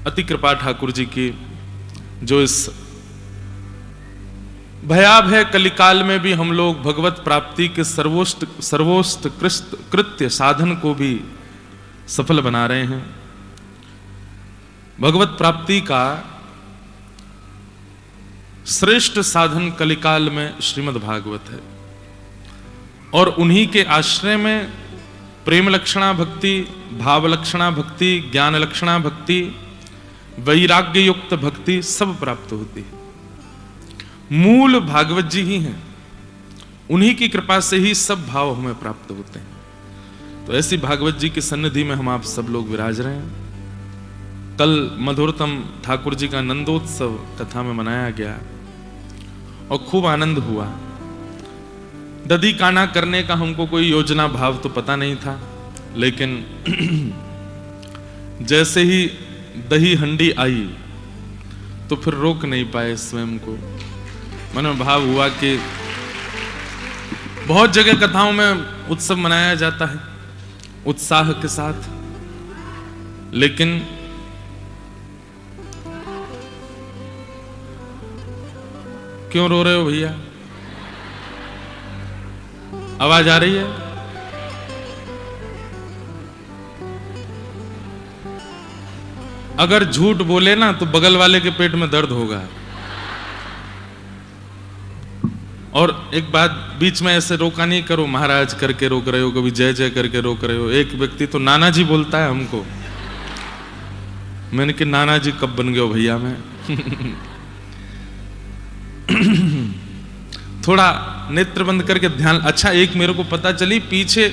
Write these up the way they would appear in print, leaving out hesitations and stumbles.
अति कृपा ठाकुर जी की, जो इस भयावह कलिकाल में भी हम लोग भगवत प्राप्ति के सर्वोत्कृष्ट कृत्य साधन को भी सफल बना रहे हैं। भगवत प्राप्ति का श्रेष्ठ साधन कलिकाल में श्रीमद् भागवत है, और उन्हीं के आश्रय में प्रेम लक्षणा भक्ति, भाव लक्षणा भक्ति, ज्ञान लक्षणा भक्ति, वैराग्य युक्त भक्ति सब प्राप्त होती है। मूल भागवत जी ही हैं, उन्हीं की कृपा से ही सब भाव हमें प्राप्त होते हैं। तो ऐसी भागवत जी की सन्निधि में हम आप सब लोग विराज रहे हैं। कल मधुरतम ठाकुर जी का नंदोत्सव कथा में मनाया गया और खूब आनंद हुआ। दधी काना करने का हमको कोई योजना भाव तो पता नहीं था, लेकिन जैसे ही दही हंडी आई तो फिर रोक नहीं पाए स्वयं को। मन में भाव हुआ कि बहुत जगह कथाओं में उत्सव मनाया जाता है उत्साह के साथ, लेकिन क्यों रो रहे हो भैया? आवाज आ रही है? अगर झूठ बोले ना तो बगल वाले के पेट में दर्द होगा। और एक बात बीच में ऐसे रोका नहीं करो, महाराज करके रोक रहे हो, कभी जय जय करके रोक रहे हो। एक व्यक्ति तो नाना जी बोलता है हमको, मैंने कि नाना जी कब बन गए हो भैया मैं? थोड़ा नेत्र बंद करके ध्यान। अच्छा, एक मेरे को पता चली, पीछे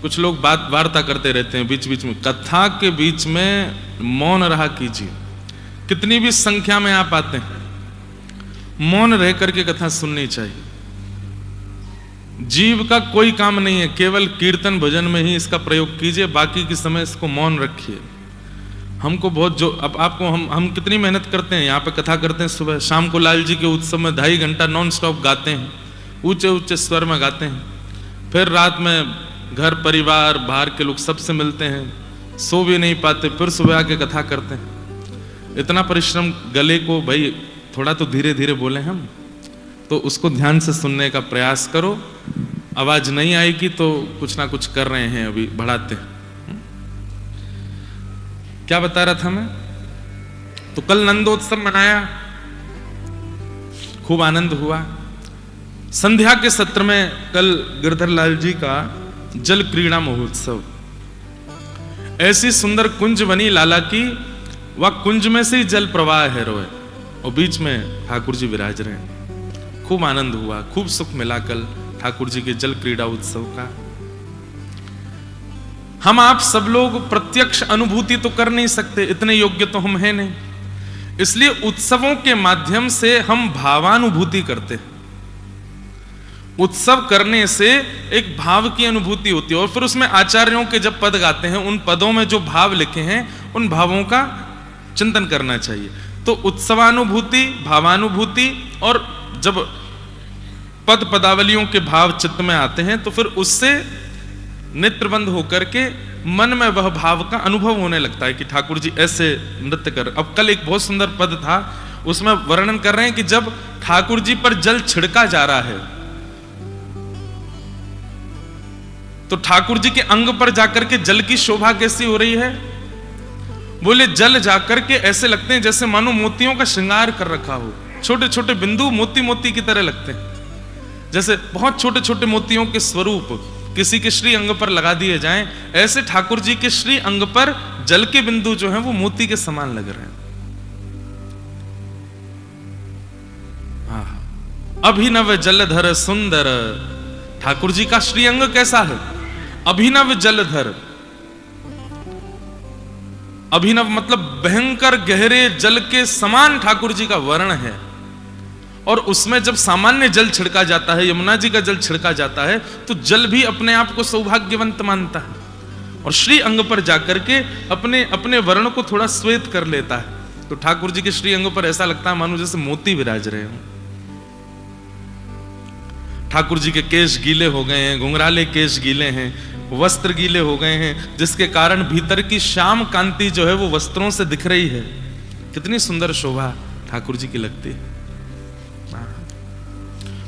कुछ लोग बात वार्ता करते रहते हैं बीच बीच में। कथा के बीच में मौन रहा कीजिए। कितनी भी संख्या में आप आते हैं, मौन रह करके कथा सुननी चाहिए। जीव का कोई काम नहीं है, केवल कीर्तन भजन में ही इसका प्रयोग कीजिए, बाकी के समय इसको मौन रखिए। हमको बहुत जो अब आपको हम कितनी मेहनत करते हैं, यहाँ पे कथा करते हैं, सुबह शाम को लाल जी के उत्सव में 2.5 घंटा नॉन स्टॉप गाते हैं, ऊंचे ऊंचे स्वर में गाते हैं। फिर रात में घर परिवार बाहर के लोग सबसे मिलते हैं, सो भी नहीं पाते, फिर सुबह आके कथा करते हैं। इतना परिश्रम, गले को भाई थोड़ा तो धीरे धीरे बोले हम, तो उसको ध्यान से सुनने का प्रयास करो। आवाज नहीं आएगी तो कुछ ना कुछ कर रहे हैं, अभी बढ़ाते हैं। क्या बता रहा था मैं? तो कल नंदोत्सव मनाया, खूब आनंद हुआ। संध्या के सत्र में कल गिरधर लाल जी का जल क्रीड़ा महोत्सव, ऐसी सुंदर कुंज बनी लाला की, वह कुंज में से ही जल प्रवाह है रोए, और बीच में ठाकुर जी विराज रहे हैं। खूब आनंद हुआ, खूब सुख मिला कल ठाकुर जी के जल क्रीड़ा उत्सव का। हम आप सब लोग प्रत्यक्ष अनुभूति तो कर नहीं सकते, इतने योग्य तो हम हैं नहीं, इसलिए उत्सवों के माध्यम से हम भावानुभूति करते हैं। उत्सव करने से एक भाव की अनुभूति होती है, और फिर उसमें आचार्यों के जब पद गाते हैं, उन पदों में जो भाव लिखे हैं, उन भावों का चिंतन करना चाहिए। तो उत्सवानुभूति, भावानुभूति, और जब पद पदावलियों के भाव चित्त में आते हैं तो फिर उससे नेत्रबंद होकर के मन में वह भाव का अनुभव होने लगता है कि ठाकुर जी ऐसे नृत्य कर। अब कल एक बहुत सुंदर पद था, उसमें वर्णन कर रहे हैं कि जब ठाकुर जी पर जल छिड़का जा रहा है तो ठाकुर जी के अंग पर जाकर के जल की शोभा कैसी हो रही है? बोले जल जाकर के ऐसे लगते हैं जैसे मानो मोतियों का श्रृंगार कर रखा हो। छोटे छोटे बिंदु मोती मोती की तरह लगते हैं, जैसे बहुत छोटे छोटे मोतियों के स्वरूप किसी के श्री अंग पर लगा दिए जाएं, ऐसे ठाकुर जी के श्री अंग पर जल के बिंदु जो हैं वो मोती के समान लग रहे हैं। अभिनव जलधर सुंदर, ठाकुर जी का श्री अंग कैसा है? अभिनव जलधर। अभिनव मतलब भयंकर गहरे जल के समान ठाकुर जी का वर्ण है, और उसमें जब सामान्य जल छिड़का जाता है, यमुना जी का जल छिड़का जाता है, तो जल भी अपने आप को सौभाग्यवंत मानता है और श्री अंग पर जाकर के अपने अपने वर्ण को थोड़ा श्वेत कर लेता है। तो ठाकुर जी के श्री अंग पर ऐसा लगता है मानो जैसे मोती विराज रहे हो। ठाकुर जी के केश गीले हो गए हैं, घुंघराले केश गीले हैं, वस्त्र गीले हो गए हैं, जिसके कारण भीतर की श्याम कांति जो है वो वस्त्रों से दिख रही है। कितनी सुंदर शोभा ठाकुर जी की लगती है।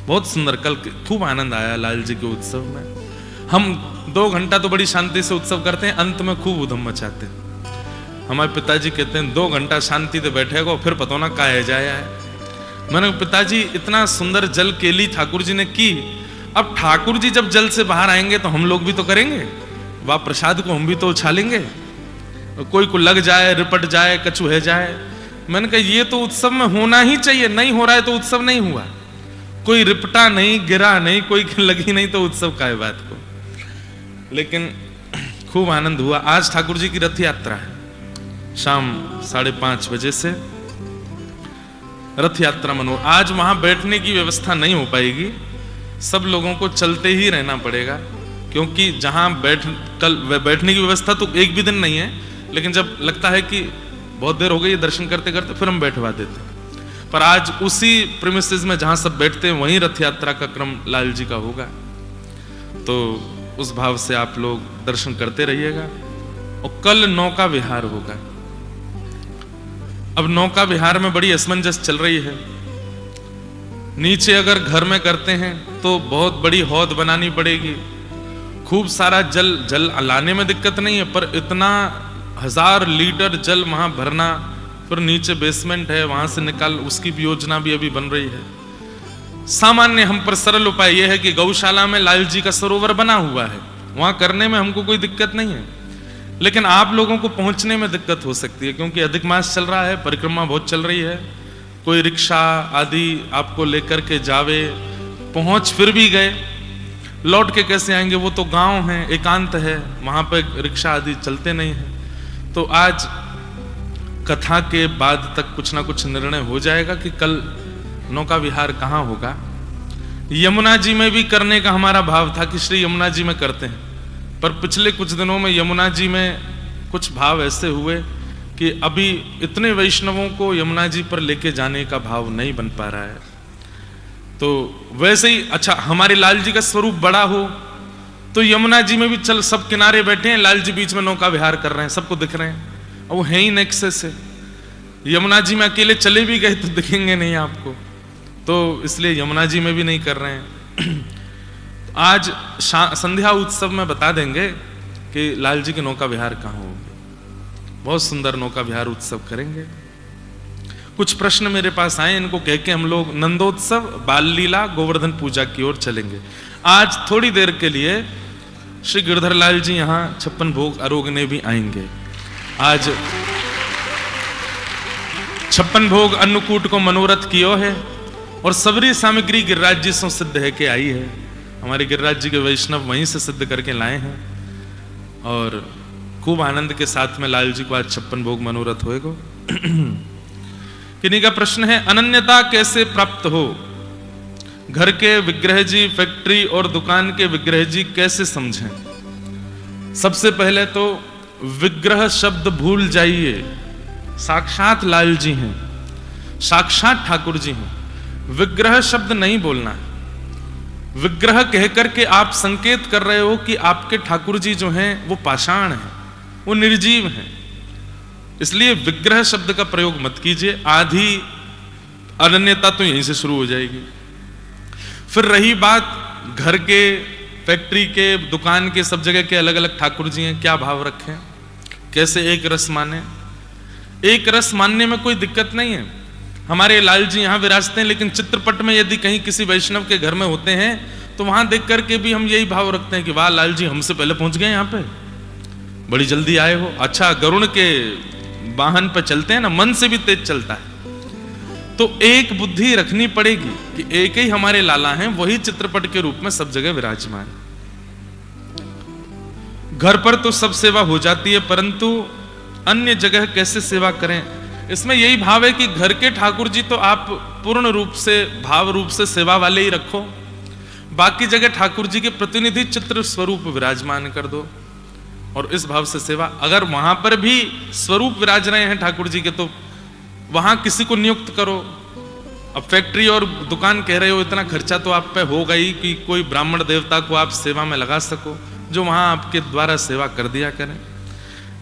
बहुत सुंदर। कल खूब आनंद आया लाल जी के उत्सव में। हम 2 घंटा तो बड़ी शांति से उत्सव करते हैं, अंत में खूब उधम मचाते हैं। हमारे पिताजी कहते हैं 2 घंटा शांति से बैठेगा फिर पता ना काहे जाया है। मैंने पिताजी इतना सुंदर जल केली ठाकुर जी ने की, अब ठाकुर जी जब जल से बाहर आएंगे तो हम लोग भी तो करेंगे, वह प्रसाद को हम भी तो उछालेंगे, कोई को लग जाए, रिपट जाए, कचूहे जाए। मैंने कहा ये तो उत्सव में होना ही चाहिए, नहीं हो रहा है तो उत्सव नहीं हुआ। कोई रिपटा नहीं, गिरा नहीं, कोई लगी नहीं तो उत्सव का है बात को। लेकिन खूब आनंद हुआ। आज ठाकुर जी की रथ यात्रा है, शाम 5:30 बजे से रथ यात्रा मनो। आज वहां बैठने की व्यवस्था नहीं हो पाएगी, सब लोगों को चलते ही रहना पड़ेगा, क्योंकि जहां बैठने की व्यवस्था तो एक भी दिन नहीं है, लेकिन जब लगता है कि बहुत देर हो गई दर्शन करते करते फिर हम बैठवा देते हैं। पर आज उसी प्रीमिसेस में जहां सब बैठते हैं वहीं रथ यात्रा का क्रम लाल जी का होगा, तो उस भाव से आप लोग दर्शन करते रहिएगा। और कल नौका विहार होगा। अब नौका विहार में बड़ी असमंजस चल रही है। नीचे अगर घर में करते हैं तो बहुत बड़ी हौद बनानी पड़ेगी, खूब सारा जल लाने में दिक्कत नहीं है, पर इतना 1000 लीटर जल वहां भरना, फिर नीचे बेसमेंट है वहां से निकाल, उसकी भी योजना भी अभी बन रही है। सामान्य हम पर सरल उपाय यह है कि गौशाला में लाल जी का सरोवर बना हुआ है, वहां करने में हमको कोई दिक्कत नहीं है। लेकिन आप लोगों को पहुंचने में दिक्कत हो सकती है, क्योंकि अधिक मास चल रहा है, परिक्रमा बहुत चल रही है। कोई रिक्शा आदि आपको लेकर के जावे, पहुंच फिर भी गए, लौट के कैसे आएंगे? वो तो गांव है, एकांत है, वहां पे रिक्शा आदि चलते नहीं है। तो आज कथा के बाद तक कुछ ना कुछ निर्णय हो जाएगा कि कल नौका विहार कहाँ होगा। यमुना जी में भी करने का हमारा भाव था कि श्री यमुना जी में करते हैं, पर पिछले कुछ दिनों में यमुना जी में कुछ भाव ऐसे हुए कि अभी इतने वैष्णवों को यमुना जी पर लेके जाने का भाव नहीं बन पा रहा है। तो वैसे ही अच्छा, हमारे लाल जी का स्वरूप बड़ा हो तो यमुना जी में भी चल, सब किनारे बैठे हैं, लाल जी बीच में नौका विहार कर रहे हैं, सबको दिख रहे हैं, और वो है ही नेक्सेस से। यमुना जी में अकेले चले भी गए तो दिखेंगे नहीं आपको, तो इसलिए यमुना जी में भी नहीं कर रहे हैं। आज संध्या उत्सव में बता देंगे कि लाल जी के नौका विहार कहाँ होंगे। बहुत सुंदर नौका विहार उत्सव करेंगे। कुछ प्रश्न मेरे पास आए, इनको कह के हम लोग नंदोत्सव, बाल लीला, गोवर्धन पूजा की ओर चलेंगे। आज थोड़ी देर के लिए श्री गिरधर लाल जी यहाँ 56 भोग आरोगने भी आएंगे। आज 56 भोग अन्नकूट को मनोरथ कियो है, और सबरी सामग्री गिरिराज जी से सिद्ध है के आई है। हमारे गिरिराज जी के वैष्णव वहीं से सिद्ध करके लाए हैं, और खूब आनंद के साथ में लाल जी को आज 56 भोग मनोरथ होएगा। किन्हीं का प्रश्न है, अनन्यता कैसे प्राप्त हो? घर के विग्रह जी, फैक्ट्री और दुकान के विग्रह जी कैसे समझें? सबसे पहले तो विग्रह शब्द भूल जाइए, साक्षात लाल जी हैं, साक्षात ठाकुर जी हैं। विग्रह शब्द नहीं बोलना है। विग्रह कहकर के आप संकेत कर रहे हो कि आपके ठाकुर जी जो हैं वो पाषाण हैं, वो निर्जीव हैं, इसलिए विग्रह शब्द का प्रयोग मत कीजिए। आधी अनन्यता तो यहीं से शुरू हो जाएगी। फिर रही बात घर के, फैक्ट्री के, दुकान के, सब जगह के अलग अलग ठाकुर जी हैं, क्या भाव रखें, कैसे एक रस माने? एक रस मानने में कोई दिक्कत नहीं है। हमारे लाल जी यहाँ विराजते हैं, लेकिन चित्रपट में यदि कहीं किसी वैष्णव के घर में होते हैं तो वहां देख करके भी हम यही भाव रखते हैं कि वाह लाल जी हमसे पहले पहुंच गए, यहाँ पे बड़ी जल्दी आए हो। अच्छा, गरुड़ के वाहन पर चलते हैं ना, मन से भी तेज चलता है। तो एक बुद्धि रखनी पड़ेगी कि एक ही हमारे लाला हैं, वही चित्रपट के रूप में सब जगह विराजमान। घर पर तो सब सेवा हो जाती है, परंतु अन्य जगह कैसे सेवा करें, इसमें यही भाव है कि घर के ठाकुर जी तो आप पूर्ण रूप से, भाव रूप से सेवा वाले ही रखो, बाकी जगह ठाकुर जी के प्रतिनिधि चित्र स्वरूप विराजमान कर दो, और इस भाव से सेवा। अगर वहां पर भी स्वरूप विराज रहे हैं ठाकुर जी के, तो वहां किसी को नियुक्त करो। अब फैक्ट्री और दुकान कह रहे हो, इतना खर्चा तो आप पे होगा ही कि कोई ब्राह्मण देवता को आप सेवा में लगा सको, जो वहां आपके द्वारा सेवा कर दिया करें।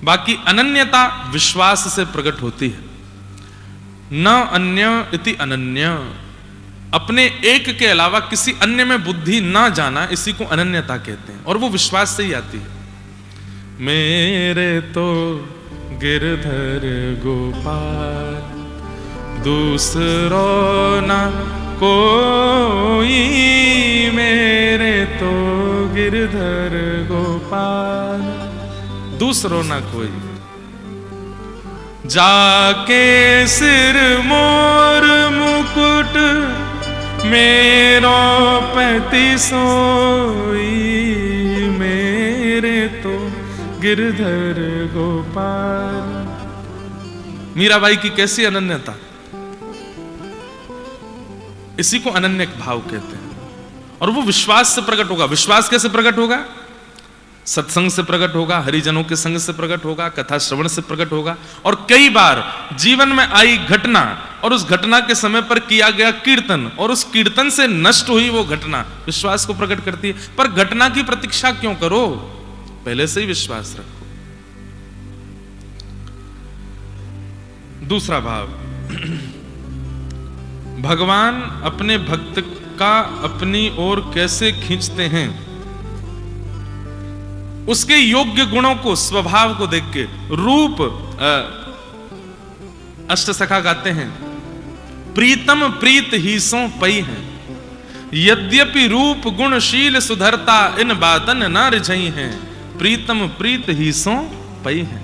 बाकी अनन्यता विश्वास से प्रकट होती है। न अन्य इति अनन्य, अपने एक के अलावा किसी अन्य में बुद्धि ना जाना, इसी को अनन्यता कहते हैं, और वो विश्वास से ही आती है। मेरे तो गिरधर गोपाल दूसरो ना कोई, मेरे तो गिरधर गोपाल दूसरो ना कोई। जाके सिर मोर मुकुट मेरो पति सोई, मेरे तो गिरधर गोपाल। मीराबाई की कैसी अनन्यता, इसी को अनन्य भाव कहते हैं। और वो विश्वास से प्रकट होगा। विश्वास कैसे प्रकट होगा? सत्संग से प्रकट होगा, हरिजनों के संग से प्रकट होगा, कथा श्रवण से प्रकट होगा, और कई बार जीवन में आई घटना और उस घटना के समय पर किया गया कीर्तन और उस कीर्तन से नष्ट हुई वो घटना विश्वास को प्रकट करती है। पर घटना की प्रतीक्षा क्यों करो, पहले से ही विश्वास रखो। दूसरा भाव, भगवान अपने भक्त का अपनी ओर कैसे खींचते हैं, उसके योग्य गुणों को, स्वभाव को देख के। रूप अष्टसखा गाते हैं, प्रीतम प्रीत ही सो पई है, यद्यपि रूप गुणशील सुधरता, इन बातन ना रिझई है, प्रीतम प्रीत ही सो पई है।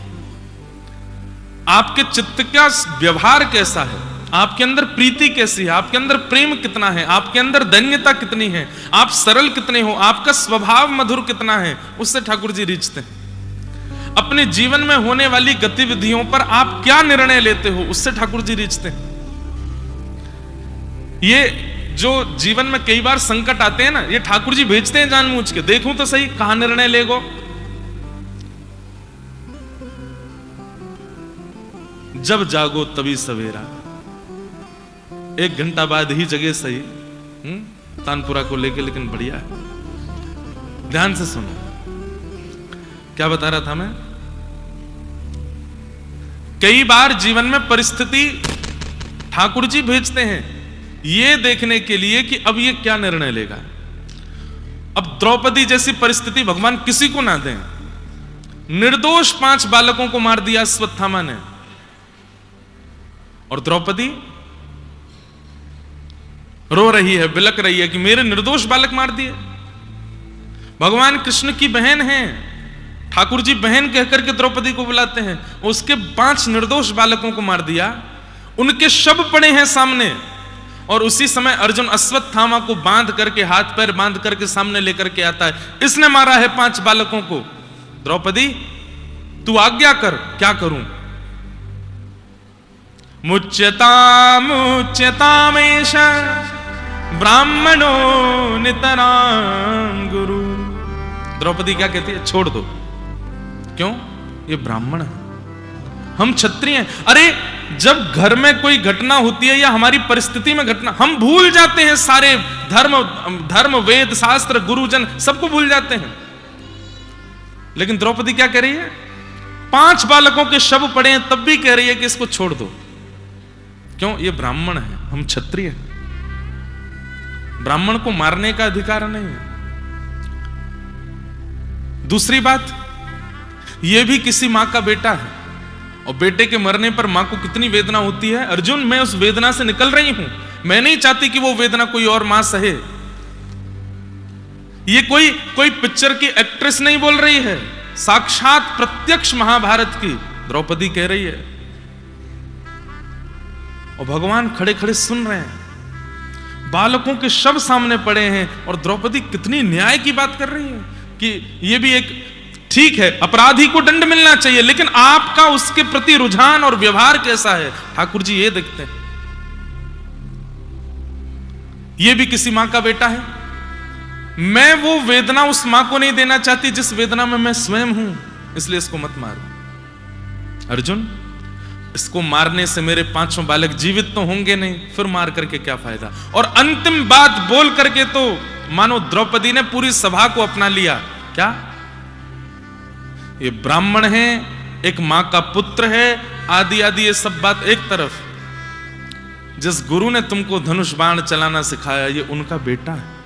आपके चित्त का व्यवहार कैसा है, आपके अंदर प्रीति कैसी है, आपके अंदर प्रेम कितना है, आपके अंदर धन्यता कितनी है, आप सरल कितने हो, आपका स्वभाव मधुर कितना है, उससे ठाकुर जी रीझते हैं। अपने जीवन में होने वाली गतिविधियों पर आप क्या निर्णय लेते हो, उससे ठाकुर जी रीझते हैं। ये जो जीवन में कई बार संकट आते हैं ना, ये ठाकुर जी भेजते हैं जानबूझ के, देखूं तो सही कहां निर्णय लेगो। जब जागो तभी सवेरा, 1 घंटा बाद ही जगह सही। तानपुरा को लेके, लेकिन बढ़िया है, ध्यान से सुनो। क्या बता रहा था मैं? कई बार जीवन में परिस्थिति ठाकुर जी भेजते हैं ये देखने के लिए कि अब ये क्या निर्णय लेगा। अब द्रौपदी जैसी परिस्थिति भगवान किसी को ना दें। निर्दोष 5 बालकों को मार दिया अश्वत्थामा ने, और द्रौपदी रो रही है, बिलक रही है कि मेरे निर्दोष बालक मार दिए। भगवान कृष्ण की बहन है, ठाकुर जी बहन कहकर के द्रौपदी को बुलाते हैं, उसके 5 निर्दोष बालकों को मार दिया, उनके शव पड़े हैं सामने। और उसी समय अर्जुन अश्वत्थामा को बांध करके, हाथ पैर बांध करके सामने लेकर के आता है, इसने मारा है 5 बालकों को। द्रौपदी तू आज्ञा कर, क्या करूं? मुच्यतामेष ब्राह्मणो नितरां गुरु। द्रौपदी क्या कहती है? छोड़ दो। क्यों? ये ब्राह्मण है, हम क्षत्रिय हैं। अरे जब घर में कोई घटना होती है या हमारी परिस्थिति में घटना, हम भूल जाते हैं सारे धर्म वेद शास्त्र गुरुजन सबको भूल जाते हैं। लेकिन द्रौपदी क्या कह रही है? 5 बालकों के शव पड़े हैं तब भी कह रही है कि इसको छोड़ दो। क्यों? ये ब्राह्मण है, हम क्षत्रिय हैं, ब्राह्मण को मारने का अधिकार नहीं है। दूसरी बात, यह भी किसी मां का बेटा है, और बेटे के मरने पर मां को कितनी वेदना होती है। अर्जुन मैं उस वेदना से निकल रही हूं, मैं नहीं चाहती कि वो वेदना कोई और मां सहे। ये कोई पिक्चर की एक्ट्रेस नहीं बोल रही है, साक्षात प्रत्यक्ष महाभारत की द्रौपदी कह रही है, और भगवान खड़े खड़े सुन रहे हैं। बालकों के शव सामने पड़े हैं और द्रौपदी कितनी न्याय की बात कर रही है कि ये भी एक ठीक है, अपराधी को दंड मिलना चाहिए, लेकिन आपका उसके प्रति रुझान और व्यवहार कैसा है, ठाकुर जी ये देखते हैं। ये भी किसी मां का बेटा है। मैं वो वेदना उस मां को नहीं देना चाहती जिस वेदना में मैं स्वयं हूं, इसलिए इसको मत मारो। अर्जुन, इसको मारने से मेरे 5 बालक जीवित तो होंगे नहीं, फिर मार करके क्या फायदा। और अंतिम बात बोल करके तो मानो द्रौपदी ने पूरी सभा को अपना लिया। क्या? ये ब्राह्मण है, एक मां का पुत्र है, आदि आदि ये सब बात एक तरफ। जिस गुरु ने तुमको धनुष बाण चलाना सिखाया ये उनका बेटा है।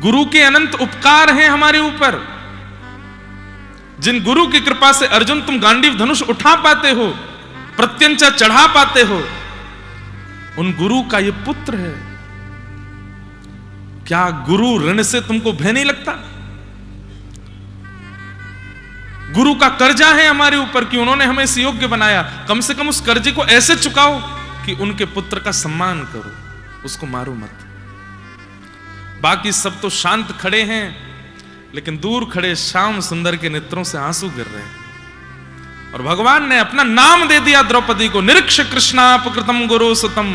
गुरु के अनंत उपकार हैं हमारे ऊपर। जिन गुरु की कृपा से अर्जुन तुम गांडीव धनुष उठा पाते हो, प्रत्यंचा चढ़ा पाते हो, उन गुरु का ये पुत्र है। क्या गुरु ऋण से तुमको भय नहीं लगता? गुरु का कर्जा है हमारे ऊपर कि उन्होंने हमें इस योग्य बनाया। कम से कम उस कर्जे को ऐसे चुकाओ कि उनके पुत्र का सम्मान करो, उसको मारो मत। बाकी सब तो शांत खड़े हैं, लेकिन दूर खड़े श्याम सुंदर के नेत्रों से आंसू गिर रहे हैं। और भगवान ने अपना नाम दे दिया द्रौपदी को, निरीक्ष कृष्णापकृतम गुरु सुतम।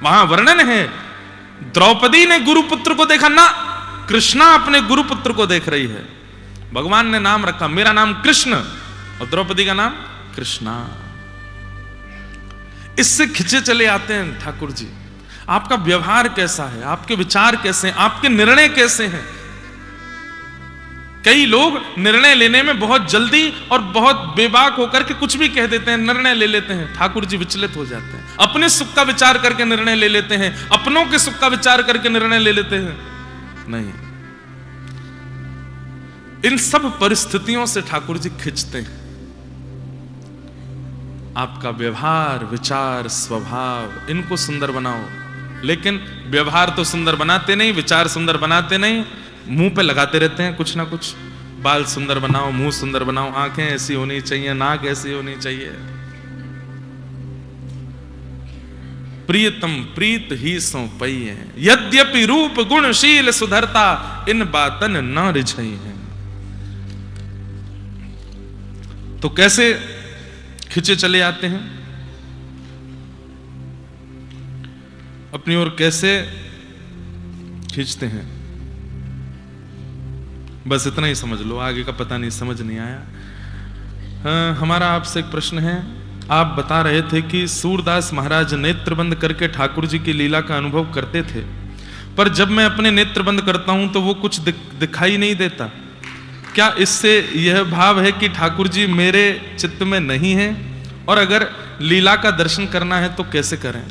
वहां वर्णन है, द्रौपदी ने गुरुपुत्र को देखा ना, कृष्णा अपने गुरुपुत्र को देख रही है। भगवान ने नाम रखा, मेरा नाम कृष्ण और द्रौपदी का नाम कृष्णा। इससे खिंचे चले आते हैं ठाकुर जी। आपका व्यवहार कैसा है, आपके विचार कैसे हैं, आपके निर्णय कैसे हैं। कई लोग निर्णय लेने में बहुत जल्दी और बहुत बेबाक होकर के कुछ भी कह देते हैं, निर्णय ले लेते हैं। ठाकुर जी विचलित हो जाते हैं, अपने सुख का विचार करके निर्णय ले लेते हैं, अपनों के सुख का विचार करके निर्णय ले लेते हैं। नहीं, इन सब परिस्थितियों से ठाकुर जी खिंचते हैं। आपका व्यवहार, विचार, स्वभाव, इनको सुंदर बनाओ। लेकिन व्यवहार तो सुंदर बनाते नहीं, विचार सुंदर बनाते नहीं, मुंह पे लगाते रहते हैं कुछ ना कुछ। बाल सुंदर बनाओ, मुंह सुंदर बनाओ, आंखें ऐसी होनी चाहिए, नाक ऐसी होनी चाहिए। प्रियतम प्रीत ही सो पई है, यद्यपि रूप गुणशील सुधरता, इन बातन न रिझई है। तो कैसे खिंचे चले आते हैं, अपनी ओर कैसे खींचते हैं, बस इतना ही समझ लो, आगे का पता नहीं, समझ नहीं आया। हमारा आपसे एक प्रश्न है। आप बता रहे थे कि सूरदास महाराज नेत्र बंद करके ठाकुर जी की लीला का अनुभव करते थे, पर जब मैं अपने नेत्र बंद करता हूं तो वो कुछ दिखाई नहीं देता। क्या इससे यह भाव है कि ठाकुर जी मेरे चित्त में नहीं है? और अगर लीला का दर्शन करना है तो कैसे करें?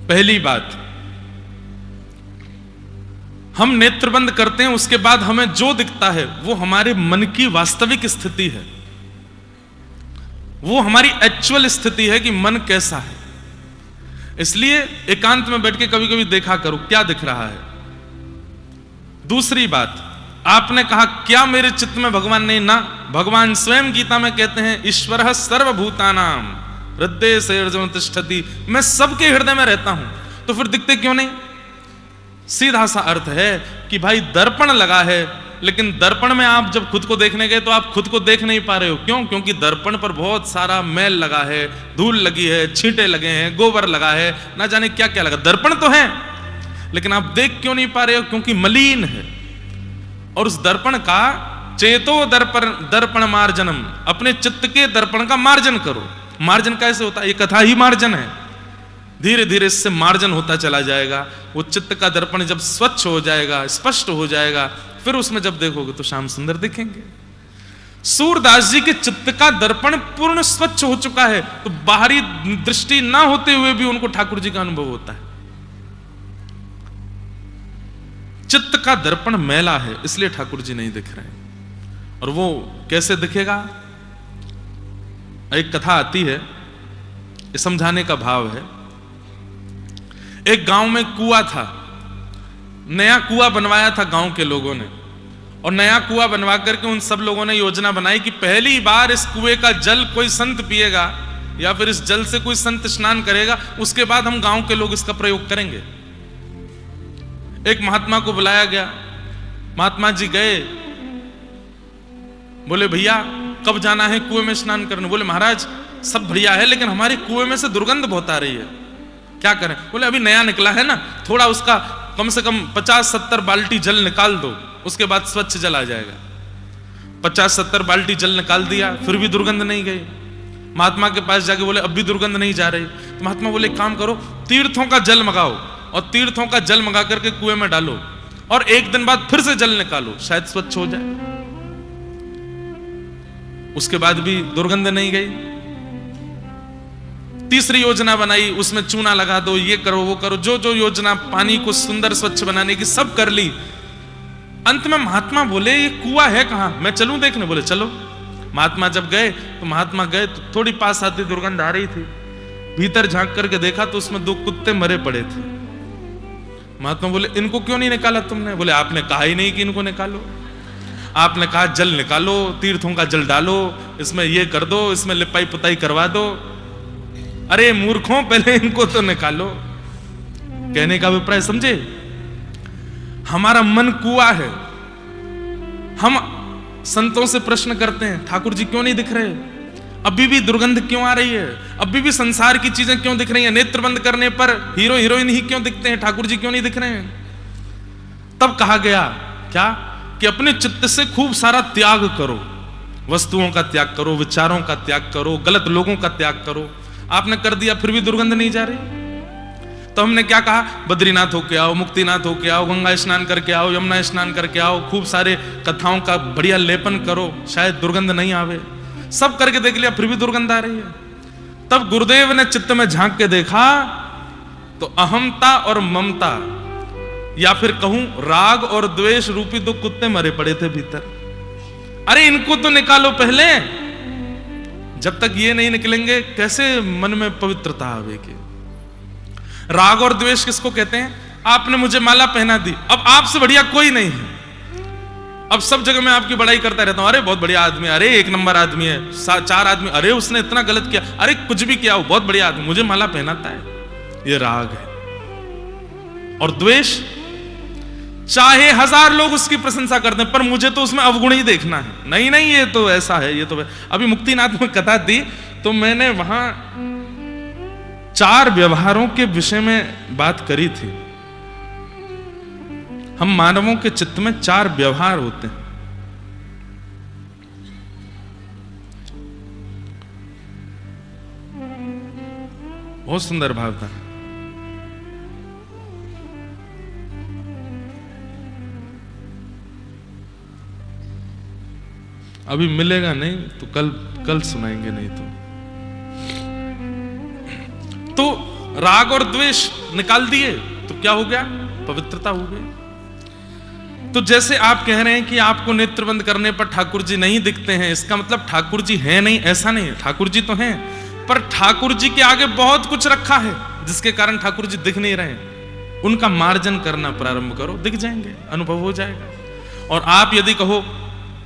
पहली बात, हम नेत्र बंद करते हैं, उसके बाद हमें जो दिखता है वो हमारे मन की वास्तविक स्थिति है, वो हमारी एक्चुअल स्थिति है कि मन कैसा है। इसलिए एकांत में बैठ के कभी कभी देखा करो क्या दिख रहा है। दूसरी बात, आपने कहा क्या मेरे चित्त में भगवान नहीं? ना, भगवान स्वयं गीता में कहते हैं ईश्वरः सर्वभूतानां हृदये सर्वं तिष्ठति। मैं सबके हृदय में रहता हूं, तो फिर दिखते क्यों नहीं? सीधा सा अर्थ है कि भाई दर्पण लगा है, लेकिन दर्पण में आप जब खुद को देखने गए तो आप खुद को देख नहीं पा रहे हो। क्यों? क्योंकि दर्पण पर बहुत सारा मैल लगा है, धूल लगी है, छींटे लगे हैं, गोबर लगा है, ना जाने क्या क्या लगा। दर्पण तो है, लेकिन आप देख क्यों नहीं पा रहे हो? क्योंकि मलिन है। और उस दर्पण का चेतो दर्पण मार्जनम, अपने चित्त के दर्पण का मार्जन करो। मार्जन कैसे होता है? ये कथा ही मार्जन है। धीरे धीरे इससे मार्जन होता चला जाएगा। वो चित्त का दर्पण जब स्वच्छ हो जाएगा, स्पष्ट हो जाएगा, फिर उसमें जब देखोगे तो श्याम सुंदर दिखेंगे। सूरदास जी के चित्त का दर्पण पूर्ण स्वच्छ हो चुका है, तो बाहरी दृष्टि ना होते हुए भी उनको ठाकुर जी का अनुभव होता है। चित्त का दर्पण मैला है, इसलिए ठाकुर जी नहीं दिख रहे हैं। और वो कैसे दिखेगा? एक कथा आती है, ये समझाने का भाव है। एक गांव में कुआं था, नया कुआं बनवाया था गांव के लोगों ने, और नया कुआं बनवा करके उन सब लोगों ने योजना बनाई कि पहली बार इस कुएं का जल कोई संत पिएगा या फिर इस जल से कोई संत स्नान करेगा, उसके बाद हम गांव के लोग इसका प्रयोग करेंगे। एक महात्मा को बुलाया गया, महात्मा जी गए, बोले भैया कब जाना है कुएं में स्नान करने? बोले महाराज सब बढ़िया है, लेकिन हमारे कुएं में से दुर्गंध बहुत आ रही है, क्या करें? बोले अभी नया निकला है ना, थोड़ा उसका कम से कम 50-70 बाल्टी जल निकाल दो, उसके बाद स्वच्छ जल आ जाएगा। 50-70 बाल्टी जल निकाल दिया, फिर भी दुर्गंध नहीं गई। महात्मा के पास जाके बोले अब भी दुर्गंध नहीं जा रही। तो महात्मा बोले काम करो, तीर्थों का जल मंगाओ और तीर्थों का जल मंगा करके कुएं में डालो, और एक दिन बाद फिर से जल निकालो, शायद स्वच्छ हो जाए। उसके बाद भी दुर्गंध नहीं गई। तीसरी योजना बनाई, उसमें चूना लगा दो, ये करो वो करो, जो जो योजना पानी को सुंदर स्वच्छ बनाने की सब कर ली। अंत में महात्मा बोले ये कुआं है कहां, मैं चलूं देखने? बोले चलो। महात्मा जब गए तो महात्मा गए तो थोड़ी पास आती दुर्गंध आ रही थी। भीतर झांक करके देखा तो उसमें 2 कुत्ते मरे पड़े थे। महात्मा बोले इनको क्यों नहीं निकाला तुमने? बोले आपने कहा ही नहीं कि इनको निकालो, आपने कहा जल निकालो, तीर्थों का जल डालो, इसमें ये कर दो, इसमें लिपाई पुताई करवा दो। अरे मूर्खों, पहले इनको तो निकालो। कहने का अभिप्राय समझे? हमारा मन कुआं है। हम संतों से प्रश्न करते हैं ठाकुर जी क्यों नहीं दिख रहे, अभी भी दुर्गंध क्यों आ रही है, अभी भी संसार की चीजें क्यों दिख रही हैं, नेत्र बंद करने पर हीरो हीरोइन ही क्यों दिखते हैं, ठाकुर जी क्यों नहीं दिख रहे हैं? तब कहा गया क्या कि अपने चित्त से खूब सारा त्याग करो, वस्तुओं का त्याग करो, विचारों का त्याग करो, गलत लोगों का त्याग करो। आपने कर दिया फिर भी दुर्गंध नहीं जा रही। तो हमने क्या कहा, बद्रीनाथ होके आओ, मुक्तिनाथ होके आओ, गंगा स्नान करके आओ, यमुना स्नान करके आओ, खूब सारे कथाओं का बढ़िया लेपन करो, शायद दुर्गंध नहीं आवे। सब करके देख लिया फिर भी दुर्गंध आ रही है। तब गुरुदेव ने चित्त में झांक के देखा तो अहमता और ममता, या फिर कहूं राग और द्वेष रूपी 2 कुत्ते मरे पड़े थे भीतर। अरे इनको तो निकालो पहले, जब तक ये नहीं निकलेंगे कैसे मन में पवित्रता आवेगी। राग और द्वेष किसको कहते हैं? आपने मुझे माला पहना दी, अब आपसे बढ़िया कोई नहीं है, अब सब जगह मैं आपकी बड़ाई करता रहता हूं, अरे बहुत बढ़िया आदमी है, अरे 1 नंबर आदमी है, 4 आदमी, अरे उसने इतना गलत किया, अरे कुछ भी किया, वो बहुत बढ़िया आदमी, मुझे माला पहनाता है। ये राग है। और द्वेष, चाहे 1000 लोग उसकी प्रशंसा करते हैं पर मुझे तो उसमें अवगुण ही देखना है, नहीं नहीं ये तो ऐसा है, ये तो अभी मुक्तिनाथ में कथा दी तो मैंने वहां 4 व्यवहारों के विषय में बात करी थी। हम मानवों के चित्त में 4 व्यवहार होते हैं। बहुत सुंदर भाव था। अभी मिलेगा नहीं तो कल सुनाएंगे, नहीं तो राग और द्वेष निकाल दिए तो क्या हो गया? पवित्रता हो गई। तो जैसे आप कह रहे हैं कि आपको नेत्र बंद करने पर ठाकुर जी नहीं दिखते हैं, इसका मतलब ठाकुर जी हैं नहीं, ऐसा नहीं है। ठाकुर जी तो हैं, पर ठाकुर जी के आगे बहुत कुछ रखा है जिसके कारण ठाकुर जी दिख नहीं रहे। उनका मार्जन करना प्रारंभ करो, दिख जाएंगे, अनुभव हो जाएगा। और आप यदि कहो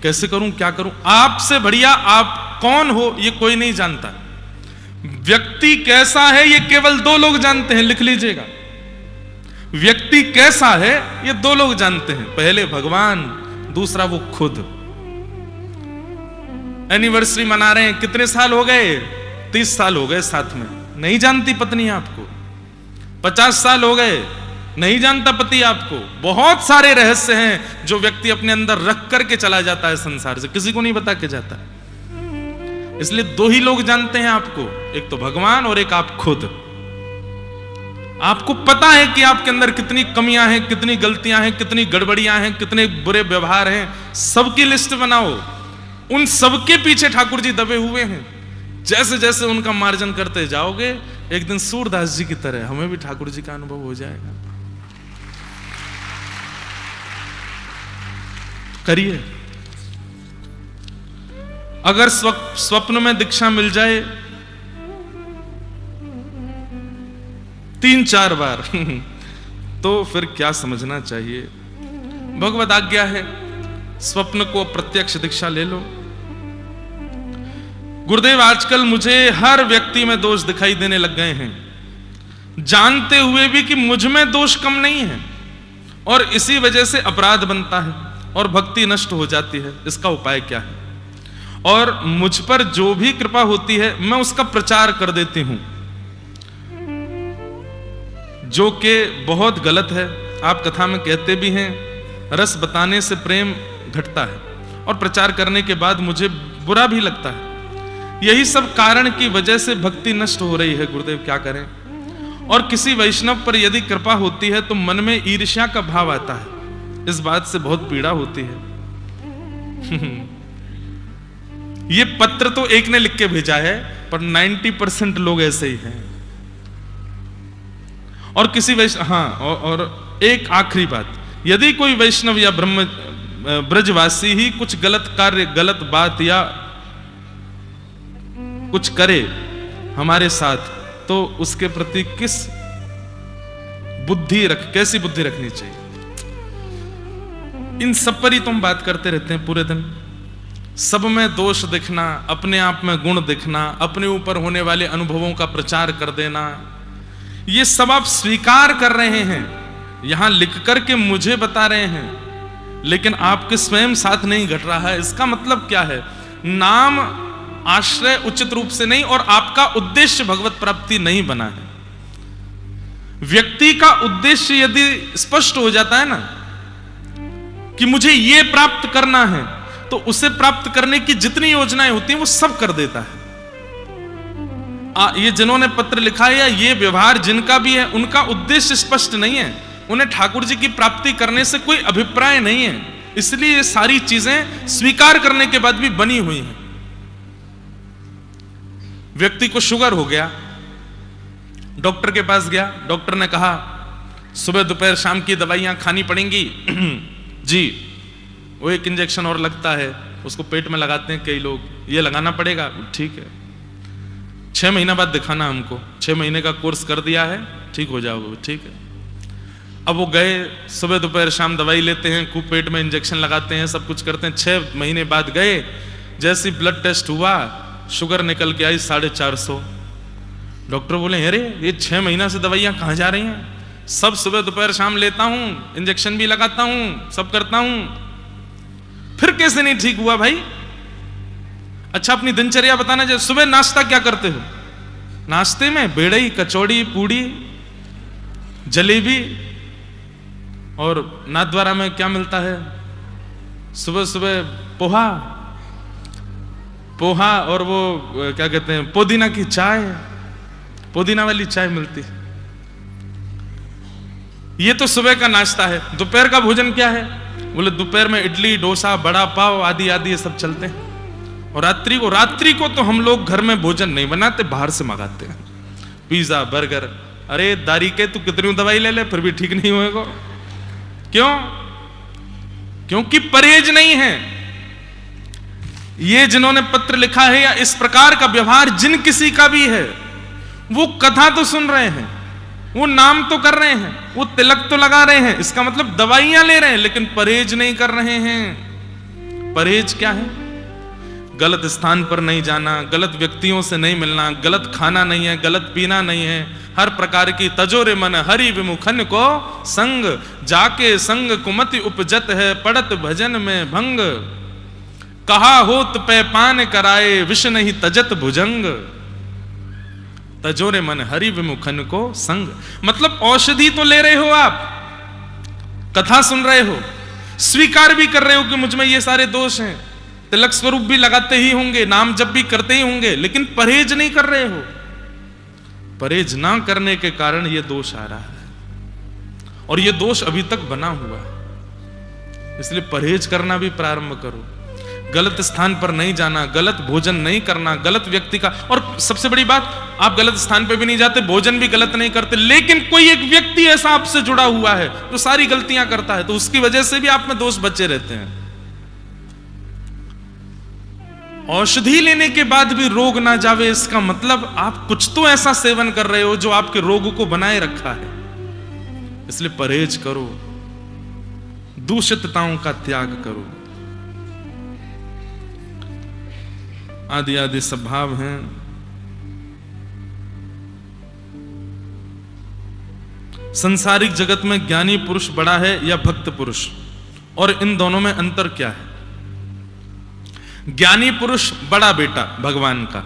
कैसे करूं, क्या करूं, आपसे बढ़िया आप कौन हो ये कोई नहीं जानता। व्यक्ति कैसा है ये केवल 2 लोग जानते हैं, लिख लीजिएगा। व्यक्ति कैसा है ये 2 लोग जानते हैं, पहले भगवान, दूसरा वो खुद। एनिवर्सरी मना रहे हैं, कितने साल हो गए? 30 साल हो गए साथ में, नहीं जानती पत्नी आपको। 50 साल हो गए, नहीं जानता पति आपको। बहुत सारे रहस्य हैं जो व्यक्ति अपने अंदर रख करके चला जाता है संसार से, किसी को नहीं बता के जाता। इसलिए 2 ही लोग जानते हैं आपको, एक तो भगवान और एक आप खुद। आपको पता है कि आपके अंदर कितनी कमियां हैं, कितनी गलतियां हैं, कितनी गड़बड़ियां हैं, कितने बुरे व्यवहार हैं, सबकी लिस्ट बनाओ। उन सबके पीछे ठाकुर जी दबे हुए हैं। जैसे जैसे उनका मार्जन करते जाओगे, एक दिन सूरदास जी की तरह हमें भी ठाकुर जी का अनुभव हो जाएगा। करिए। अगर स्वप्न में दीक्षा मिल जाए 3-4 बार तो फिर क्या समझना चाहिए? भगवद आज्ञा है, स्वप्न को प्रत्यक्ष दीक्षा ले लो। गुरुदेव आजकल मुझे हर व्यक्ति में दोष दिखाई देने लग गए हैं, जानते हुए भी कि मुझ में दोष कम नहीं है, और इसी वजह से अपराध बनता है और भक्ति नष्ट हो जाती है। इसका उपाय क्या है? और मुझ पर जो भी कृपा होती है मैं उसका प्रचार कर देती हूं, जो कि बहुत गलत है। आप कथा में कहते भी हैं रस बताने से प्रेम घटता है, और प्रचार करने के बाद मुझे बुरा भी लगता है। यही सब कारण की वजह से भक्ति नष्ट हो रही है। गुरुदेव क्या करें? और किसी वैष्णव पर यदि कृपा होती है तो मन में ईर्ष्या का भाव आता है, इस बात से बहुत पीड़ा होती है। ये पत्र तो एक ने लिख के भेजा है, पर 90% लोग ऐसे ही हैं। और किसी और एक आखिरी बात, यदि कोई वैष्णव या ब्रजवासी ही कुछ गलत कार्य, गलत बात या कुछ करे हमारे साथ, तो उसके प्रति कैसी बुद्धि रखनी चाहिए? इन सब पर ही तुम बात करते रहते हैं पूरे दिन। सब में दोष दिखना, अपने आप में गुण दिखना, अपने ऊपर होने वाले अनुभवों का प्रचार कर देना, ये सब आप स्वीकार कर रहे हैं, यहां लिख करके मुझे बता रहे हैं, लेकिन आपके स्वयं साथ नहीं घट रहा है। इसका मतलब क्या है? नाम आश्रय उचित रूप से नहीं, और आपका उद्देश्य भगवत प्राप्ति नहीं बना है। व्यक्ति का उद्देश्य यदि स्पष्ट हो जाता है ना कि मुझे ये प्राप्त करना है, तो उसे प्राप्त करने की जितनी योजनाएं होती हैं वो सब कर देता है। ये जिन्होंने पत्र लिखा है या ये व्यवहार जिनका भी है, उनका उद्देश्य स्पष्ट नहीं है, उन्हें ठाकुर जी की प्राप्ति करने से कोई अभिप्राय नहीं है, इसलिए ये सारी चीजें स्वीकार करने के बाद भी बनी हुई हैं। व्यक्ति को शुगर हो गया, डॉक्टर के पास गया, डॉक्टर ने कहा सुबह दोपहर शाम की दवाइयां खानी पड़ेंगी। जी, वो एक इंजेक्शन और लगता है, उसको पेट में लगाते हैं कई लोग, ये लगाना पड़ेगा, ठीक है, 6 महीना बाद दिखाना हमको, 6 महीने का कोर्स कर दिया है, ठीक हो जाओगे, ठीक है। अब वो गए, सुबह दोपहर शाम दवाई लेते हैं, खूब पेट में इंजेक्शन लगाते हैं, सब कुछ करते हैं। 6 महीने बाद गए, जैसे ब्लड टेस्ट हुआ, शुगर निकल के आई 450। डॉक्टर बोले अरे ये 6 महीना से दवाइयां कहां जा रही हैं? सब सुबह दोपहर शाम लेता हूं, इंजेक्शन भी लगाता हूं, सब करता हूं, फिर कैसे नहीं ठीक हुआ भाई? अच्छा अपनी दिनचर्या बताना चाहिए। सुबह नाश्ता क्या करते हो? नाश्ते में बेड़ई, कचौड़ी, पूड़ी, जलेबी, और नाथद्वारा में क्या मिलता है? सुबह सुबह पोहा और वो क्या कहते हैं, पुदीना की चाय, पुदीना वाली चाय मिलती है। ये तो सुबह का नाश्ता है। दोपहर का भोजन क्या है? बोले दोपहर में इडली, डोसा, बड़ा पाव आदि आदि ये सब चलते हैं। और रात्रि को तो हम लोग घर में भोजन नहीं बनाते, बाहर से मंगाते हैं, पिज्जा, बर्गर। अरे दारी के तू कितनी दवाई ले ले फिर भी ठीक नहीं होएगा। क्यों? क्योंकि परहेज नहीं है। ये जिन्होंने पत्र लिखा है या इस प्रकार का व्यवहार जिन किसी का भी है, वो कथा तो सुन रहे हैं, वो नाम तो कर रहे हैं, वो तिलक तो लगा रहे हैं, इसका मतलब दवाइयां ले रहे हैं, लेकिन परहेज नहीं कर रहे हैं। परहेज क्या है? गलत स्थान पर नहीं जाना, गलत व्यक्तियों से नहीं मिलना, गलत खाना नहीं है, गलत पीना नहीं है, हर प्रकार की तजोरे मन हरि विमुखन को संग, जाके संग कुमति उपजत है, पड़त भजन में भंग, कहा होत पे पान कराए, विष नहीं तजत भुजंग, तजोरे मन हरि विमुखन को संग। मतलब औषधि तो ले रहे हो आप, कथा सुन रहे हो, स्वीकार भी कर रहे हो कि मुझ में ये सारे दोष हैं, तिलक स्वरूप भी लगाते ही होंगे, नाम जप भी करते ही होंगे, लेकिन परहेज नहीं कर रहे हो। परहेज ना करने के कारण ये दोष आ रहा है, और ये दोष अभी तक बना हुआ है। इसलिए परहेज करना भी प्रारंभ करो। गलत स्थान पर नहीं जाना, गलत भोजन नहीं करना, गलत व्यक्ति का, और सबसे बड़ी बात, आप गलत स्थान पे भी नहीं जाते, भोजन भी गलत नहीं करते, लेकिन कोई एक व्यक्ति ऐसा आपसे जुड़ा हुआ है जो सारी गलतियां करता है, तो उसकी वजह से भी आप में दोष बचे रहते हैं। औषधि लेने के बाद भी रोग ना जावे, इसका मतलब आप कुछ तो ऐसा सेवन कर रहे हो जो आपके रोग को बनाए रखा है। इसलिए परहेज करो, दूषितताओं का त्याग करो। आदि आदि स्वभाव हैं। संसारिक जगत में ज्ञानी पुरुष बड़ा है या भक्त पुरुष, और इन दोनों में अंतर क्या है? ज्ञानी पुरुष बड़ा बेटा भगवान का,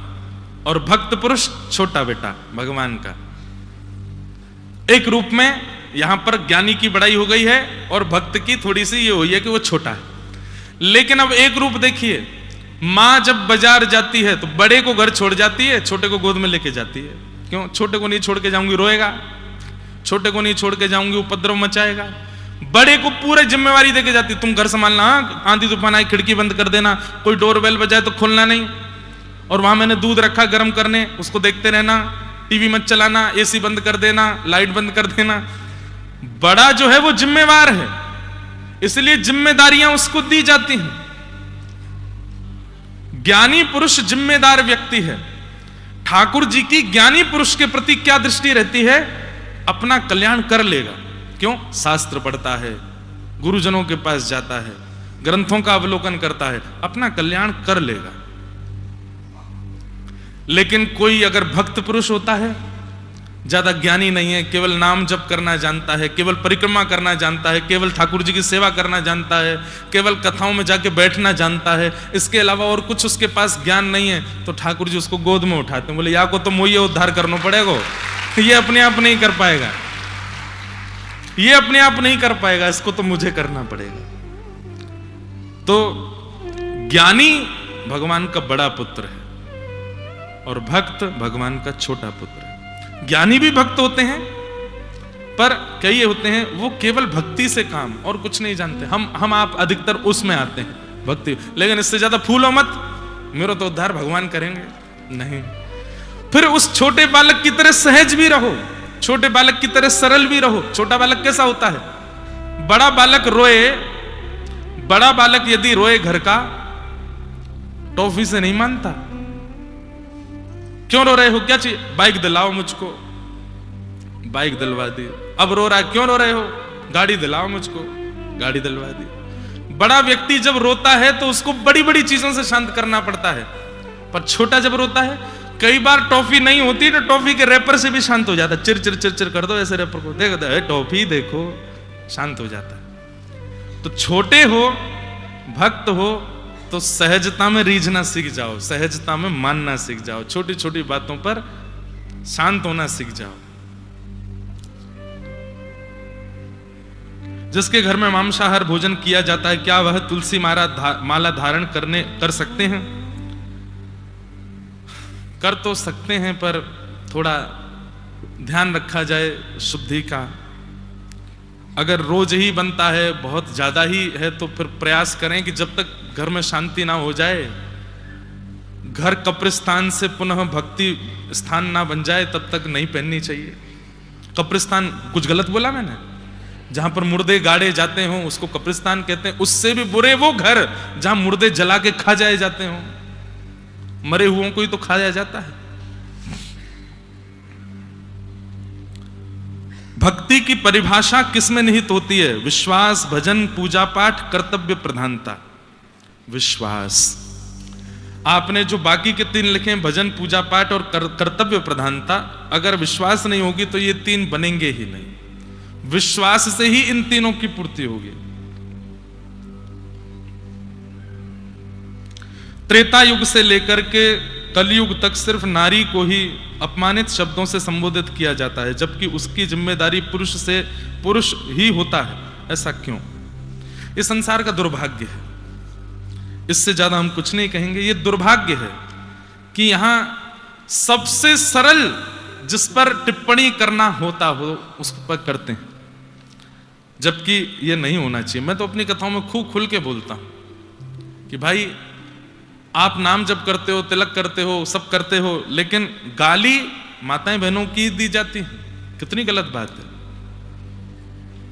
और भक्त पुरुष छोटा बेटा भगवान का। एक रूप में यहां पर ज्ञानी की बड़ाई हो गई है और भक्त की थोड़ी सी ये हुई है कि वो छोटा है। लेकिन अब एक रूप देखिए, मां जब बाजार जाती है तो बड़े को घर छोड़ जाती है, छोटे को गोद में लेके जाती है। क्यों? छोटे को नहीं छोड़ के जाऊंगी रोएगा, छोटे को नहीं छोड़ के जाऊंगी उपद्रव मचाएगा। बड़े को पूरे जिम्मेवारी देके जाती, तुम घर संभालना, आंधी तूफान आए खिड़की बंद कर देना, कोई डोरबेल बजाए तो खोलना नहीं, और वहां मैंने दूध रखा गर्म करने, उसको देखते रहना, टीवी मत चलाना, एसी बंद कर देना, लाइट बंद कर देना। बड़ा जो है वो जिम्मेवार है, इसलिए जिम्मेदारियां उसको दी जाती हैं। ज्ञानी पुरुष जिम्मेदार व्यक्ति है। ठाकुर जी की ज्ञानी पुरुष के प्रति क्या दृष्टि रहती है? अपना कल्याण कर लेगा। क्यों? शास्त्र पढ़ता है, गुरुजनों के पास जाता है, ग्रंथों का अवलोकन करता है, अपना कल्याण कर लेगा। लेकिन कोई अगर भक्त पुरुष होता है, ज्यादा ज्ञानी नहीं है, केवल नाम जप करना जानता है, केवल परिक्रमा करना जानता है, केवल ठाकुर जी की सेवा करना जानता है, केवल कथाओं में जाके बैठना जानता है, इसके अलावा और कुछ उसके पास ज्ञान नहीं है, तो ठाकुर जी उसको गोद में उठाते हैं, बोले या को तो मोये उद्धार करना पड़ेगा, ये अपने आप नहीं कर पाएगा, ये अपने आप नहीं कर पाएगा, इसको तो मुझे करना पड़ेगा। तो ज्ञानी भगवान का बड़ा पुत्र है और भक्त भगवान का छोटा पुत्र है। ज्ञानी भी भक्त होते हैं, पर कई होते हैं वो केवल भक्ति से काम और कुछ नहीं जानते। हम आप अधिकतर उसमें आते हैं भक्ति, लेकिन इससे ज्यादा फूलो मत, मेरा तो उद्धार भगवान करेंगे, नहीं। फिर उस छोटे बालक की तरह सहज भी रहो, छोटे बालक की तरह सरल भी रहो। छोटा बालक कैसा होता है? बड़ा बालक रोए, बड़ा बालक यदि रोए घर का, टॉफी से नहीं मानता। क्यों रो रहे हो? क्या चाहिए? बाइक दिलाओ मुझको, बाइक दिलवा दी। अब रो रहा है, क्यों रो रहे हो? गाड़ी दिलाओ मुझको, गाड़ी दिलवा दी। बड़ा व्यक्ति जब रोता है तो उसको बड़ी बड़ी चीजों से शांत करना पड़ता है, पर छोटा जब रोता है, कई बार टॉफी नहीं होती तो टॉफी के रैपर से भी शांत हो जाता है। चिर चिर चिर चिर कर दो ऐसे रैपर को, देखो टॉफी देखो, शांत हो जाता है। तो छोटे हो, भक्त हो, तो सहजता में रीझना सीख जाओ, सहजता में मानना सीख जाओ, छोटी छोटी बातों पर शांत होना सीख जाओ। जिसके घर में मांसाहार भोजन किया जाता है, क्या वह तुलसी माला धारण कर सकते हैं? कर तो सकते हैं, पर थोड़ा ध्यान रखा जाए शुद्धि का। अगर रोज ही बनता है, बहुत ज्यादा ही है, तो फिर प्रयास करें कि जब तक घर में शांति ना हो जाए, घर कब्रिस्तान से पुनः भक्ति स्थान ना बन जाए, तब तक नहीं पहननी चाहिए। कब्रिस्तान कुछ गलत बोला मैंने? जहां पर मुर्दे गाड़े जाते हो उसको कब्रिस्तान कहते हैं। उससे भी बुरे वो घर जहां मुर्दे जला के खा जाए जाते हो, मरे हुओं को ही तो खाया जाता है। भक्ति की परिभाषा किसमें निहित होती है? विश्वास, भजन, पूजा पाठ, कर्तव्य प्रधानता। विश्वास, आपने जो बाकी के 3 लिखे हैं, भजन, पूजा पाठ और कर्तव्य प्रधानता, अगर विश्वास नहीं होगी तो ये 3 बनेंगे ही नहीं। विश्वास से ही इन तीनों की पूर्ति होगी। त्रेता युग से लेकर के कलयुग तक सिर्फ नारी को ही अपमानित शब्दों से संबोधित किया जाता है, जबकि उसकी जिम्मेदारी पुरुष ही होता है। ऐसा क्यों? ये संसार का दुर्भाग्य है, इससे ज्यादा हम कुछ नहीं कहेंगे। ये दुर्भाग्य है कि यहां सबसे सरल जिस पर टिप्पणी करना होता हो उस पर करते हैं, जबकि ये नहीं होना चाहिए। मैं तो अपनी कथाओं में खूब खुल के बोलता हूं कि भाई आप नाम जप करते हो, तिलक करते हो, सब करते हो, लेकिन गाली माताएं बहनों की दी जाती है, कितनी गलत बात है।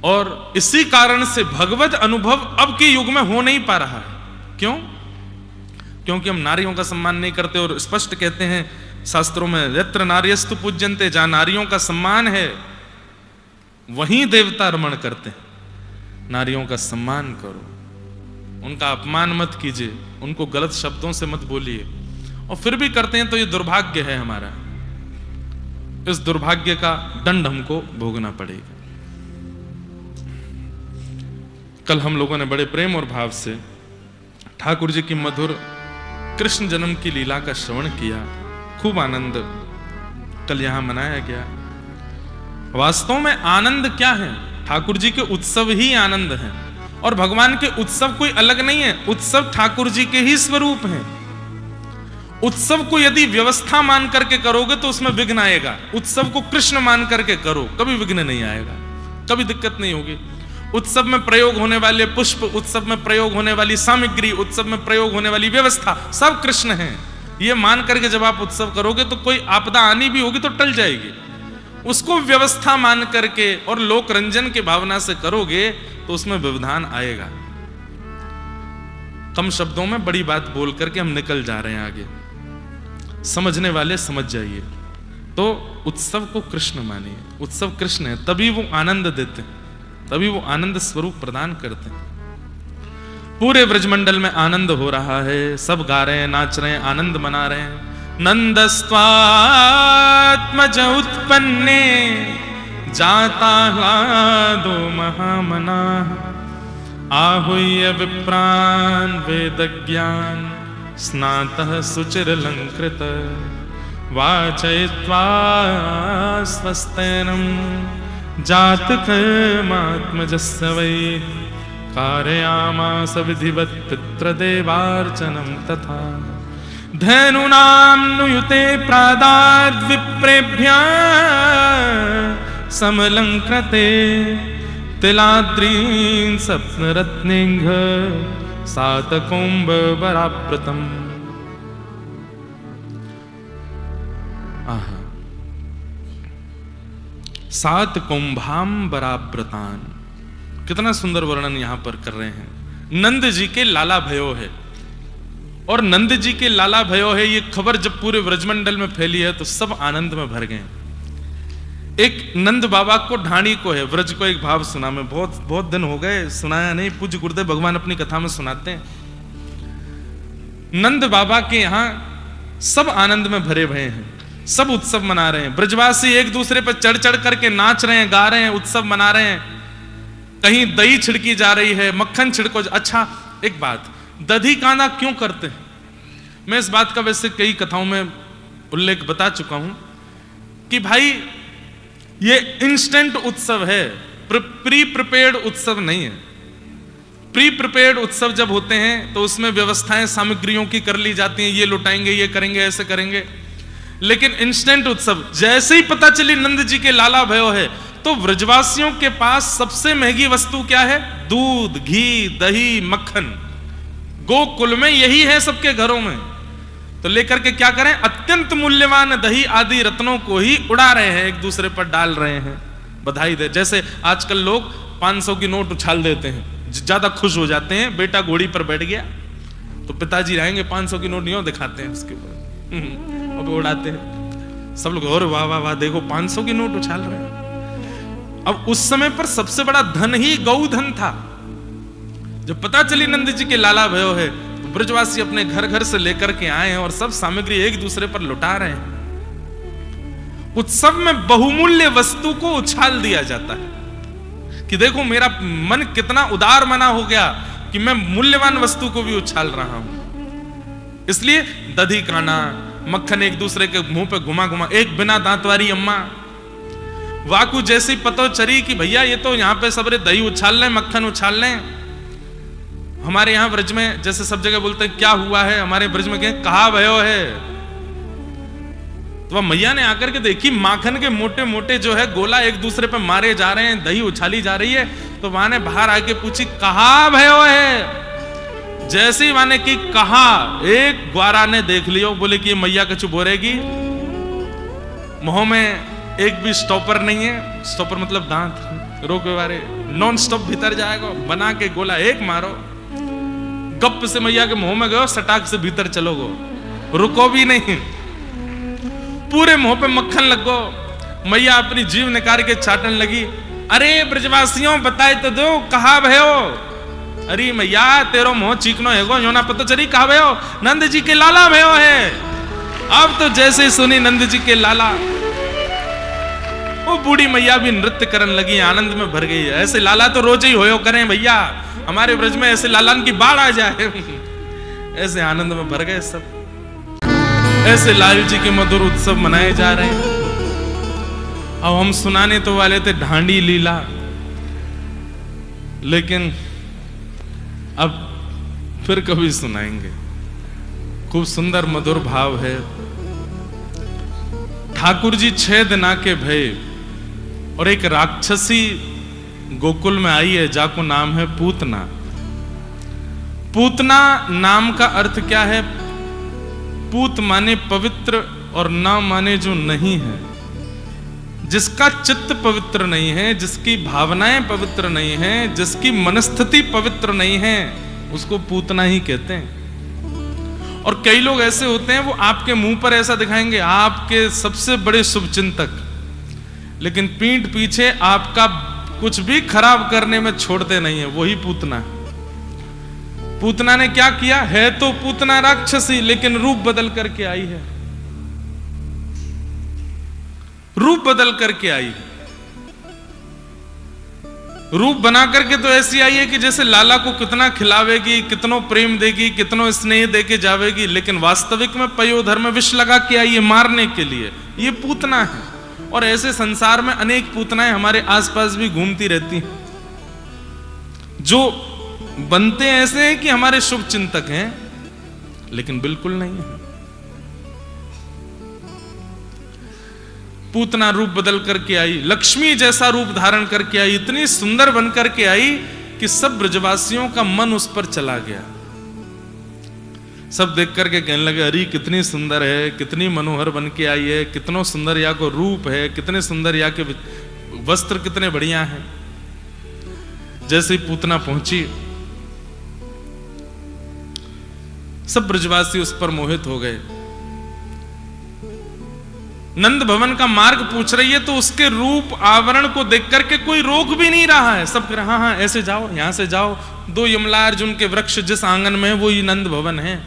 और इसी कारण से भगवत अनुभव अब के युग में हो नहीं पा रहा है। क्यों? क्योंकि हम नारियों का सम्मान नहीं करते, और स्पष्ट कहते हैं शास्त्रों में, यत्र नार्यस्तु पूज्यन्ते, जहां नारियों का सम्मान है वहीं देवता रमण करते हैं। नारियों का सम्मान करो, उनका अपमान मत कीजिए, उनको गलत शब्दों से मत बोलिए, और फिर भी करते हैं तो ये दुर्भाग्य है हमारा। इस दुर्भाग्य का दंड हमको भोगना पड़ेगा। कल हम लोगों ने बड़े प्रेम और भाव से ठाकुर जी की मधुर कृष्ण जन्म की लीला का श्रवण किया, खूब आनंद कल यहां मनाया गया। वास्तव में आनंद क्या है? ठाकुर जी के उत्सव ही आनंद है, और भगवान के उत्सव कोई अलग नहीं है, उत्सव ठाकुर जी के ही स्वरूप हैं। उत्सव को यदि व्यवस्था मान करके करोगे तो उसमें विघ्न आएगा, उत्सव को कृष्ण मान करके करो, कभी विघ्न नहीं आएगा, कभी दिक्कत नहीं होगी। उत्सव में प्रयोग होने वाले पुष्प, उत्सव में प्रयोग होने वाली सामग्री, उत्सव में प्रयोग होने वाली व्यवस्था सब कृष्ण है। ये मान करके जब आप उत्सव करोगे तो कोई आपदा आनी भी होगी तो टल जाएगी। उसको व्यवस्था मान करके और लोक रंजन की भावना से करोगे तो उसमें व्यवधान आएगा। कम शब्दों में बड़ी बात बोल करके हम निकल जा रहे हैं आगे, समझने वाले समझ जाइए। तो उत्सव को कृष्ण मानिए, उत्सव कृष्ण है, तभी वो आनंद देते हैं, तभी वो आनंद स्वरूप प्रदान करते हैं। पूरे ब्रजमंडल में आनंद हो रहा है, सब गा रहे हैं, नाच रहे हैं, आनंद मना रहे हैं। नंदस्त्वात्मज उत्पन्ने जाता ह्लादो महामना आहूय विप्रान वेदज्ञान स्नातः सुचिरलंकृत वाचयित्वा स्वस्तेनम जातकर्मात्मजस्य वै कारयामास विधिवत् पितृदेवार्चनं तथा धनुनां नुयुते प्रादाद् विप्रेभ्यः समलंकृते तिलाद्रीन् सप्तरत्नेङ्घ सातकौम्बराप्रतम्। आहा, सात कुंभाम्बराव्रतान, कितना सुंदर वर्णन यहां पर कर रहे हैं। नंद जी के लाला भयो है, और नंद जी के लाला भयो है, ये खबर जब पूरे ब्रजमंडल में फैली है तो सब आनंद में भर गए। एक नंद बाबा को ढाणी को है, व्रज को एक भाव सुना, मैं बहुत दिन हो गए सुनाया नहीं, पूज्य गुरुदेव भगवान अपनी कथा में सुनाते हैं। नंद बाबा के यहां सब आनंद में भरे भरे हैं, सब उत्सव मना रहे हैं। ब्रजवासी एक दूसरे पर चढ़ चढ़ करके नाच रहे हैं, गा रहे हैं, उत्सव मना रहे हैं। कहीं दही छिड़की जा रही है, मक्खन छिड़को। अच्छा एक बात, दधी कांदा क्यों करते हैं? मैं इस बात का वैसे कई कथाओं में उल्लेख बता चुका हूं कि भाई ये इंस्टेंट उत्सव है, प्री प्रिपेयर्ड उत्सव नहीं है। प्री प्रिपेयर्ड उत्सव जब होते हैं तो उसमें व्यवस्थाएं सामग्रियों की कर ली जाती हैं, ये लुटाएंगे, ये करेंगे, ऐसे करेंगे। लेकिन इंस्टेंट उत्सव, जैसे ही पता चली नंद जी के लाला भयो है तो व्रजवासियों के पास सबसे महंगी वस्तु क्या है? दूध, घी, दही, मक्खन। गोकुल में यही है सबके घरों में। तो लेकर के क्या करें? अत्यंत मूल्यवान दही आदि रत्नों को ही उड़ा रहे हैं, एक दूसरे पर डाल रहे हैं। बधाई दे, जैसे आजकल लोग 500 की नोट उछाल देते हैं, ज्यादा खुश हो जाते हैं। बेटा घोड़ी पर बैठ गया तो पिताजी रहेंगे 500 की नोट नहीं दिखाते हैं उसके ऊपर अब उड़ाते हैं। सब लोग और वाह वाह वाह, देखो 500 की नोट उछाल रहे हैं। अब उस समय पर सबसे बड़ा धन ही गौधन था। जब पता चली नंद जी के लाला भयो है तो ब्रजवासी अपने घर घर से लेकर के आए हैं और सब सामग्री एक दूसरे पर लुटा रहे हैं। उत्सव में बहुमूल्य वस्तु को उछाल दिया जाता है कि देखो मेरा मन कितना उदार मना हो गया कि मैं मूल्यवान वस्तु को भी उछाल रहा हूं। इसलिए दधी काना, मक्खन एक दूसरे के मुंह पे घुमा घुमा। एक बिना दांत वाली अम्मा वाकू जैसी पतो चरी कि भैया ये तो यहाँ पे सबरे दही उछाल लें, मक्खन उछाल लें। हमारे यहाँ ब्रज में जैसे सब जगह बोलते हैं क्या हुआ है, हमारे ब्रज में क्या कहा भयो है। तो मैया ने आकर के देखी माखन के मोटे मोटे जो है गोला एक दूसरे पे मारे जा रहे हैं, दही उछाली जा रही है। तो वहां ने बाहर आके पूछी कहा भयो है। जैसे ही माने की कहा, एक ग्वारा ने देख लियो, बोले कि ये मैया कछु बोरेगी। मुंह में एक भी स्टॉपर नहीं है, स्टॉपर मतलब दांत रोके वाले, नॉन स्टॉप भीतर जाएगा, बना के गोला एक मारो, गप से मैया के मुंह में गयो, सटाक से भीतर चलोगो, रुको भी नहीं। पूरे मुंह पे मक्खन लगो। मैया अपनी जीभ निकाल के चाटने लगी। अरे ब्रजवासियों बताए तो दो कहा भयो। अरे मैया तेरो मुंह चीकनो है गो, योना पता चली कहा भयो, नंद जी के लाला भयो है। अब तो जैसे सुनी नंद जी के लाला, वो बूढ़ी मैया भी नृत्य करने लगी, आनंद में भर गई। ऐसे लाला तो रोज ही होयो करें भैया, हमारे ब्रज में ऐसे लालन की बाढ़ आ जाए। ऐसे आनंद में भर गए सब। ऐसे लाल जी के मधुर उत्सव मनाए जा रहे हैं। अब हम सुनाने तो वाले थे ढांडी लीला, लेकिन अब फिर कभी सुनाएंगे। खूब सुंदर मधुर भाव है। ठाकुर जी 6 दिना के भय और एक राक्षसी गोकुल में आई है, जाको नाम है पूतना। पूतना नाम का अर्थ क्या है? पूत माने पवित्र और ना माने जो नहीं है। जिसका चित्त पवित्र नहीं है, जिसकी भावनाएं पवित्र नहीं है, जिसकी मनस्थिति पवित्र नहीं है, उसको पूतना ही कहते हैं। और कई लोग ऐसे होते हैं, वो आपके मुंह पर ऐसा दिखाएंगे, आपके सबसे बड़े शुभचिंतक, लेकिन पीठ पीछे आपका कुछ भी खराब करने में छोड़ते नहीं है। वही पूतना है। पूतना ने क्या किया है? तो पूतना राक्षसी, लेकिन रूप बदल करके आई है। रूप बदल करके आई है। रूप बना करके तो ऐसी आई है कि जैसे लाला को कितना खिलावेगी, कितनो प्रेम देगी, कितनो स्नेह देके जावेगी, लेकिन वास्तविक में पयोधर में विष लगा के आई है मारने के लिए। ये पूतना है। और ऐसे संसार में अनेक पूतनाएं हमारे आसपास भी घूमती रहती हैं, जो बनते ऐसे हैं कि हमारे शुभ चिंतक हैं, लेकिन बिल्कुल नहीं है। पूतना रूप बदल करके आई, लक्ष्मी जैसा रूप धारण करके आई, इतनी सुंदर बन करके आई कि सब ब्रजवासियों का मन उस पर चला गया। सब देख करके कहने लगे, अरे कितनी सुंदर है, कितनी मनोहर बन के आई है, कितनो सुंदर या को रूप है, कितने सुंदर या के वस्त्र कितने बढ़िया हैं। जैसे ही पूतना पहुंची, सब ब्रजवासी उस पर मोहित हो गए। नंद भवन का मार्ग पूछ रही है, तो उसके रूप आवरण को देख करके कोई रोक भी नहीं रहा है। सब कह रहे, हाँ हाँ ऐसे जाओ, यहां से जाओ। 2 यमलार्जुन के वृक्ष जिस आंगन में है वो ही नंद भवन है।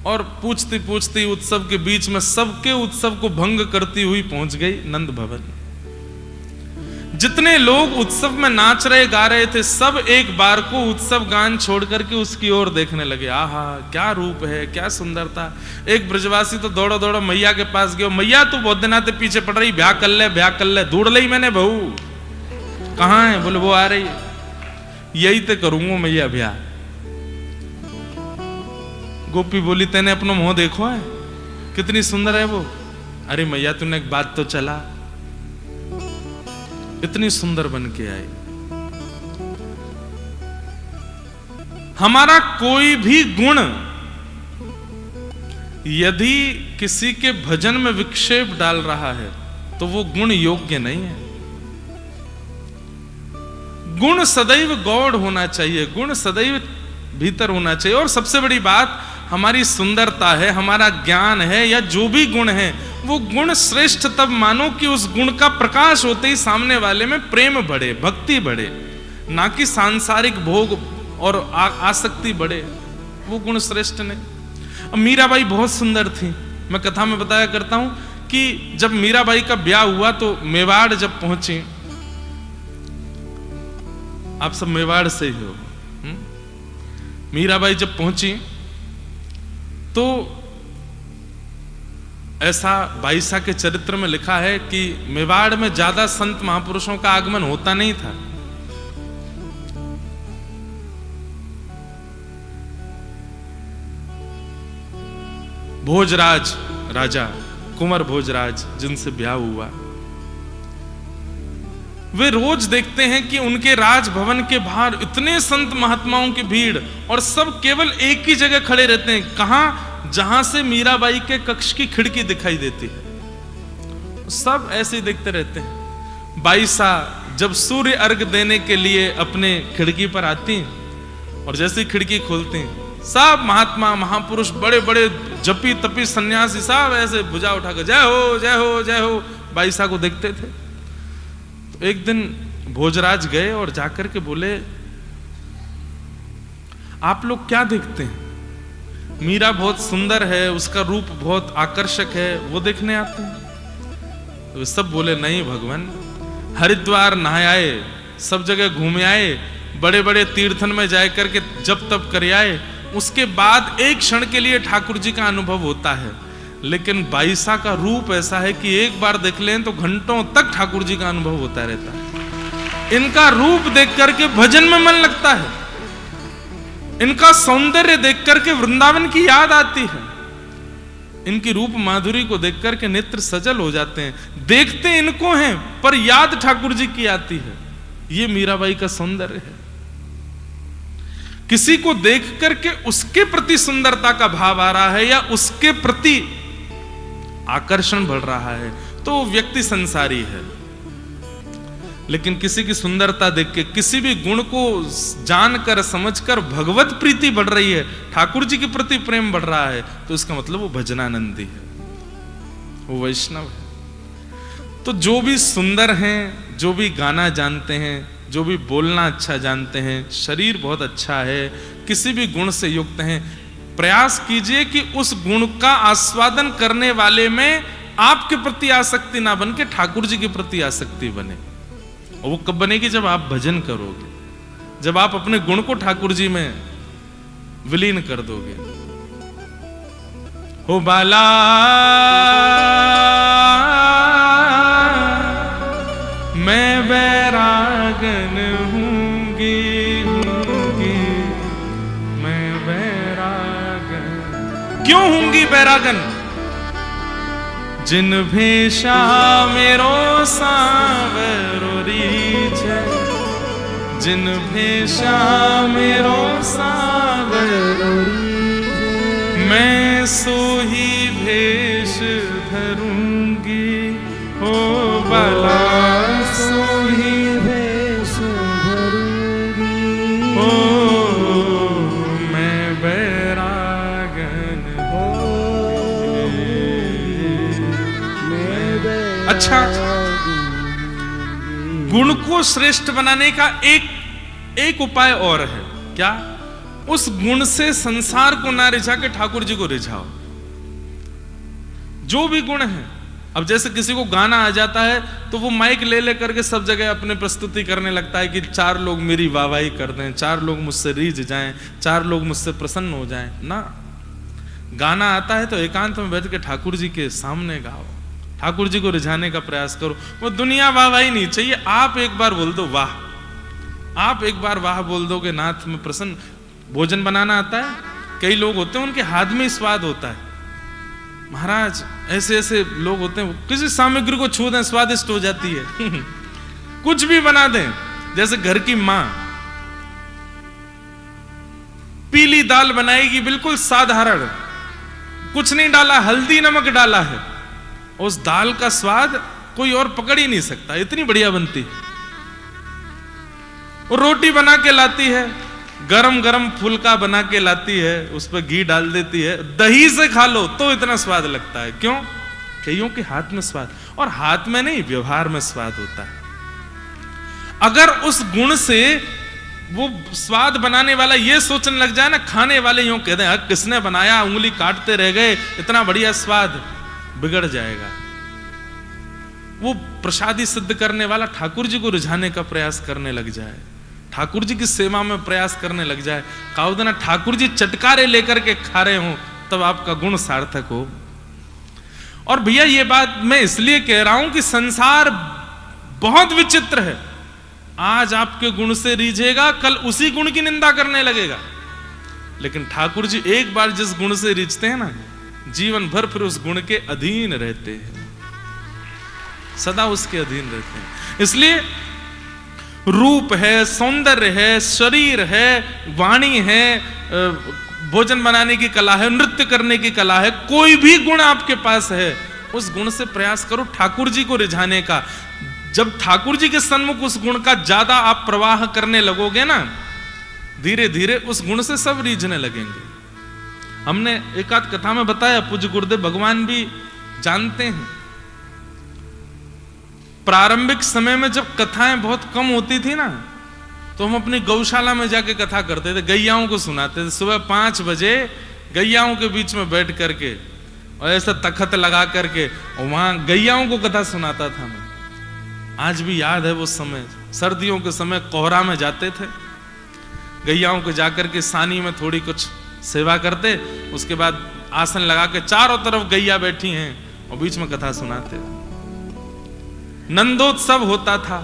और पूछती पूछती उत्सव के बीच में सबके उत्सव को भंग करती हुई पहुंच गई नंद भवन। जितने लोग उत्सव में नाच रहे गा रहे थे, सब एक बार को उत्सव गान छोड़ करके उसकी ओर देखने लगे। आहा क्या रूप है, क्या सुंदरता। एक ब्रजवासी तो दौड़ो दौड़ो मैया के पास गयो, मैया तू बहुत दिन आते पीछे पड़ रही, ब्याह कर ले ब्याह कर ले। ढूंढ ली मैंने बहू, कहाँ है? बोले वो आ रही है। यही तो करूंगा मैया ब्याह। गोपी बोली, तेने अपना मुंह देखो है, कितनी सुंदर है वो। अरे मैया तूने एक बात तो चला, इतनी सुंदर बन के आई। हमारा कोई भी गुण यदि किसी के भजन में विक्षेप डाल रहा है तो वो गुण योग्य नहीं है। गुण सदैव गौड़ होना चाहिए, गुण सदैव भीतर होना चाहिए। और सबसे बड़ी बात हमारी सुंदरता है, हमारा ज्ञान है, या जो भी गुण है, वो गुण श्रेष्ठ तब मानो कि उस गुण का प्रकाश होते ही सामने वाले में प्रेम बढ़े, भक्ति बढ़े, ना कि सांसारिक भोग और आसक्ति बढ़े। वो गुण श्रेष्ठ नहीं। अब मीराबाई बहुत सुंदर थी। मैं कथा में बताया करता हूं कि जब मीराबाई का ब्याह हुआ तो मेवाड़ जब पहुंची, आप सब मेवाड़ से ही हो, मीराबाई जब पहुंची तो ऐसा बाईसा के चरित्र में लिखा है कि मेवाड़ में ज्यादा संत महापुरुषों का आगमन होता नहीं था। भोजराज राजा, कुंवर भोजराज, जिनसे ब्याह हुआ, वे रोज देखते हैं कि उनके राजभवन के बाहर इतने संत महात्माओं की भीड़, और सब केवल एक ही जगह खड़े रहते हैं। कहां? जहां से मीराबाई के कक्ष की खिड़की दिखाई देती है, सब ऐसे ही देखते रहते हैं। बाईसा जब सूर्य अर्घ देने के लिए अपने खिड़की पर आती, और जैसे ही खिड़की खोलती, सब महात्मा महापुरुष, बड़े बड़े जपी तपी सन्यासी, सब ऐसे भुजा उठाकर जय हो जय हो जय हो बाईसा को देखते थे। तो एक दिन भोजराज गए और जाकर के बोले, आप लोग क्या देखते हैं? मीरा बहुत सुंदर है, उसका रूप बहुत आकर्षक है, वो देखने आते हैं। तो सब बोले, नहीं भगवान, हरिद्वार नहाए आए, सब जगह घूमे आए, बड़े बड़े तीर्थन में जाए करके जब तब कर आए, उसके बाद एक क्षण के लिए ठाकुर जी का अनुभव होता है। लेकिन बाईसा का रूप ऐसा है कि एक बार देख लें तो घंटों तक ठाकुर जी का अनुभव होता रहता है। इनका रूप देख करके भजन में मन लगता है, इनका सौंदर्य देख करके वृंदावन की याद आती है, इनकी रूप माधुरी को देख करके नेत्र सजल हो जाते हैं। देखते इनको हैं पर याद ठाकुर जी की आती है। ये मीराबाई का सौंदर्य है। किसी को देख करके उसके प्रति सुंदरता का भाव आ रहा है या उसके प्रति आकर्षण बढ़ रहा है तो वो व्यक्ति संसारी है। लेकिन किसी की सुंदरता देख के, किसी भी गुण को जानकर समझकर भगवत प्रीति बढ़ रही है, ठाकुर जी के प्रति प्रेम बढ़ रहा है, तो इसका मतलब वो भजनानंदी है, वो वैष्णव है। तो जो भी सुंदर हैं, जो भी गाना जानते हैं, जो भी बोलना अच्छा जानते हैं, शरीर बहुत अच्छा है, किसी भी गुण से युक्त हैं, प्रयास कीजिए कि उस गुण का आस्वादन करने वाले में आपके प्रति आसक्ति ना बन के ठाकुर जी के प्रति आसक्ति बने। और वो कब बनेगी? जब आप भजन करोगे, जब आप अपने गुण को ठाकुर जी में विलीन कर दोगे। हो बाला मैं बैरागन हूंगी, मैं बैरागन। क्यों हूंगी बैरागन? जिन भेषा मेरो सावरो रीछे, जिन भेषा मेरो सावरो रीछे, मैं सोही भेष धरूंगी। हो बाला सोही भेष धरूंगी, हो मैं बैरागन हो। अच्छा, गुण को श्रेष्ठ बनाने का एक उपाय और है। क्या? उस गुण से संसार को ना रिझा के ठाकुर जी को रिझाओ। जो भी गुण है, अब जैसे किसी को गाना आ जाता है तो वो माइक ले ले करके सब जगह अपने प्रस्तुति करने लगता है कि 4 लोग मेरी वाहवाही कर दें, 4 लोग मुझसे रीझ जाएं, 4 लोग मुझसे प्रसन्न हो जाएं। ना, गाना आता है तो एकांत में बैठ के ठाकुर जी के सामने गाओ, ठाकुर जी को रिझाने का प्रयास करो। वो दुनिया वाहवाही नहीं चाहिए, आप एक बार बोल दो वाह, आप एक बार वाह बोल दोगे, नाथ में प्रसन्न। भोजन बनाना आता है, कई लोग होते हैं उनके हाथ में स्वाद होता है। महाराज ऐसे ऐसे लोग होते हैं, किसी सामग्री को छू दें स्वादिष्ट हो जाती है। कुछ भी बना दें, जैसे घर की मां पीली दाल बनाएगी, बिल्कुल साधारण, कुछ नहीं डाला, हल्दी नमक डाला है, उस दाल का स्वाद कोई और पकड़ ही नहीं सकता, इतनी बढ़िया बनती है। वो रोटी बना के लाती है, गरम गरम फुल्का बना के लाती है, उस पर घी डाल देती है, दही से खा लो तो इतना स्वाद लगता है। क्यों? कईयों के हाथ में स्वाद, और हाथ में नहीं, व्यवहार में स्वाद होता है। अगर उस गुण से वो स्वाद बनाने वाला ये सोचने लग जाए ना, खाने वाले यूं कहते हैं किसने बनाया, उंगली काटते रह गए, इतना बढ़िया स्वाद, बिगड़ जाएगा। वो प्रसादी सिद्ध करने वाला ठाकुर जी को रिझाने का प्रयास करने लग जाए, ठाकुर जी की सेवा में प्रयास करने लग जाए, काउदना ठाकुर जी चटकारे लेकर के खा रहे हो, तब आपका गुण सार्थक हो। और भैया ये बात मैं इसलिए कह रहा हूं कि संसार बहुत विचित्र है। आज आपके गुण से रीझेगा, कल उसी गुण की निंदा करने लगेगा। लेकिन ठाकुर जी एक बार जिस गुण से रीझते हैं ना, जीवन भर फिर उस गुण के अधीन रहते हैं, सदा उसके अधीन रहते हैं। इसलिए रूप है, सौंदर्य है, शरीर है, वाणी है, भोजन बनाने की कला है, नृत्य करने की कला है, कोई भी गुण आपके पास है, उस गुण से प्रयास करो ठाकुर जी को रिझाने का। जब ठाकुर जी के सन्मुख उस गुण का ज्यादा आप प्रवाह करने लगोगे ना, धीरे धीरे उस गुण से सब रीझने लगेंगे। हमने एक आध कथा में बताया, पूज्य गुरुदेव भगवान भी जानते हैं। प्रारंभिक समय में जब कथाएं बहुत कम होती थी ना, तो हम अपनी गौशाला में जाके कथा करते थे, गैयाओं को सुनाते थे। सुबह 5 बजे गैयाओं के बीच में बैठ करके और ऐसा तखत लगा करके और वहां गैयाओं को कथा सुनाता था मैं। आज भी याद है वो समय, सर्दियों के समय कोहरा में जाते थे, गैयाओं को जाकर के सानी में थोड़ी कुछ सेवा करते, उसके बाद आसन लगा के चारों तरफ गैया बैठी हैं और बीच में कथा सुनाते। नंदोत्सव होता था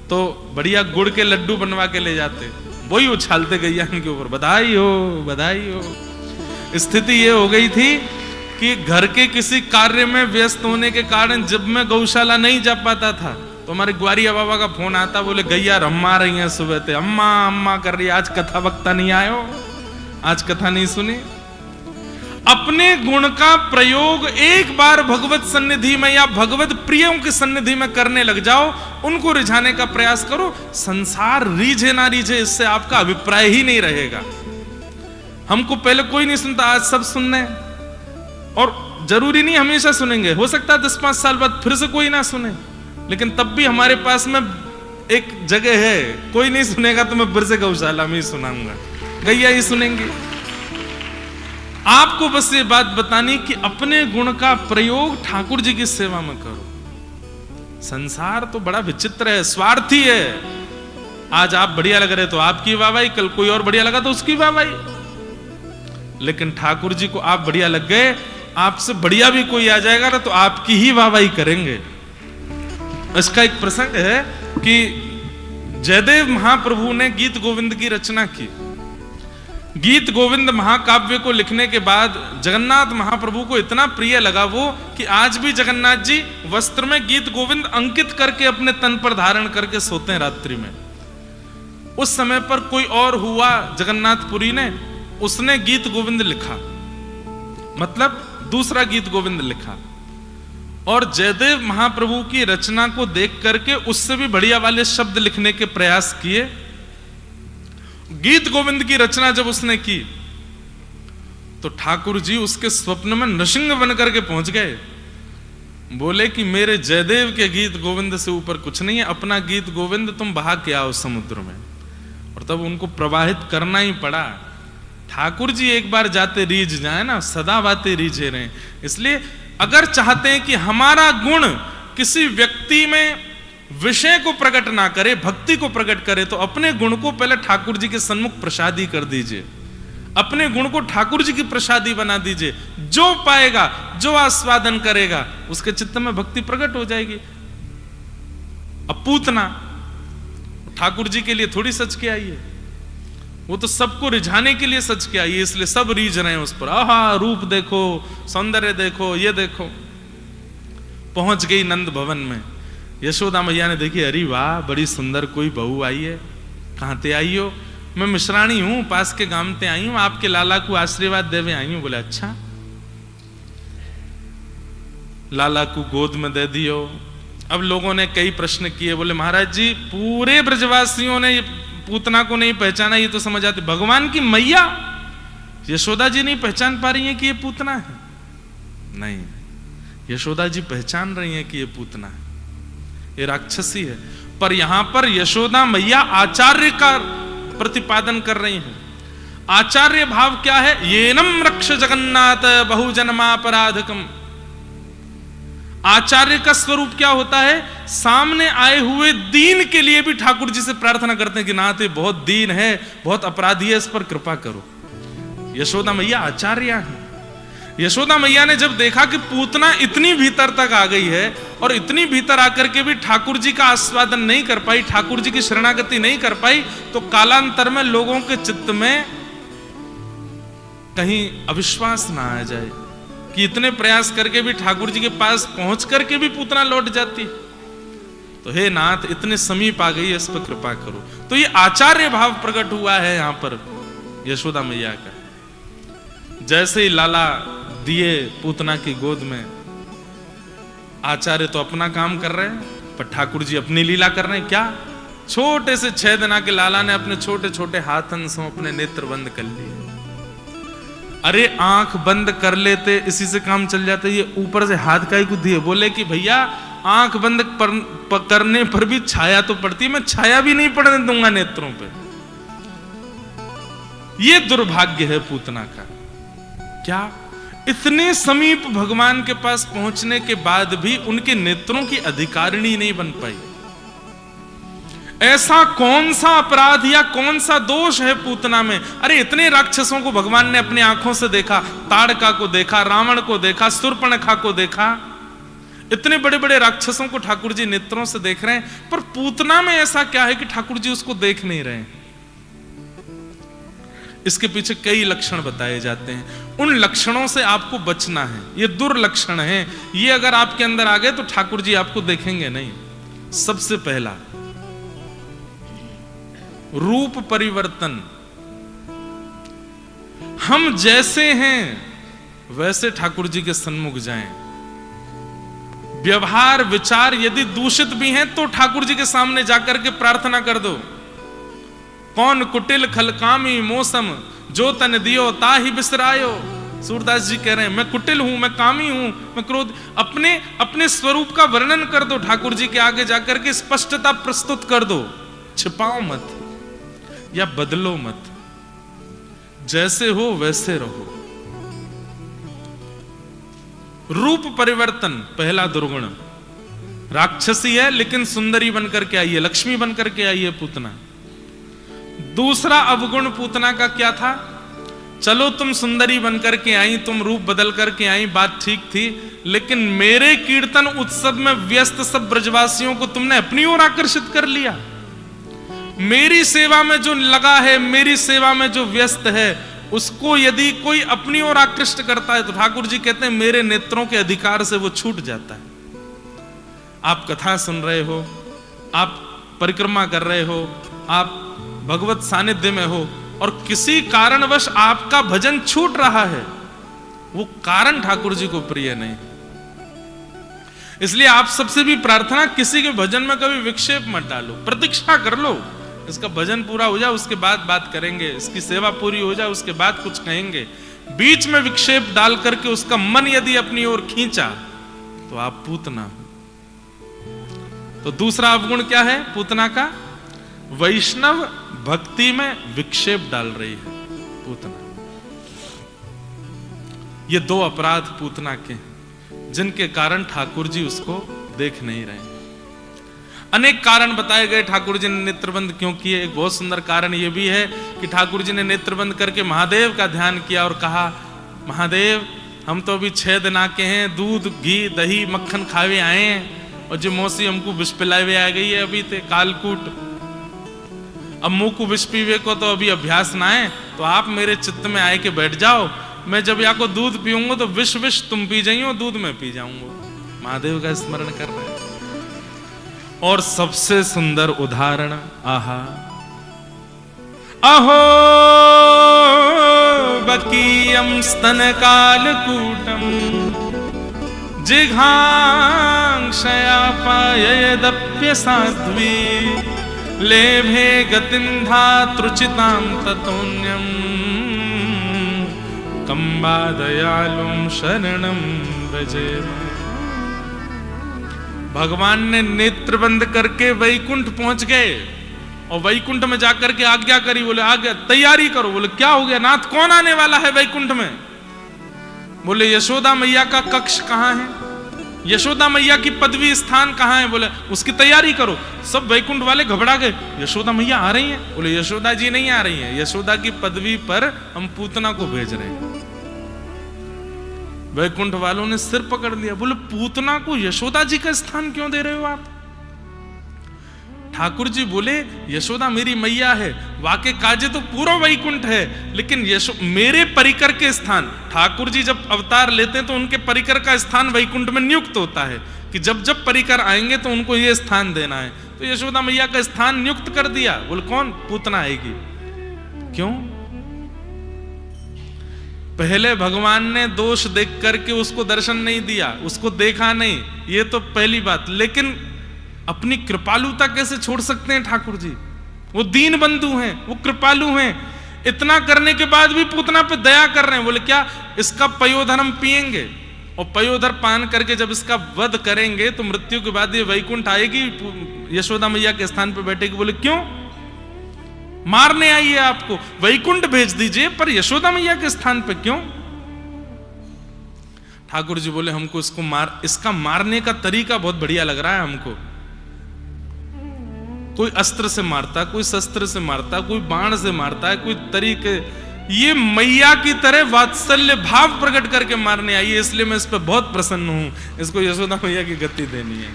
तो बढ़िया गुड़ के लड्डू बनवा के ले जाते, वही उछालते गैया के ऊपर, बधाई हो बधाई हो। स्थिति ये हो गई थी कि घर के किसी कार्य में व्यस्त होने के कारण जब मैं गौशाला नहीं जा पाता था तो हमारे ग्वारिया बाबा का फोन आता, बोले गैया रम्मा रही हैं सुबह से, अम्मा अम्मा कर रही है, आज कथा वक्ता नहीं आयो, आज कथा नहीं सुनी। अपने गुण का प्रयोग एक बार भगवत सन्निधि में या भगवत प्रियों की सन्निधि में करने लग जाओ, उनको रिझाने का प्रयास करो। संसार रीझे ना रीझे, इससे आपका अभिप्राय ही नहीं रहेगा। हमको पहले कोई नहीं सुनता, आज सब सुनने, और जरूरी नहीं हमेशा सुनेंगे, हो सकता है 10-5 साल बाद फिर से कोई ना सुने, लेकिन तब भी हमारे पास में एक जगह है, कोई नहीं सुनेगा तो मैं फिर से गौशाला में ही सुनाऊंगा, गैया ही सुनेंगे। आपको बस ये बात बतानी कि अपने गुण का प्रयोग ठाकुर जी की सेवा में करो। संसार तो बड़ा विचित्र है, स्वार्थी है। आज आप बढ़िया लग रहे तो आपकी वाहवाही, कल कोई और बढ़िया लगा तो उसकी वाहवाही। लेकिन ठाकुर जी को आप बढ़िया लग गए, आपसे बढ़िया भी कोई आ जाएगा ना तो आपकी ही वाहवाही करेंगे। इसका एक प्रसंग है कि जयदेव महाप्रभु ने गीत गोविंद की रचना की। गीत गोविंद महाकाव्य को लिखने के बाद जगन्नाथ महाप्रभु को इतना प्रिय लगा वो, कि आज भी जगन्नाथ जी वस्त्र में गीत गोविंद अंकित करके अपने तन पर धारण करके सोते हैं रात्रि में। उस समय पर कोई और हुआ जगन्नाथपुरी ने, उसने गीत गोविंद लिखा, मतलब दूसरा गीत गोविंद लिखा, और जयदेव महाप्रभु की रचना को देख करके उससे भी बढ़िया वाले शब्द लिखने के प्रयास किए। गीत गोविंद की रचना जब उसने की तो ठाकुर जी उसके स्वप्न में नृसिंह बन करके पहुंच गए। बोले कि मेरे जयदेव के गीत गोविंद से ऊपर कुछ नहीं है, अपना गीत गोविंद तुम बहा के आओ समुद्र में। और तब उनको प्रवाहित करना ही पड़ा। ठाकुर जी एक बार जाते रीझ जाए ना, सदा बातें रीझे रहे। इसलिए अगर चाहते हैं कि हमारा गुण किसी व्यक्ति में विषय को प्रकट ना करे, भक्ति को प्रकट करे, तो अपने गुण को पहले ठाकुर जी के सन्मुख प्रसादी कर दीजिए। अपने गुण को ठाकुर जी की प्रसादी बना दीजिए। जो पाएगा, जो आस्वादन करेगा, उसके चित्त में भक्ति प्रकट हो जाएगी। अब पूतना ठाकुर जी के लिए थोड़ी सच के आई है, वो तो सबको रिझाने के लिए सच के आई है, इसलिए सब रीझ रहे हैं उस पर। आहा, रूप देखो, सौंदर्य देखो, ये देखो। पहुंच गई नंद भवन में, यशोदा मैया ने देखी, अरे वाह, बड़ी सुंदर कोई बहू आई है। कहां ते आई हो? मैं मिश्राणी हूं, पास के गांव ते आई हूं, आपके लाला को आशीर्वाद देवे आई हूं। बोले अच्छा, लाला को गोद में दे दियो। अब लोगों ने कई प्रश्न किए, बोले महाराज जी पूरे ब्रजवासियों ने पूतना को नहीं पहचाना, ये तो समझ आते, भगवान की मैया यशोदा जी नहीं पहचान पा रही है कि ये पूतना है? नहीं, यशोदा जी पहचान रही है कि ये पूतना है, ये राक्षसी है। पर यहां पर यशोदा मैया आचार्य का प्रतिपादन कर रही है। आचार्य भाव क्या है? येनम रक्ष जगन्नाथ बहुजन्मापराधकम। आचार्य का स्वरूप क्या होता है? सामने आए हुए दीन के लिए भी ठाकुर जी से प्रार्थना करते हैं कि नाथ ये बहुत दीन है, बहुत अपराधी है, इस पर कृपा करो। यशोदा मैया आचार्य है। यशोदा मैया ने जब देखा कि पूतना इतनी भीतर तक आ गई है और इतनी भीतर आकर के भी ठाकुर जी का आस्वादन नहीं कर पाई, ठाकुर जी की शरणागति नहीं कर पाई, तो कालांतर में लोगों के चित्त में कहीं अविश्वास ना आ जाए कि इतने प्रयास करके भी ठाकुर जी के पास पहुंच करके भी पूतना लौट जाती। तो हे नाथ, इतने समीप आ गई है, इस पर कृपा करो। तो ये आचार्य भाव प्रकट हुआ है यहां पर यशोदा मैया का। जैसे ही लाला दिए पूतना की गोद में, आचार्य तो अपना काम कर रहे हैं, पर ठाकुर जी अपनी लीला कर रहे हैं। क्या? छोटे से 6 दिन के लाला ने अपने छोटे छोटे हाथन से अपने नेत्र बंद कर लिए। अरे आंख बंद कर लेते, इसी से काम चल जाता। ये ऊपर से हाथ का ही को दिए, बोले कि भैया आंख बंद करने पर भी छाया तो पड़ती है, मैं छाया भी नहीं पड़ने दूंगा नेत्रों पे। ये दुर्भाग्य है पूतना का। क्या? इतने समीप भगवान के पास पहुंचने के बाद भी उनके नेत्रों की अधिकारिणी नहीं बन पाई। ऐसा कौन सा अपराध या कौन सा दोष है पूतना में? अरे इतने राक्षसों को भगवान ने अपनी आंखों से देखा, ताड़का को देखा, रावण को देखा, शूर्पणखा को देखा, इतने बड़े बड़े राक्षसों को ठाकुर जी नेत्रों से देख रहे हैं, पर पूतना में ऐसा क्या है कि ठाकुर जी उसको देख नहीं रहे? इसके पीछे कई लक्षण बताए जाते हैं। उन लक्षणों से आपको बचना है। ये दुर्लक्षण है, ये अगर आपके अंदर आ गए तो ठाकुर जी आपको देखेंगे नहीं। सबसे पहला रूप परिवर्तन। हम जैसे हैं वैसे ठाकुर जी के सन्मुख जाएं। व्यवहार विचार यदि दूषित भी हैं तो ठाकुर जी के सामने जाकर के प्रार्थना कर दो। कौन कुटिल खलकामी मौसम, जो तन दियो ताहि बिसरायो। सूरदास जी कह रहे हैं मैं कुटिल हूं, मैं कामी हूं, मैं क्रोध। अपने स्वरूप का वर्णन कर दो ठाकुर जी के आगे जाकर के, स्पष्टता प्रस्तुत कर दो। छिपाओ मत या बदलो मत, जैसे हो वैसे रहो। रूप परिवर्तन पहला दुर्गुण। राक्षसी है लेकिन सुंदरी बनकर के आई है, लक्ष्मी बनकर के आई है पूतना। दूसरा अवगुण पूतना का क्या था? चलो तुम सुंदरी बनकर के आई, तुम रूप बदल करके आई, बात ठीक थी, लेकिन मेरे कीर्तन उत्सव में व्यस्त सब ब्रजवासियों को तुमने अपनी ओर आकर्षित कर लिया। मेरी सेवा में जो लगा है, मेरी सेवा में जो व्यस्त है, उसको यदि कोई अपनी ओर आकृष्ट करता है तो ठाकुर जी कहते हैं मेरे नेत्रों के अधिकार से वो छूट जाता है। आप कथा सुन रहे हो, आप परिक्रमा कर रहे हो, आप भगवत सानिध्य में हो और किसी कारणवश आपका भजन छूट रहा है, वो कारण ठाकुर जी को प्रिय नहीं। इसलिए आप सबसे भी प्रार्थना, किसी के भजन में कभी विक्षेप मत डालो, प्रतीक्षा कर लो इसका भजन पूरा हो जाए उसके बाद बात करेंगे, इसकी सेवा पूरी हो जाए उसके बाद कुछ कहेंगे। बीच में विक्षेप डाल करके उसका मन यदि अपनी ओर खींचा तो आप पूतना हो। तो दूसरा अवगुण क्या है पूतना का? वैष्णव भक्ति में विक्षेप डाल रही है पूतना। ये दो अपराध पूतना के, जिनके कारण ठाकुर जी उसको देख नहीं रहे। अनेक कारण बताए गए ठाकुर जी ने नेत्रबंद क्यों किए। एक बहुत सुंदर कारण यह भी है कि ठाकुर जी ने नेत्रबंद करके महादेव का ध्यान किया और कहा, महादेव हम तो अभी 6 दिन आके हैं, दूध घी दही मक्खन खावे आए हैं और जो मौसी हमको विष पिलावे आ गई है अभी थे कालकूट। अब मुंह को विष पीवे को तो अभी अभ्यास ना है, तो आप मेरे चित्त में आए के बैठ जाओ, मैं जब यहाँ को दूध पीऊंगा तो विष विष तुम पी जाइयो, दूध में पी जाऊंगा। महादेव का स्मरण कर रहे हैं। और सबसे सुंदर उदाहरण, आहा अहो बकीयम स्तन कालकूटम जिघांक्षया पाययदप्य साध्वी लेभे गतिं धातृचितां ततोन्यम कंबा दयालुं शरणं व्रजेम। भगवान ने नेत्र बंद करके वैकुंठ पहुंच गए और वैकुंठ में जाकर के आज्ञा करी, बोले आ गया, तैयारी करो। बोले क्या हो गया नाथ, कौन आने वाला है वैकुंठ में? बोले यशोदा मैया का कक्ष कहां है, यशोदा मैया की पदवी स्थान कहां है? बोले उसकी तैयारी करो। सब वैकुंठ वाले घबरा गए, यशोदा मैया आ रही हैं? बोले यशोदा जी नहीं आ रही हैं, यशोदा की पदवी पर हम पूतना को भेज रहे हैं। वैकुंठ वालों ने सिर पकड़ लिया, बोले पूतना को यशोदा जी का स्थान क्यों दे रहे हो आप? ठाकुर जी बोले यशोदा मेरी मैया है, वाके काजे तो पूरा वैकुंठ है, लेकिन मेरे परिकर के स्थान, ठाकुर जी जब अवतार लेते हैं तो उनके परिकर का स्थान वैकुंठ में नियुक्त होता है कि जब जब परिकर आएंगे तो उनको ये स्थान देना है। तो यशोदा मैया का स्थान नियुक्त कर दिया। बोले कौन? पूतना आएगी। क्यों? पहले भगवान ने दोष देख करके उसको दर्शन नहीं दिया, उसको देखा नहीं, ये तो पहली बात। लेकिन अपनी कृपालुता कैसे छोड़ सकते हैं ठाकुर जी? वो दीन बंधु हैं, वो कृपालु हैं। इतना करने के बाद भी पूतना पे दया कर रहे हैं। बोले क्या? इसका पयोधर हम पिएंगे और पयोधर पान करके जब इसका वध करेंगे तो मृत्यु के बाद ये वैकुंठ आएगी, यशोदा मैया के स्थान पे बैठेगी। बोले क्यों? मारने आई है आपको, वैकुंठ भेज दीजिए, पर यशोदा मैया के स्थान पे क्यों? ठाकुर जी बोले हमको इसका मारने का तरीका बहुत बढ़िया लग रहा है हमको। कोई अस्त्र से मारता, कोई शस्त्र से मारता, कोई बाण से मारता है, कोई तरीके, ये मैया की तरह वात्सल्य भाव प्रकट करके मारने आई है, इसलिए मैं इस पर बहुत प्रसन्न हूं। इसको यशोदा मैया की गति देनी है।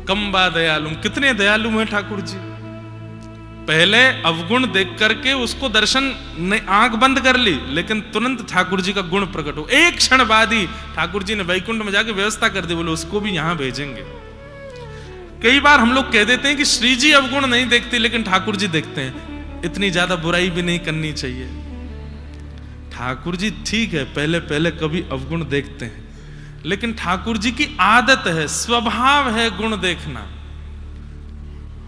कंबा दयालु, कितने दयालु हैं ठाकुर जी। पहले अवगुण देख करके उसको दर्शन ने आंख बंद कर ली, लेकिन तुरंत ठाकुर जी का गुण प्रकट हो। एक क्षण बाद ही ठाकुर जी ने वैकुंठ में जाके व्यवस्था कर दी, बोले उसको भी यहां भेजेंगे। कई बार हम लोग कह देते हैं कि श्री जी अवगुण नहीं देखते, लेकिन ठाकुर जी देखते हैं। इतनी ज्यादा बुराई भी नहीं करनी चाहिए। ठाकुर जी ठीक है, पहले पहले कभी अवगुण देखते हैं, लेकिन ठाकुर जी की आदत है, स्वभाव है गुण देखना,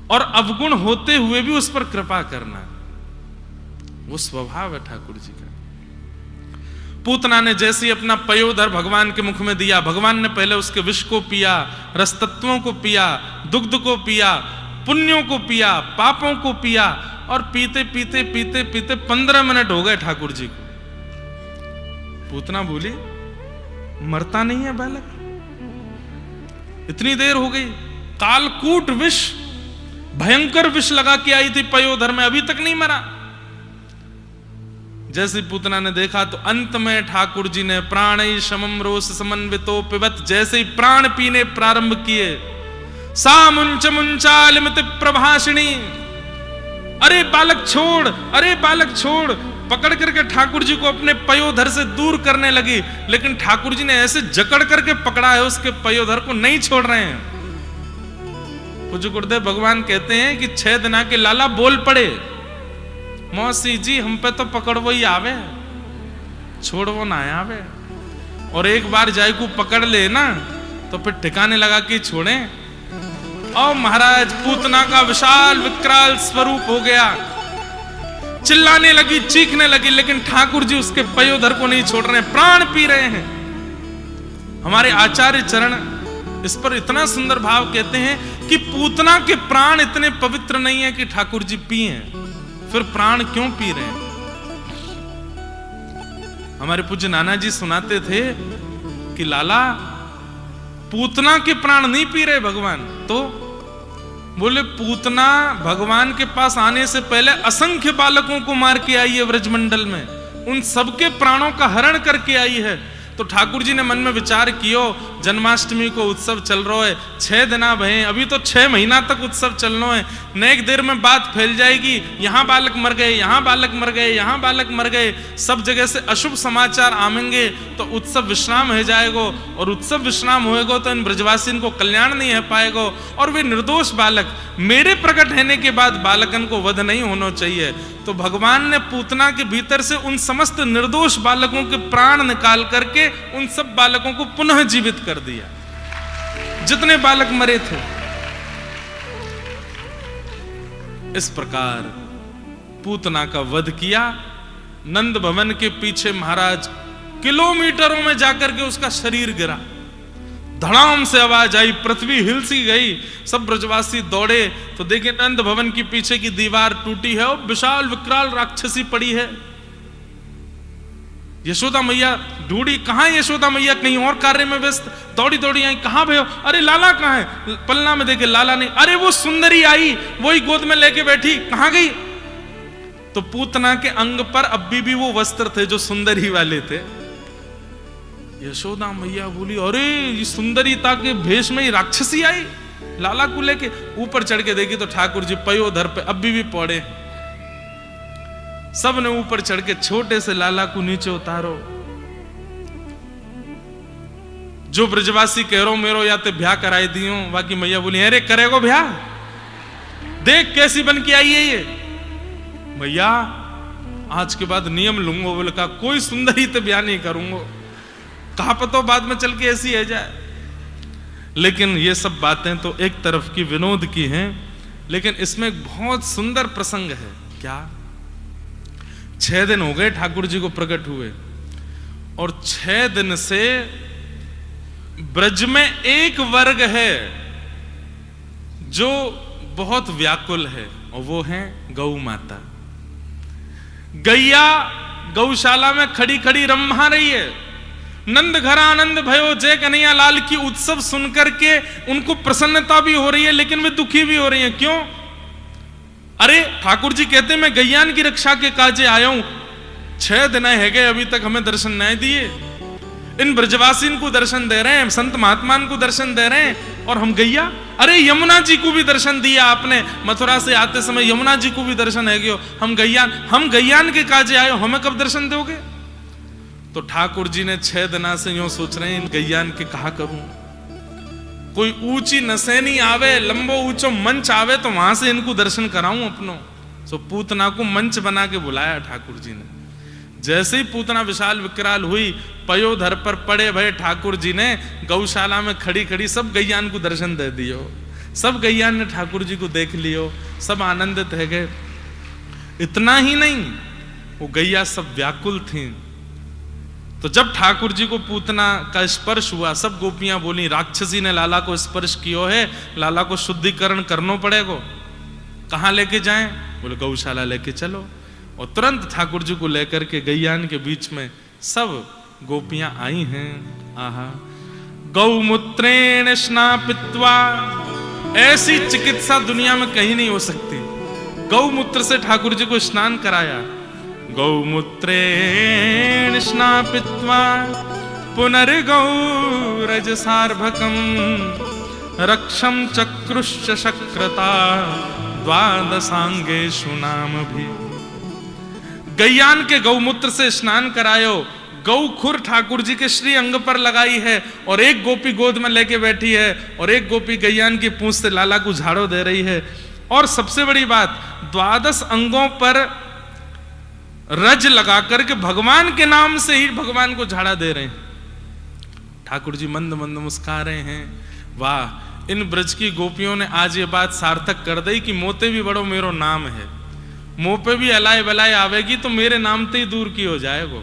और अवगुण होते हुए भी उस पर कृपा करना। वो स्वभाव है ठाकुर जी का। पूतना ने जैसे ही अपना पयोधर भगवान के मुख में दिया, भगवान ने पहले उसके विष को पिया, रस तत्वों को पिया, दुग्ध को पिया, पुण्यों को पिया, पापों को पिया, और पीते पीते पीते पीते 15 मिनट हो गए ठाकुर जी को। पूतना बोली मरता नहीं है बालक, इतनी देर हो गई, कालकूट विष, भयंकर विष लगा के आई थी पयोधर में, अभी तक नहीं मरा। जैसे पूतना ने देखा तो अंत में ठाकुर जी ने प्राणै शमं रोष समन्वितो पिबत, जैसे ही प्राण पीने प्रारंभ किए, सा मुंच मुंचालिमित प्रभाषिणी, अरे बालक छोड़, अरे बालक छोड़, पकड़ करके ठाकुर जी को अपने पयोधर से दूर करने लगी। लेकिन ठाकुर जी ने ऐसे जकड़ करके पकड़ा है उसके पयोधर को, नहीं छोड़ रहे हैं। पूज्य गुरुदेव भगवान कहते हैं कि 6 दिना के लाला बोल पड़े, मौसी जी हम पे तो पकड़वो ही आवे, छोड़वो ना आवे। और एक बार जाय को पकड़ ले ना तो फिर ठिकाने लगा के छोड़े। और महाराज पूतना का विशाल विकराल स्वरूप हो गया, चिल्लाने लगी, चीखने लगी, लेकिन ठाकुर जी उसके पयोधर को नहीं छोड़ रहे हैं, प्राण पी रहे हैं। हमारे आचार्य चरण इस पर इतना सुंदर भाव कहते हैं कि पूतना के प्राण इतने पवित्र नहीं है कि ठाकुर जी पिए, फिर प्राण क्यों पी रहे हैं। हमारे पूज्य नाना जी सुनाते थे कि लाला पूतना के प्राण नहीं पी रहे भगवान, तो बोले पूतना भगवान के पास आने से पहले असंख्य बालकों को मार के आई है ब्रजमंडल में, उन सबके प्राणों का हरण करके आई है। तो ठाकुर जी ने मन में विचार कियो, जन्माष्टमी को उत्सव चल रहा है, 6 दिना भये, अभी तो 6 महीना तक उत्सव चलना है, नेक देर में बात फैल जाएगी, यहां बालक मर गए, यहां बालक मर गए, यहां बालक मर गए, सब जगह से अशुभ समाचार आवेंगे, तो उत्सव विश्राम हो जाएगा, और उत्सव विश्राम होएगा तो इन ब्रजवासी को कल्याण नहीं हो पाएगा, और वे निर्दोष बालक, मेरे प्रकट होने के बाद बालकन को वध नहीं होना चाहिए। तो भगवान ने पूतना के भीतर से उन समस्त निर्दोष बालकों के प्राण निकाल करके उन सब बालकों को पुनः जीवित कर दिया, जितने बालक मरे थे। इस प्रकार पूतना का वध किया। नंद भवन के पीछे महाराज किलोमीटरों में जाकर के उसका शरीर गिरा, धड़ाम से आवाज आई, पृथ्वी हिल सी गई, सब ब्रजवासी दौड़े तो देखे नंद भवन की पीछे की दीवार टूटी है और विशाल विकराल राक्षसी पड़ी है। यशोदा मैया ढूंढी, कहां यशोदा मैया, कहीं और कार्य में व्यस्त, दौड़ी दौड़ी आई, कहां भयो, अरे लाला कहां है, पलना में देखे लाला नहीं, अरे वो सुंदरी आई, वही गोद में लेके बैठी, कहां गई। तो पूतना के अंग पर अभी भी वो वस्त्र थे जो सुंदरी वाले थे। यशोदा मैया बोली, अरे ये सुंदरीता के भेष में ही राक्षसी आई, लाला को लेके। ऊपर चढ़ के देखी तो ठाकुर जी पयोधर पे अभी भी पौड़े। सब ने ऊपर चढ़ के छोटे से लाला को नीचे उतारो। जो ब्रजवासी कह मेरो या ते ब्याह कराई दियो, बाकी मैया बोली अरे करेगो ब्याह, देख कैसी बन के आई है ये। मैया आज के बाद नियम लूंगा, बोले का कोई सुंदरी ते ब्याह नहीं करूंगा, कहा पतो बाद में चल के ऐसी है जाए। लेकिन ये सब बातें तो एक तरफ की विनोद की हैं, लेकिन इसमें एक बहुत सुंदर प्रसंग है। क्या 6 दिन हो गए ठाकुर जी को प्रकट हुए, और 6 दिन से ब्रज में एक वर्ग है जो बहुत व्याकुल है, और वो है गौ माता। गैया गौशाला में खड़ी खड़ी रम्भा रही है। नंद घर आनंद भयो जय कन्हैया लाल की उत्सव सुनकर के उनको प्रसन्नता भी हो रही है, लेकिन वे दुखी भी हो रही है। क्यों? अरे ठाकुर जी कहते मैं गैयान की रक्षा के काजे आया हूं, 6 दिन है गए अभी तक हमें दर्शन नहीं दिए। इन ब्रजवासी को दर्शन दे रहे हैं, संत महात्मान को दर्शन दे रहे हैं, और हम गैया, अरे यमुना जी को भी दर्शन दिया आपने, मथुरा से आते समय यमुना जी को भी दर्शन है गयो, हम गैयान के काजे आयो, हमें कब दर्शन दोगे? तो ठाकुर जी ने 6 दिना से यूं सोच रहे हैं, इन गैयान के कहा करूं, कोई ऊंची नसैनी आवे, लंबो ऊंचो मंच आवे तो वहां से इनको दर्शन कराऊं अपनो। सो पूतना को मंच बना के बुलाया ठाकुर जी ने। जैसे ही पूतना विशाल विकराल हुई, पयोधर पर पड़े भय ठाकुर जी ने गौशाला में खड़ी खड़ी सब गैयान को दर्शन दे दियो। सब गैयान ने ठाकुर जी को देख लियो, सब आनंदित है गए। इतना ही नहीं, वो गैया सब व्याकुल थी। तो जब ठाकुर जी को पूतना का स्पर्श हुआ, सब गोपियां बोली, राक्षसी ने लाला को स्पर्श कियो है, लाला को शुद्धिकरण करना पड़ेगा, कहां लेके जाएं? बोले गौशाला लेके चलो। और तुरंत ठाकुर जी को लेकर के गैयान के बीच में सब गोपियां आई हैं। आहा, गौमूत्रेण स्नापित्वा, ऐसी चिकित्सा दुनिया में कहीं नहीं हो सकती। गौमूत्र से ठाकुर जी को स्नान कराया। गौमूत्रेण स्नापित्वा पुनर्गौरजसार्भकं रक्षं चक्रुश्च शक्रता द्वादशांगेषु नामभिः। गैयान के गौमूत्र से स्नान करायो। गौ खुर ठाकुर जी के श्री अंग पर लगाई है, और एक गोपी गोद में लेके बैठी है, और एक गोपी गैयान की पूंछ से लाला को झाड़ो दे रही है। और सबसे बड़ी बात, 12 अंगों पर रज लगा करके भगवान के नाम से ही भगवान को झाड़ा दे रहे हैं। ठाकुर जी मंद मंद मुस्कुरा रहे हैं। वाह, इन ब्रज की गोपियों ने आज ये बात सार्थक कर दी कि मोते भी बड़ो मेरो नाम है, मुंह पे भी अलाय बलाय आवेगी तो मेरे नाम से ही दूर की हो जाएगा।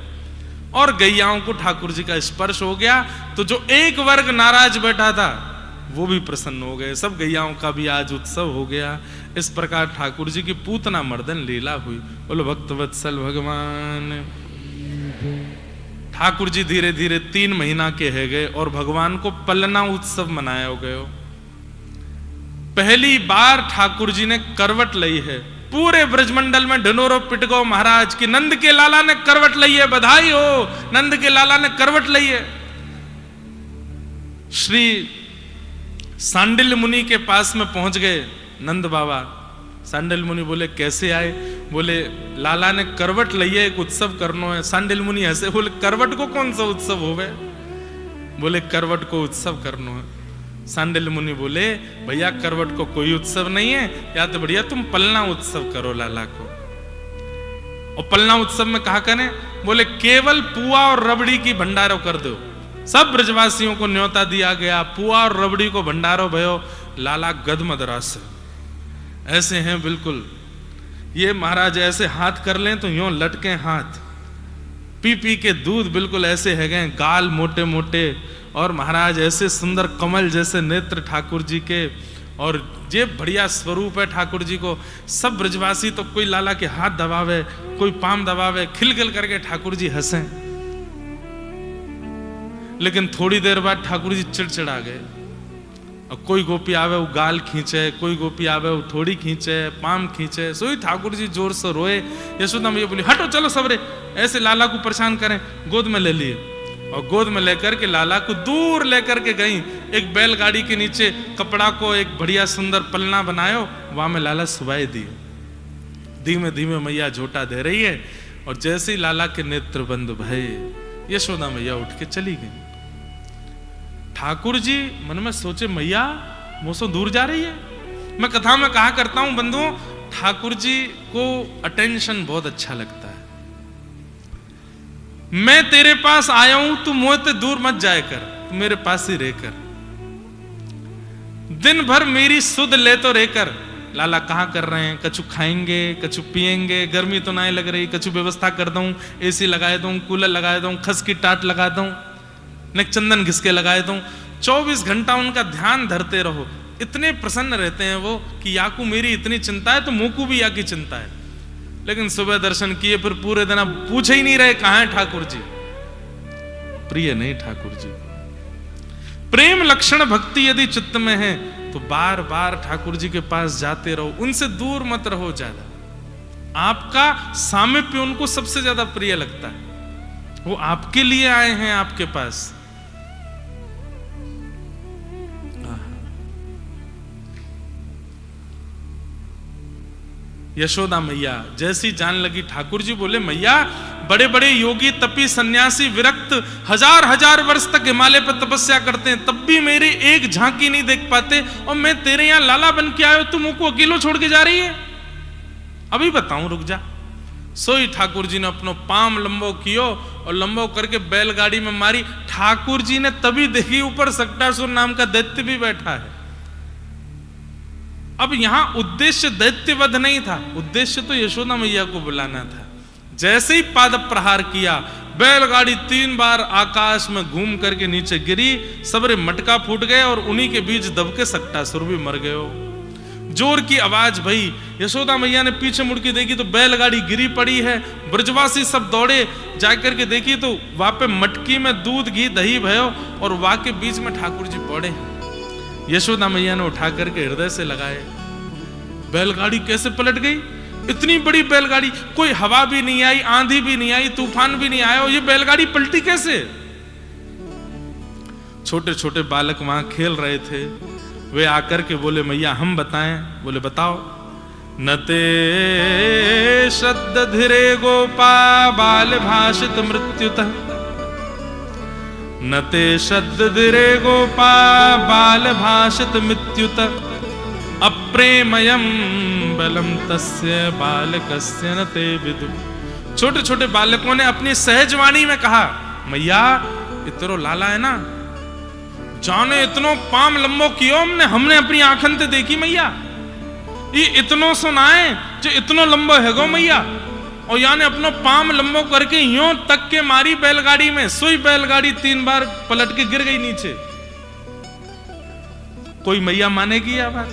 और गैयाओं को ठाकुर जी का स्पर्श हो गया, तो जो एक वर्ग नाराज बैठा था वो भी प्रसन्न हो गए। सब गैयाओं का भी आज उत्सव हो गया। इस प्रकार ठाकुर जी की पूतना मर्दन लीला हुई। बोलो भक्तवत्सल भगवान। ठाकुर जी धीरे धीरे 3 महीना के है गए, और भगवान को पलना उत्सव मनाया हो गए। पहली बार ठाकुर जी ने करवट ली है। पूरे ब्रजमंडल में ढिंढोरो पिट गो महाराज की नंद के लाला ने करवट ली है, बधाई हो, नंद के लाला ने करवट ली है। श्री सांडिल्य मुनि के पास में पहुंच गए नंद बाबा। सांडिल्य मुनि बोले कैसे आए? बोले लाला ने करवट ली है, एक उत्सव करना है। सांडिल्य मुनि हंसे, बोले करवट को कौन सा उत्सव होवे? बोले करवट को उत्सव करना है। सांडिल्य मुनि बोले भैया करवट को कोई उत्सव नहीं है, या तो बढ़िया तुम पलना उत्सव करो लाला को। और पलना उत्सव में कहा करें? बोले केवल पुआ और रबड़ी की भंडारो कर दो। सब ब्रजवासियों को न्योता दिया गया, पुआ और रबड़ी को भंडारो भयो। लाला गदमदरास ऐसे हैं बिल्कुल। ये महाराज ऐसे हाथ कर लें तो यूं लटके हाथ, पी पी के दूध बिल्कुल ऐसे है गए, गाल मोटे मोटे, और महाराज ऐसे सुंदर कमल जैसे नेत्र ठाकुर जी के, और ये बढ़िया स्वरूप है ठाकुर जी को। सब ब्रजवासी तो कोई लाला के हाथ दबावे, कोई पाम दबावे, खिलखिल करके ठाकुर जी हंसे। लेकिन थोड़ी देर बाद ठाकुर जी चिड़चिड़ा गए। और कोई गोपी आवे वो गाल खींचे, कोई गोपी आवे वो थोड़ी खींचे, पाम खींचे। सोई ठाकुर जी जोर से रोए। यशोदा मैया बोली हटो चलो सबरे, ऐसे लाला को परेशान करें। गोद में ले लिए, और गोद में लेकर के लाला को दूर लेकर के गई। एक बैलगाड़ी के नीचे कपड़ा को एक बढ़िया सुंदर पलना बनायो, वहां में लाला सुबाई दिए। धीमे धीमे मैया झोटा दे रही है, और जैसे ही लाला के नेत्र बंद भये, यशोदा मैया उठ के चली गई। ठाकुर जी मन में सोचे मैया मुझसे दूर जा रही है। मैं कथा में कहा करता हूं बंधुओं, ठाकुर जी को अटेंशन बहुत अच्छा लगता है। मैं तेरे पास आया हूं, तू मुझसे दूर मत जाए कर, तू मेरे पास ही रहकर, दिन भर मेरी सुध ले तो रहकर। लाला कहाँ कर रहे हैं? कछु खाएंगे, कछु पिएंगे, गर्मी तो नहीं लग रही, कछु व्यवस्था कर दूं, एसी लगाए दूं, कूलर लगाए दूं, खस की टाट लगा दूं, न चंदन घिसके लगाए दूं। 24 घंटा उनका ध्यान धरते रहो। इतने प्रसन्न रहते हैं वो कि याकू मेरी इतनी चिंता है तो मोकू भी या की चिंता है। लेकिन सुबह दर्शन किए, फिर पूरे दिन अब पूछे ही नहीं रहे कहां है ठाकुर जी। प्रिय नहीं ठाकुर जी। प्रेम लक्षण भक्ति यदि चित्त में है तो बार बार ठाकुर जी के पास जाते रहो, उनसे दूर मत रहो ज्यादा। आपका सामीप्य उनको सबसे ज्यादा प्रिय लगता है। वो आपके लिए आए हैं आपके पास। यशोदा मैया जैसी जान लगी, ठाकुर जी बोले मैया बड़े बड़े योगी तपी सन्यासी विरक्त हजार हजार वर्ष तक हिमालय पर तपस्या करते हैं, तब भी मेरी एक झांकी नहीं देख पाते, और मैं तेरे यहां लाला बन के आयो, तुम मुझको अकेलो छोड़ के जा रही है। अभी बताऊं, रुक जा। सोई ठाकुर जी ने अपनो पाम लंबो कियो और लंबो करके बैलगाड़ी में मारी। ठाकुर जी ने तभी देखी ऊपर सक्टासुर नाम का दैत्य भी बैठा है। अब यहां उद्देश्य दैत्यवध नहीं था, उद्देश्य तो यशोदा मैया को बुलाना था। जैसे ही पाद प्रहार किया, बैलगाड़ी 3 बार आकाश में घूम करके नीचे गिरी, सबरे मटका फूट गए और उन्हीं के बीच दब के सक्टासुर भी मर गए। जोर की आवाज भई। यशोदा मैया ने पीछे मुड़ के देखी तो बैलगाड़ी गिरी पड़ी है। ब्रजवासी सब दौड़े, जाकर के देखी तो वहां पे मटकी में दूध घी दही भयो और वहां के बीच में ठाकुर जी पड़े। यशोदा मैया ने उठा करके हृदय से लगाए। बैलगाड़ी कैसे पलट गई? इतनी बड़ी बैलगाड़ी, कोई हवा भी नहीं आई, आंधी भी नहीं आई, तूफान भी नहीं आया, और ये बैलगाड़ी पलटी कैसे? छोटे छोटे बालक वहां खेल रहे थे, वे आकर के बोले मैया हम बताएं। बोले बताओ। नते शब्द धीरे गोपा बाल भाषित मृत्युतः, नते शब्द धीरे गोपा बाल भाषित मृत्युतः, अप्रेमयम बलम तस्य बालकस्य नते विदु। छोटे छोटे बालकों ने अपनी सहजवाणी में कहा मैया इतरो लाला है ना, जाने इतनो पाम लंबो कियो हमने अपनी आंखन ते देखी मैया, ये इतनो सुनाए जो इतनो लंबो है गो मैया, और याने अपनो पाम लंबो करके यूं तक के मारी बैलगाड़ी में। सोई बैलगाड़ी 3 बार पलट के गिर गई नीचे। कोई मैया मानेगी यह बात?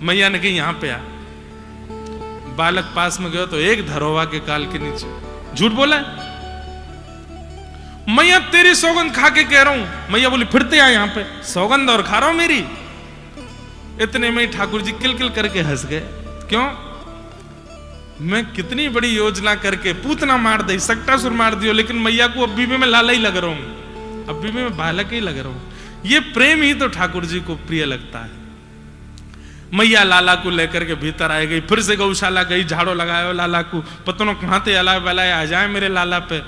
मैया ने कही यहां पे आ। बालक पास में गयो तो एक धरोवा के काल के नीचे। झूठ बोला है? मैया तेरी सौगंध खा के कह रहा हूं। मैया बोली फिरते आ यहां पे, सौगंध और खा रहा हूं मेरी। इतने में ठाकुर जी किलकिल करके हंस गए। क्यों? मैं कितनी बड़ी योजना करके पूतना मार दी, सक्टासुर मार दियो, लेकिन मैया को अभी भी मैं लाला ही लग रहा हूं, अभी भी मैं बालक ही लग रहा हूं। ये प्रेम ही तो ठाकुर जी को प्रिय लगता है। मैया लाला को लेकर के भीतर आ गई, फिर से गौशाला गई, झाड़ो लगायो लाला को, पतनो कहां थे अलाए बलाए आ जाए मेरे लाला पे।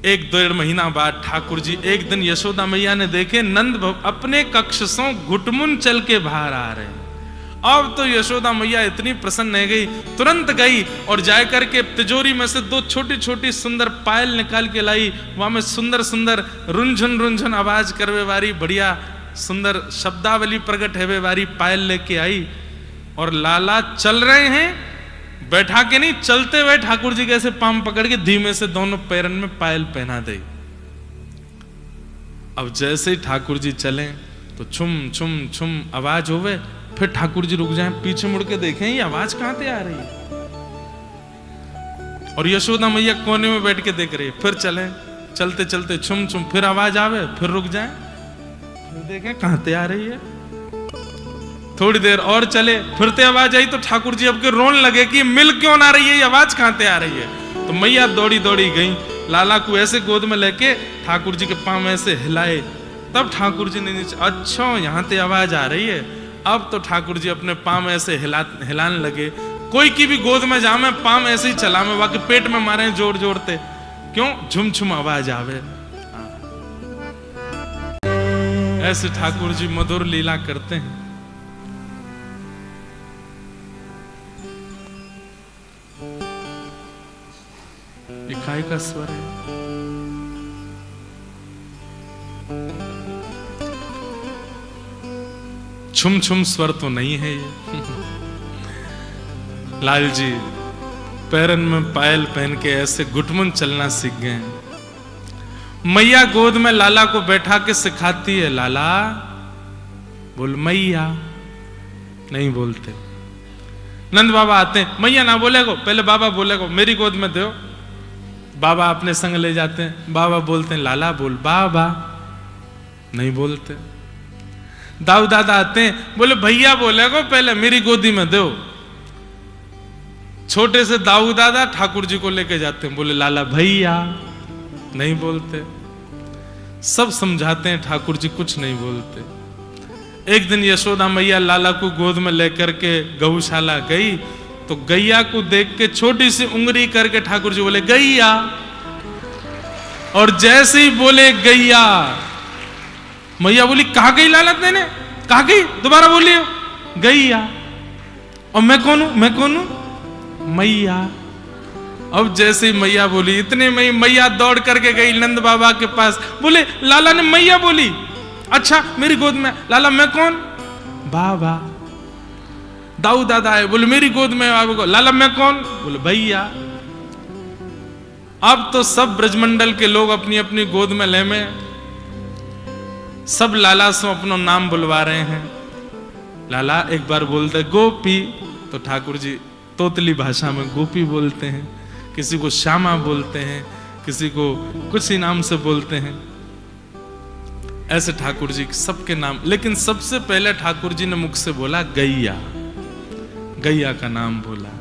1-1.5 महीना बाद ठाकुर जी एक दिन यशोदा मैया ने देखे नंद अपने कक्ष से घुटमुन चल के बाहर आ रहे हैं। अब तो यशोदा मैया इतनी प्रसन्न है गई, तुरंत गई और जाकर के तिजोरी में से 2 छोटी छोटी सुंदर पायल निकाल के लाई। वहां में सुंदर सुंदर रुंझन रुंझन आवाज करवे वाली बढ़िया सुंदर शब्दावली प्रकट है वारी पायल लेके आई। और लाला चल रहे हैं, बैठा के नहीं, चलते हुए ठाकुर जी कैसे पाम पकड़ के धीमे से दोनों पैरन में पायल पहना दे। अब जैसे ही ठाकुर जी चले तो छुम छुम छुम आवाज होवे, फिर ठाकुर जी रुक जाएं, पीछे मुड़ के देखें ये आवाज कहां से आ रही है। और यशोदा मैया कोने में बैठ के देख रही, फिर चले, चलते चलते छुम छुम, फिर आवाज आवे, फिर रुक जाएं, फिर देखें कहां से आ रही है। थोड़ी देर और चले, फिर से आवाज आई तो ठाकुर जी अब के रोन लगे कि मिल क्यों ना रही है, ये आवाज कहां से आ रही है। तो मैया दौड़ी दौड़ी गई, लाला को ऐसे गोद में लेके ठाकुर जी के पांव ऐसे हिलाए, तब ठाकुर जी ने नीचे, अच्छा यहां से आवाज आ रही है। अब तो ठाकुर जी अपने पांव ऐसे हिलाने लगे। कोई की भी गोद में जामे पांव ऐसे ही चला में, वाके पेट में मारे जोर जोरते, क्यों झुम झुम आवाज आवे। ऐसे ठाकुर जी मधुर लीला करते हैं। इकाई का स्वर है। छुम छुम स्वर तो नहीं है ये। लाल जी पैरन में पायल पहन के ऐसे घुटमुन चलना सीख गए। मैया गोद में लाला को बैठा के सिखाती है, लाला बोल मैया, नहीं बोलते। नंद बाबा आते हैं, मैया ना बोलेगो, पहले बाबा बोलेगो, मेरी गोद में दो। बाबा अपने संग ले जाते हैं, बाबा बोलते हैं लाला बोल बाबा, नहीं बोलते। दाऊ दादा आते हैं, बोले भैया बोलेगो, पहले मेरी गोदी में दो। छोटे से दाऊ दादा ठाकुर जी को लेके जाते हैं, बोले लाला भैया, नहीं बोलते। सब समझाते हैं, ठाकुर जी कुछ नहीं बोलते। एक दिन यशोदा मैया लाला को गोद में लेकर के गौशाला गई, तो गैया को देख के छोटी सी उंगली करके ठाकुर जी बोले गैया, और जैसे ही बोले गैया, मैया बोली कहा गई लाला तेने, कहा गई, दोबारा बोलिए, गैया। और मैं कौन हूं, मैं कौन हूं, मैया। अब जैसे ही मैया बोली, इतने में मैया दौड़ करके गई नंद बाबा के पास, बोले लाला ने मैया बोली, अच्छा मेरी गोद में, लाला मैं कौन, बाबा। दाऊ दादा है, बोले मेरी गोद में बाबा को, लाला मैं कौन, बोले भैया। अब तो सब ब्रजमंडल के लोग अपनी अपनी गोद में ले में, सब लाला से अपना नाम बुलवा रहे हैं। लाला एक बार बोलते गोपी, तो ठाकुर जी तोतली भाषा में गोपी बोलते हैं, किसी को श्यामा बोलते हैं, किसी को कुछ ही नाम से बोलते हैं। ऐसे ठाकुर जी सबके नाम, लेकिन सबसे पहले ठाकुर जी ने मुख से बोला गैया, गैया का नाम बोला।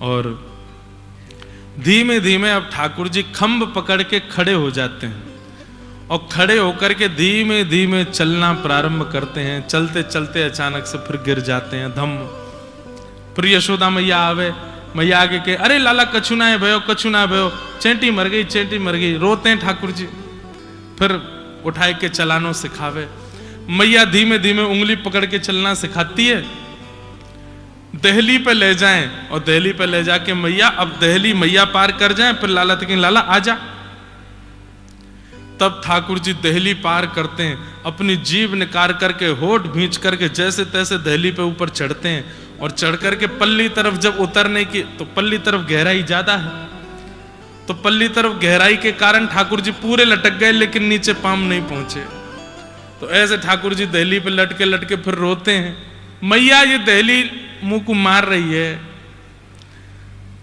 और धीमे धीमे अब ठाकुर जी खंभ पकड़ के खड़े हो जाते हैं, और खड़े होकर के धीमे धीमे चलना प्रारंभ करते हैं। चलते चलते अचानक से फिर गिर जाते हैं, धम। फिर यशोदा मैया आवे, मैया आगे के, अरे लाला कछु ना है भयो, कछु ना भयो, चेंटी मर गई, चेंटी मर गई। रोते हैं ठाकुर जी, फिर उठाए के चलानो सिखावे। मैया धीमे धीमे उंगली पकड़ के चलना सिखाती है। दहली पे ले जाएं, और दहली पे ले जाके मैया, अब दहली मैया पार कर जाएं, फिर लाला तक लाला आजा। तब ठाकुर जी दहली पार करते हैं, अपनी जीभ निकाल करके होठ भींच करके जैसे तैसे दहली पे ऊपर चढ़ते हैं, और चढ़ करके पल्ली तरफ जब उतरने की, तो पल्ली तरफ गहराई ज्यादा है, तो पल्ली तरफ गहराई के कारण ठाकुर जी पूरे लटक गए, लेकिन नीचे पाम नहीं पहुंचे। तो ऐसे ठाकुर जी दहली पे लटके लटके फिर रोते हैं। मैया ये दहली मुंह को मार रही है।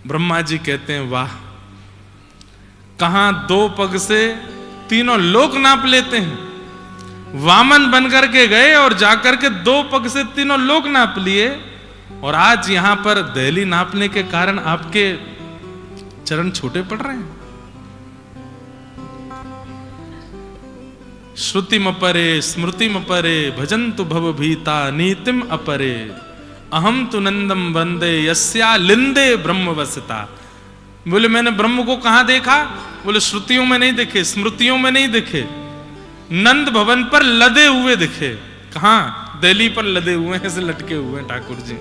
ब्रह्मा जी कहते हैं वाह, कहां 2 पग से तीनों लोक नाप लेते हैं। वामन बनकर के गए और जाकर के 2 पग से तीनों लोक नाप लिए, और आज यहां पर दहली नापने के कारण आपके चरण छोटे पड़ रहे हैं। श्रुतिम अपरे स्मृतिम अपरे भजन्तु भव भीता नीतिम अपरे, अहम तु नंदम वंदे यस्या लिंदे ब्रह्म वसता। बोले मैंने ब्रह्म को कहां देखा, बोले श्रुतियों में नहीं देखे, स्मृतियों में नहीं देखे, नंद भवन पर लदे हुए दिखे। कहां, दिल्ली पर लदे हुए हैं, ऐसे लटके हुए हैं ठाकुर जी।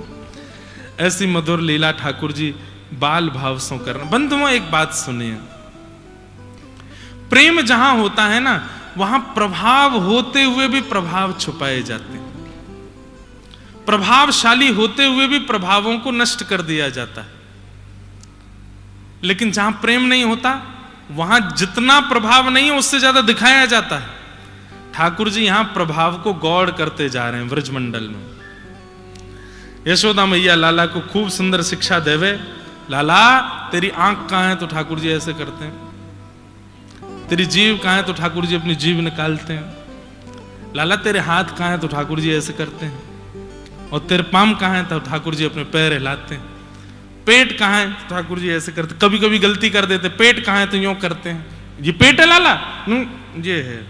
ऐसी मधुर लीला ठाकुर जी बाल भाव से कर रहे। बंधुओं एक बात सुनिए, प्रेम जहां होता है ना, वहां प्रभाव होते हुए भी प्रभाव छुपाए जाते हैं, प्रभावशाली होते हुए भी प्रभावों को नष्ट कर दिया जाता है। लेकिन जहां प्रेम नहीं होता, वहां जितना प्रभाव नहीं है उससे ज्यादा दिखाया जाता है। ठाकुर जी यहां प्रभाव को गौड़ करते जा रहे हैं ब्रजमंडल में। यशोदा मैया लाला को खूब सुंदर शिक्षा देवे, लाला तेरी आंख कहां है, तो ठाकुर जी ऐसे करते हैं। तेरी जीभ कहां है, तो ठाकुर जी अपनी जीभ निकालते हैं। लाला तेरे हाथ कहां है, तो ठाकुर जी ऐसे करते हैं। और तेरे पाम कहां है, तो ठाकुर जी अपने पैर हिलाते हैं। पेट कहां है, तो ठाकुर जी ऐसे करते। कभी कभी गलती कर देते, पेट कहां है, तो यूं करते हैं, ये पेट है लाला, ये है।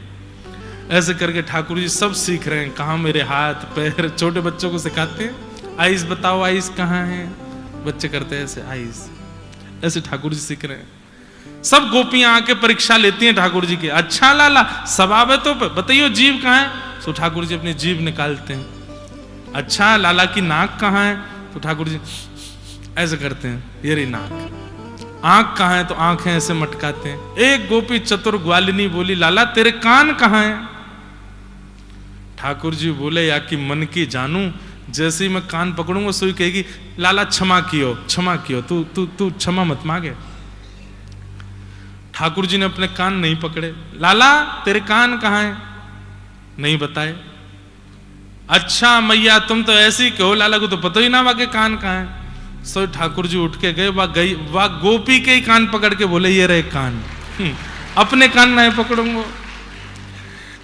ऐसे करके ठाकुर जी सब सीख रहे हैं, कहां मेरे हाथ पैर। छोटे बच्चों को सिखाते हैं, आइस बताओ, आइस कहां है, बच्चे करते हैं ऐसे, आइस। ऐसे ठाकुर जी सीख रहे हैं। सब गोपियां आके परीक्षा लेती हैं ठाकुर जी की, अच्छा लाला सवाब है तो बताइए जीभ कहां है, तो ठाकुर जी अपनी जीभ निकालते हैं। अच्छा लाला की नाक कहां है, तो ठाकुर जी ऐसे करते हैं, ये रही नाक। आंख कहां है, तो आंखें ऐसे मटकाते हैं। एक गोपी चतुर ग्वालिनी बोली, लाला तेरे कान कहां है। ठाकुर जी बोले, या कि मन की जानू, जैसे ही मैं कान पकड़ूंगा सोई कहेगी, लाला क्षमा कियो, क्षमा कियो, तू तू तू क्षमा मत मांगे। ठाकुर जी ने अपने कान नहीं पकड़े। लाला तेरे कान कहां है, नहीं बताए। अच्छा मैया तुम तो ऐसे ही कहो, लाला को तो पता ही ना वाके कान कहां है। सो ठाकुर जी उठ के गए, वह गोपी के ही कान पकड़ के बोले, ये रहे कान, अपने कान नहीं पकड़ूंगा।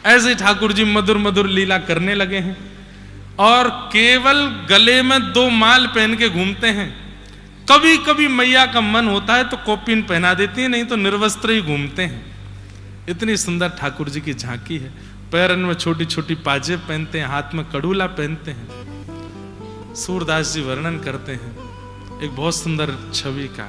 ऐसे ठाकुर जी मधुर मधुर लीला करने लगे हैं, और केवल गले में 2 माल पहन के घूमते हैं। कभी कभी मैया का मन होता है तो कॉपिन पहना देती है, नहीं तो निर्वस्त्र ही घूमते हैं। इतनी सुंदर ठाकुर जी की झांकी है। पैरन में छोटी छोटी पाजेब पहनते हैं, हाथ में कड़ूला पहनते हैं। सूरदास जी वर्णन करते हैं एक बहुत सुंदर छवि का।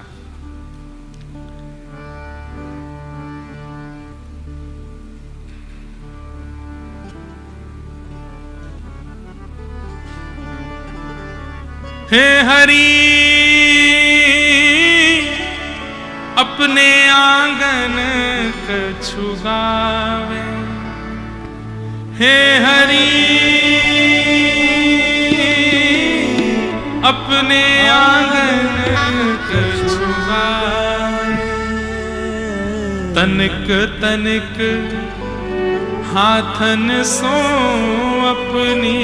हे हरि अपने आंगन कछु गावे, हे हरि अपने आंगन कछु गावे। तनिक तनिक हाथन सो अपनी,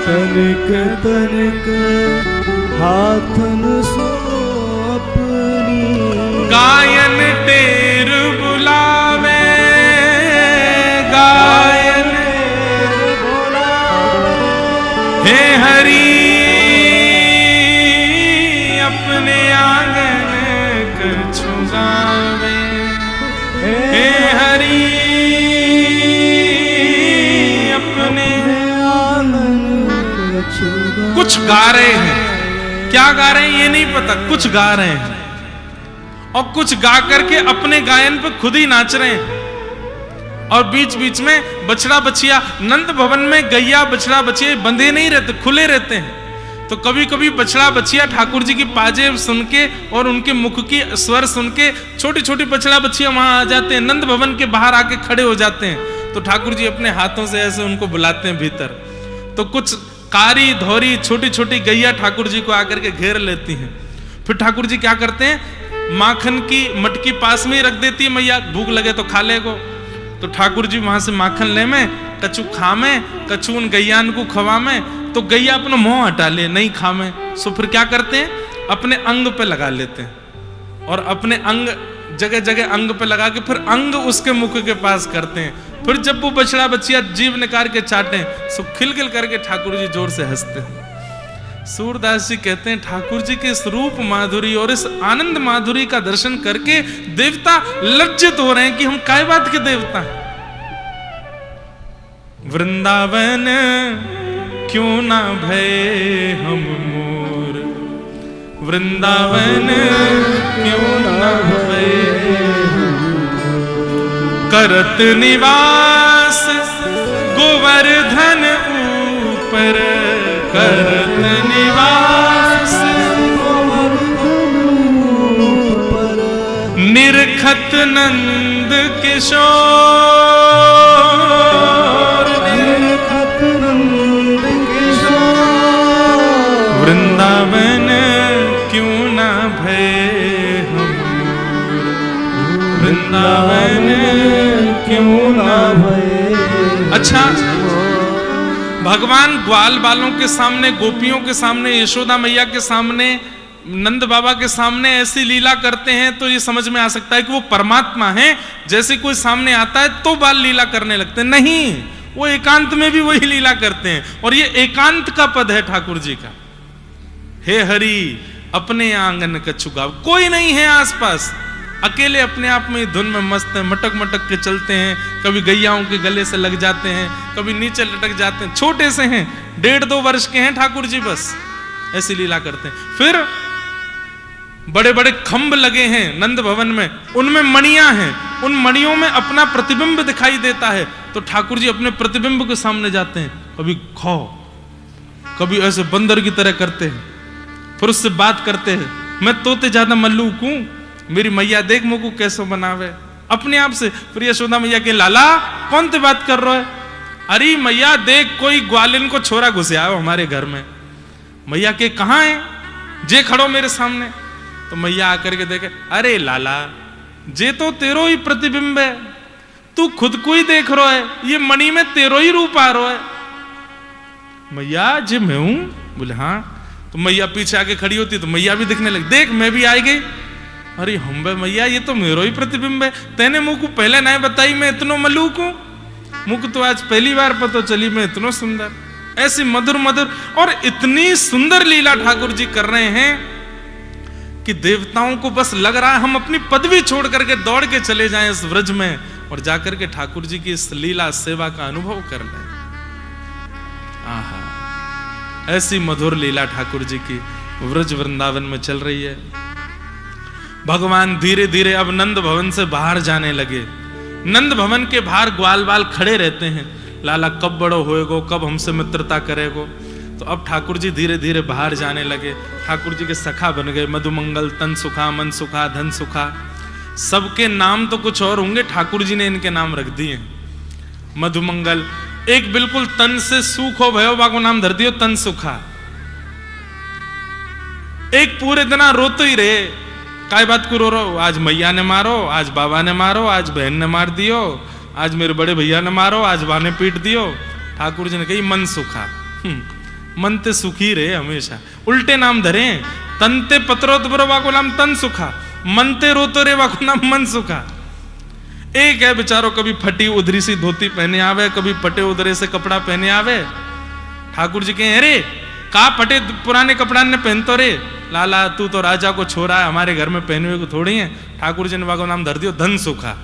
तनिक तनिक हाथन सो अपनी। गायन टेर बुलावे, गायन बुलावे, हे हरि अपने आंगन कछु गावे, हे हरि अपने आंगन कुछ गा रहे हैं। क्या गा रहे हैं ये नहीं पता, कुछ गा रहे हैं और कुछ गा करके अपने गायन पे खुद ही नाच रहे हैं। और बीच बीच में बछड़ा बछिया, नंद भवन में गैया बछड़ा बछिया बंधे नहीं रहते, खुले रहते हैं। तो कभी कभी बछड़ा बछिया ठाकुर जी की पाजेब सुन के और उनके मुख की स्वर सुन के छोटी छोटी बछड़ा बछिया वहां आ जाते हैं, नंद भवन के बाहर आके खड़े हो जाते हैं। तो ठाकुर जी अपने हाथों से ऐसे उनको बुलाते हैं भीतर। तो कुछ कारी धौरी छोटी छोटी गैया ठाकुर जी को आकर के घेर लेती हैं। फिर ठाकुर जी क्या करते हैं, माखन की मटकी पास में ही रख देती है मैया, भूख लगे तो खा लेगो। तो ठाकुर जी वहां से माखन ले में, कछु खा में, कछु उन गैयान को खवा में। तो गैया अपना मुंह हटा ले, नहीं खा में। सो फिर क्या करते हैं, अपने अंग पे लगा लेते हैं और अपने अंग जगह जगह अंग पे लगा के फिर अंग उसके मुख के पास करते हैं। फिर जब वो बछड़ा बच्चिया जीव निकाल के चाटे, सो खिलखिल करके ठाकुर जी जोर से हंसते हैं। सूरदास जी कहते हैं ठाकुर जी के इस रूप माधुरी और इस आनंद माधुरी का दर्शन करके देवता लज्जित हो रहे हैं कि हम काय बात के देवता हैं। वृंदावन क्यों ना भय हम मोर, वृंदावन क्यों ना भय करत निवास गोवर्धन ऊपर, करत निवास निरखत नंद किशोर, निरखत नंद किशोर। वृंदावन क्यों ना भय हम, वृंदावन क्यों ना भय। अच्छा, भगवान ग्वाल बालों के सामने, गोपियों के सामने, यशोदा मैया के सामने, नंद बाबा के सामने ऐसी लीला करते हैं तो ये समझ में आ सकता है कि वो परमात्मा हैं। जैसे कोई सामने आता है तो बाल लीला करने लगते हैं, नहीं, वो एकांत में भी वही लीला करते हैं। और ये एकांत का पद है ठाकुर जी का। हे हरि अपने आंगन कछु गावे, कोई नहीं है आसपास, अकेले अपने आप में धुन में मस्त है, मटक मटक के चलते हैं। कभी गैयाओं के गले से लग जाते हैं, कभी नीचे लटक जाते हैं। छोटे से हैं, 1.5-2 वर्ष के हैं ठाकुर जी, बस ऐसी लीला करते हैं। फिर बड़े बड़े खंभ लगे हैं नंद भवन में, उनमें मणियां हैं, उन मणियों में अपना प्रतिबिंब दिखाई देता है। तो ठाकुर जी अपने प्रतिबिंब के सामने जाते हैं, कभी खो, कभी ऐसे बंदर की तरह करते हैं, फिर उससे बात करते हैं, मैं तोते ज्यादा मल्लूक हूं, मेरी मैया देख मुझको कैसे बनावे, अपने आप से। फिर यशोदा मैया के लाला कौन ते बात कर रहा है, अरे मैया देख कोई ग्वालिन को छोरा घुसे आयो हमारे घर में। मैया के कहाँ है, जे खड़ो मेरे सामने। तो मैया आकर के देखे, अरे लाला जे तो तेरो ही प्रतिबिंब है, तू खुद को ही देख रहा है, ये मणि में तेरो ही रूप आ रहा है। मैया जे मैं हूं, बोले हाँ। तो मैया पीछे आके खड़ी होती तो मैया भी दिखने लगी, देख मैं भी आई गई। अरे हम बे मैया ये तो मेरो ही प्रतिबिंब है, तेने मुझ को पहले नहीं बताई मैं इतनो मलूक हूं, मुझ तो आज पहली बार पता चली मैं इतनो सुंदर। ऐसी मधुर मधुर और इतनी सुंदर लीला ठाकुर जी कर रहे हैं कि देवताओं को बस लग रहा है हम अपनी पदवी छोड़ करके दौड़ के चले जाएं इस व्रज में और जाकर के ठाकुर जी की इस लीला सेवा का अनुभव कर लें। आहा, ऐसी मधुर लीला ठाकुर जी की व्रज वृंदावन में चल रही है। भगवान धीरे धीरे अब नंद भवन से बाहर जाने लगे। नंद भवन के बाहर ग्वाल बाल खड़े रहते हैं, लाला कब बड़ो होएगो, कब हमसे मित्रता करेगो। तो अब ठाकुर जी धीरे धीरे बाहर जाने लगे। ठाकुर जी के सखा बन गए, मधुमंगल, तन सुखा, मन सुखा, धन सुखा। सबके नाम तो कुछ और होंगे, ठाकुर जी ने इनके नाम रख दिए। मधुमंगल, एक बिल्कुल तन से सुख हो भयो बा को नाम धर दियो तन सुखा। एक पूरे दिन रोते ही रहे, काय बात को रो रहो, आज मैया ने मारो, आज बाबा ने मारो, आज बहन ने मार दियो, आज मेरे बड़े भैया ने मारो, आज बा ने पीट दियो। ठाकुर जी ने कही मन सुखा। मन ते सुखी रहे हमेशा। उल्टे नाम धरे, तनते पत्रोत्परो बा को नाम तन सुखा, मनते रोतो रे बा को नाम मन सुखा। एक है बेचारो कभी फटी उधरी सी धोती पहने आवे, कभी पटे उधरे से कपड़ा पहने आवे। ठाकुर जी कहे अरे का पटे पुराने कपड़ा ने पहनतो रे, लाला तू तो राजा को छोरा है, हमारे घर में पहने हुए को थोड़ी है। ठाकुर जी ने बागो नाम धर दियो धन सुखा,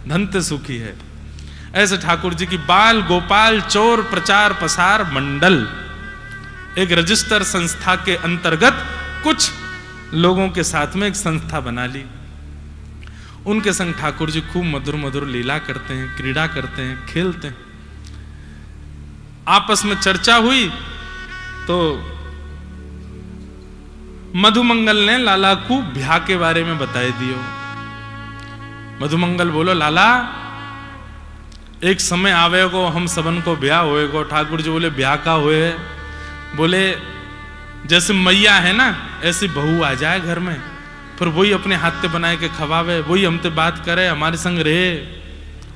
धन ते सुखी है। ऐसे ठाकुर जी की बाल गोपाल चोर प्रचार प्रसार मंडल, एक रजिस्टर संस्था के अंतर्गत कुछ लोगों के साथ में एक संस्था बना ली। उनके संग ठाकुर जी खूब मधुर मधुर लीला करते हैं, क्रीड़ा करते हैं, खेलते हैं। आपस में चर्चा हुई तो मधुमंगल ने लाला को ब्याह के बारे में बताए दियो। मधुमंगल बोलो लाला एक समय आवेगो हम सबन को ब्याह होएगो। ठाकुर जी बोले ब्याह का होए, बोले जैसे मैया है ना ऐसी बहू आ जाए घर में, फिर वही अपने हाथ से बनाए के खवावे, वही हमसे बात करे, हमारे संग रहे।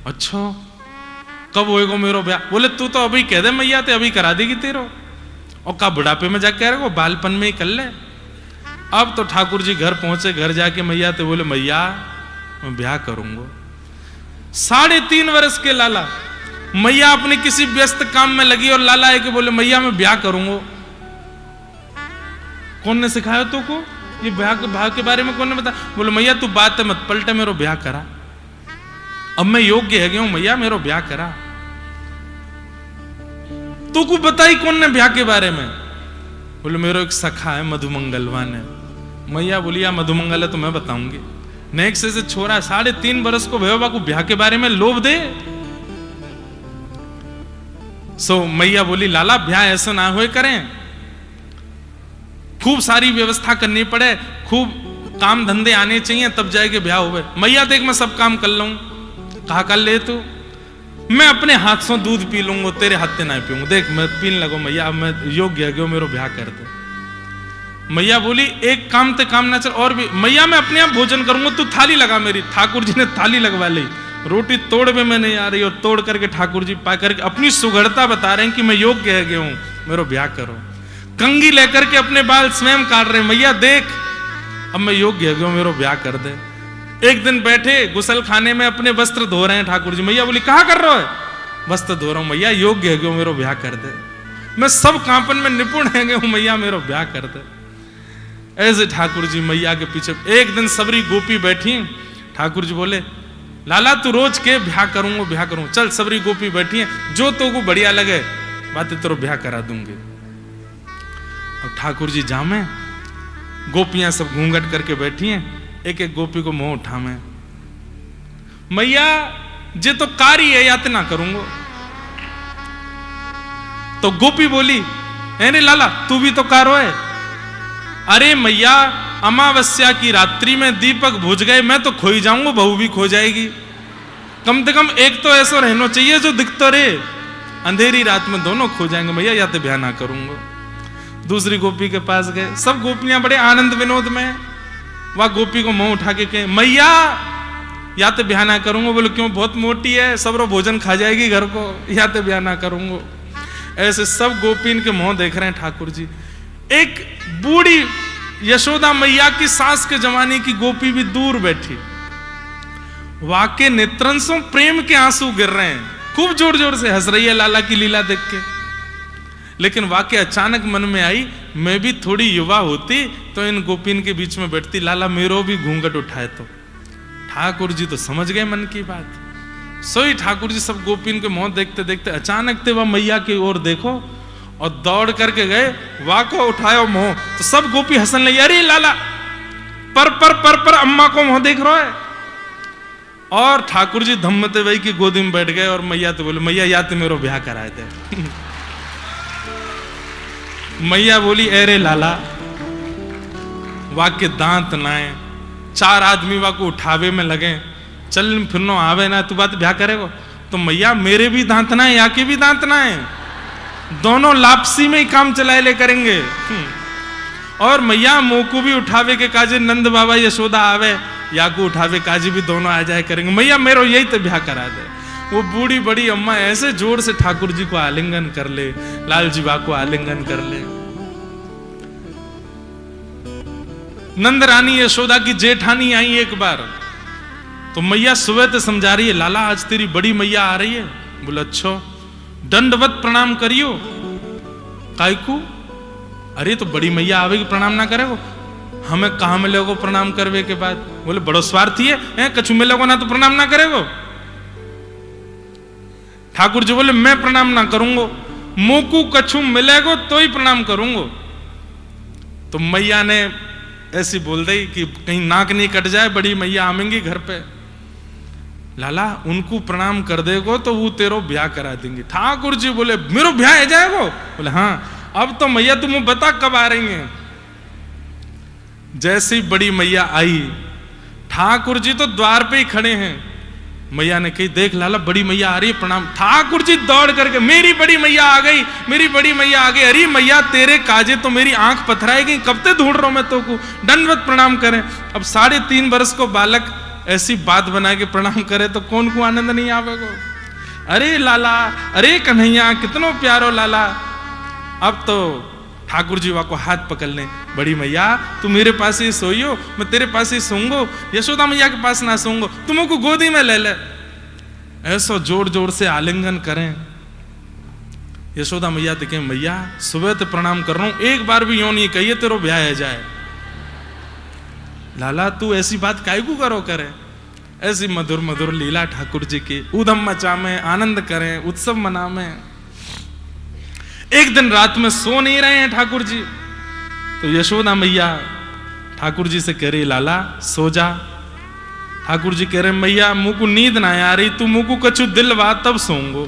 अच्छा कब होएगो मेरो ब्याह? बोले तू तो अभी कह दे मैया ते अभी करा देगी तेरो, और का बुढ़ापे में जाके कह रहे बालपन में ही कर ले। अब तो ठाकुर जी घर पहुंचे, घर जाके मैया ते बोले मैया मैं ब्याह करूंगा। 3.5 वर्ष के लाला, मैया अपने किसी व्यस्त काम में लगी और लाला है कि बोले मैया मैं ब्याह करूंगा। कौन ने सिखाया तू को ये ब्याह के बारे में? कौन ने बताया? बोले मैया तू बात मत पलटे, मेरो ब्याह करा, अब मैं योग्य है गया हूं मैया, मेरो ब्याह करा। तू को बताई कौन ने ब्याह के बारे में? बोले मेरो एक सखा है मधुमंगलवा ने। मैया बोली या मधुमंगल है तो मैं बताऊंगी। नेक्स्ट से छोरा 3.5 वर्ष को भैया को ब्याह के बारे में लोभ दे। सो मैया बोली लाला ब्याह ऐसा ना होए करें, खूब सारी व्यवस्था करनी पड़े, खूब काम धंधे आने चाहिए तब जाएगा ब्याह होवे। मैया देख मैं सब काम कर लूं। कहा कर ले तू? मैं अपने हाथ से दूध पी लूंगा, तेरे हाथ से ना पीऊंगा। देख मैं पीने लगो मैया, मैं योग्य है मेरो ब्याह कर दे। मैया बोली एक काम ते काम ना चल और भी, मैया मैं अपने आप भोजन करूंगा, तू थाली लगा मेरी। ठाकुर जी ने थाली लगवा ली, रोटी तोड़ में मैं नहीं आ रही, और तोड़ करके ठाकुर जी पा करके अपनी सुघड़ता बता रहे हैं कि मैं योग्य है हूं, मेरो ब्याह करो। कंगी लेकर के अपने बाल स्वयं काट रहे, मैया देख अब मैं योग्य है मेरो ब्याह कर दे। एक दिन बैठे गुसल खाने में अपने वस्त्र धो रहे हैं ठाकुर जी। मैया बोली कहा कर रहे हो? वस्त्र धो रहा हूं मैया, योग्य है मेरो ब्याह कर दे, मैं सब कांपन में निपुण है हूं मैया, मेरो ब्याह कर दे। ऐसे ठाकुर जी मैया के पीछे। एक दिन सबरी गोपी बैठी, ठाकुर जी बोले लाला तू रोज के ब्याह करूंगा ब्याह करूंगा, चल सबरी गोपी बैठी है, जो तो को बढ़िया लगे बातें तेरो ब्याह करा दूंगी। अब ठाकुर जी जामे, गोपियां सब घूंघट करके बैठी हैं, एक एक गोपी को मुंह उठावे, मैया जे तो कार्य है यातना करूंगा। तो गोपी बोली अरे लाला तू भी तो कारो है। अरे मैया अमावस्या की रात्रि में दीपक बुझ गए, मैं तो खो ही जाऊंगा, बहू भी खो जाएगी, कम से कम एक तो ऐसा रहना चाहिए जो दिखता रहे, अंधेरी रात में दोनों खो जाएंगे मैया, या तो ब्याह ना करूंगा। दूसरी गोपी के पास गए, सब गोपियां बड़े आनंद विनोद में, वह गोपी को मुंह उठा के कहे मैया या तो ब्याह ना करूंगा। बोले क्यों? बहुत मोटी है, सब रो भोजन खा जाएगी घर को, या तो ब्याह ना करूंगा। ऐसे सब गोपी इनके मुंह देख रहे हैं ठाकुर जी। एक बूढ़ी यशोदा मैया की सास के जमाने की गोपी भी दूर बैठी, वाके नेत्रंसों प्रेम के आंसू गिर रहे हैं, खूब जोर जोर से हंस रही है लाला की लीला देख के। लेकिन वाक्य अचानक मन में आई, मैं भी थोड़ी युवा होती तो इन गोपीन के बीच में बैठती, लाला मेरो भी घूंघट उठाए तो। ठाकुर जी तो समझ गए मन की बात। सोई ठाकुर जी सब गोपीन के मुंह देखते देखते अचानक ते वह मैया की ओर देखो और दौड़ करके गए, वाह को उठायो मुंह, तो सब गोपी हंसन लगी, अरे लाला पर अम्मा को मुंह देख रहा है। और ठाकुर जी धम्मते वही की गोदी में बैठ गए और मैया तो बोले, मैया या तो मेरो ब्याह कराए थे। मैया बोली, अरे लाला वाक्य दांत नाए, 4 आदमी वाको उठावे में लगे, चल फिरनो आवे ना, तू बात ब्याह करेगो? तो मैया मेरे भी दांत ना है, या के भी दांत ना है, दोनों लापसी में ही काम चलाए ले करेंगे। और मैया मोकू भी उठावे के काजे, नंद बाबा यशोदा आवे या को उठावे काजी भी दोनों आ जाए करेंगे, मैया मेरो यही तो ब्याह करा दे। वो बूढ़ी बड़ी अम्मा ऐसे जोर से ठाकुर जी को आलिंगन कर ले, लाल जी बा को आलिंगन कर ले। नंद रानी यशोदा की जेठानी आई एक बार, तो मैया सुबह तो समझा रही है, लाला आज तेरी बड़ी मैया आ रही है। बोले अच्छा, दंडवत प्रणाम करियो। कायकू? अरे तो बड़ी मैया आवेगी प्रणाम ना करेगो? हमें कहा मिलेगो प्रणाम करवे के बाद? बोले बड़ो स्वार्थी है, कछु मिलेगो ना तो प्रणाम ना करेगो? ठाकुर जी बोले मैं प्रणाम ना करूंगो, मोकू कछु मिलेगो तो ही प्रणाम करूंगो। तो मैया ने ऐसी बोल दी कि कहीं नाक नहीं कट जाए, बड़ी मैया आवेंगी घर पे। लाला उनको प्रणाम कर देगो तो वो तेरो ब्याह करा देंगे। ठाकुर जी बोले मेरो ब्याह है जाएगो? बोले हाँ। अब तो मैया तुम बता कब आ रही हैं? जैसे ही बड़ी मैया आई, ठाकुर जी तो द्वार पे ही खड़े हैं। मैया ने कही देख लाला बड़ी मैया आ रही है, प्रणाम। ठाकुर जी दौड़ करके, मेरी बड़ी मैया आ गई, मेरी बड़ी मैया आ गई। अरे मैया तेरे काजे तो मेरी आंख पथराई गई, कब ते ढूंढ रहा हूं मैं तो को, दंडवत प्रणाम करें। अब 3.5 वर्ष को बालक ऐसी बात बना के प्रणाम करे तो कौन को आनंद नहीं आवेगो? अरे लाला, अरे कन्हैया, कितनो प्यारो लाला। अब तो ठाकुर जी को हाथ पकड़ लें, बड़ी मैया तू मेरे पास ही सोइयो, मैं तेरे पास ही सोऊंगो, यशोदा मैया के पास ना सोऊंगो, तुमको गोदी में ले ले। ऐसो जोर जोर से आलिंगन करें। यशोदा मैया तो कहें मैया सुबह तो प्रणाम कर रहा हूं, एक बार भी यूं नहीं कहिए तेरो ब्याह है जाए। लाला तू ऐसी बात काहे को करो करे? ऐसी मधुर मधुर लीला ठाकुर जी की, ऊधम मचावे, आनंद करें, उत्सव मनावे। एक दिन रात में सो नहीं रहे हैं ठाकुर जी, तो यशोदा मैया ठाकुर जी से कह रही लाला सो जा। ठाकुर जी कह रहे मैया मुँह को नींद ना आ रही, तू मुँह को कछु दिलवा तब सोऊंगो।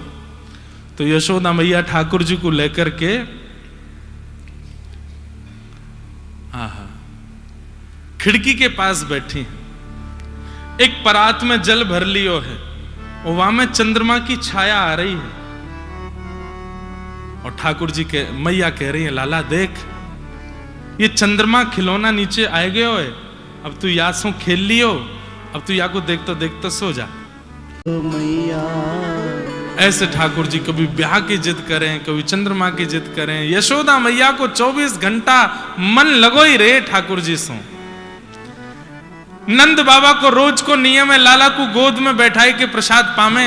तो यशोदा मैया ठाकुर जी को लेकर के खिड़की के पास बैठी हैं। एक परात में जल भर लियो है और वहां में चंद्रमा की छाया आ रही है। और ठाकुर जी के मैया कह रही है लाला देख ये चंद्रमा खिलौना नीचे आए गए हो, अब तू या सो खेल लियो, अब तू या को देखते सो जा। मैया ऐसे ठाकुर जी कभी ब्याह की जिद करें, कभी चंद्रमा की जिद करें। यशोदा मैया को 24 घंटा मन लगो ही रहे ठाकुर जी सो। नंद बाबा को रोज को नियम है लाला को गोद में बैठाई के प्रसाद पावे,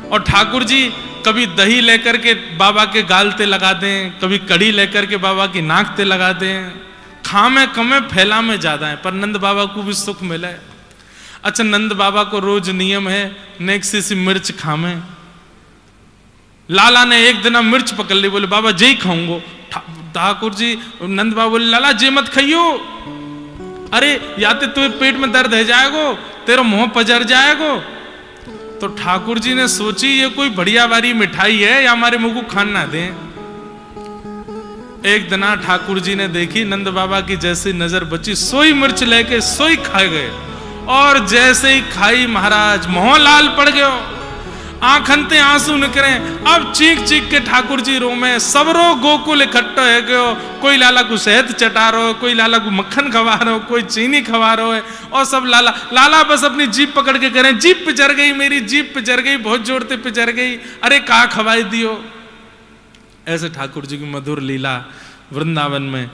और ठाकुर जी कभी दही लेकर के बाबा के गाल ते लगा दें, कभी कड़ी लेकर के बाबा की नाक ते लगा दें। खामे कमे फैला में ज्यादा है, पर नंद बाबा को भी सुख मिले। अच्छा नंद बाबा को रोज नियम है नेक्सी सी मिर्च खामे। लाला ने एक दिन मिर्च पकड़ ली, बोले बाबा जे ही खाऊंगो। ठाकुर जी नंद बाबा बोले लाला जे मत खाइयो, अरे या तो तुम्हें पेट में दर्द है जाएगो, तेरा मुंह पजर जाएगो। तो ठाकुर जी ने सोची ये कोई बढ़िया वाली मिठाई है या हमारे मुंह को खान ना दें। एक दिन ठाकुर जी ने देखी नंद बाबा की जैसी नजर बची, सोई मिर्च लेके सोई खा गए, और जैसे ही खाई महाराज मुंह लाल पड़ गयो, आंखनते आंसू निकले। अब चीख चीख के ठाकुर जी रो में सबरो गोकुल इकट्ठो है गयो। कोई लाला को शहद चटा रहो, कोई लाला को मक्खन खवा रहो, कोई चीनी खवा रहो है, और सब लाला बस अपनी जीप पकड़ के करें जीप पिचर गई, मेरी जीप पिचर गई, बहुत जोर से पिचर गई, अरे कहा खवाई दियो। ऐसे ठाकुर जी की मधुर लीला वृंदावन में।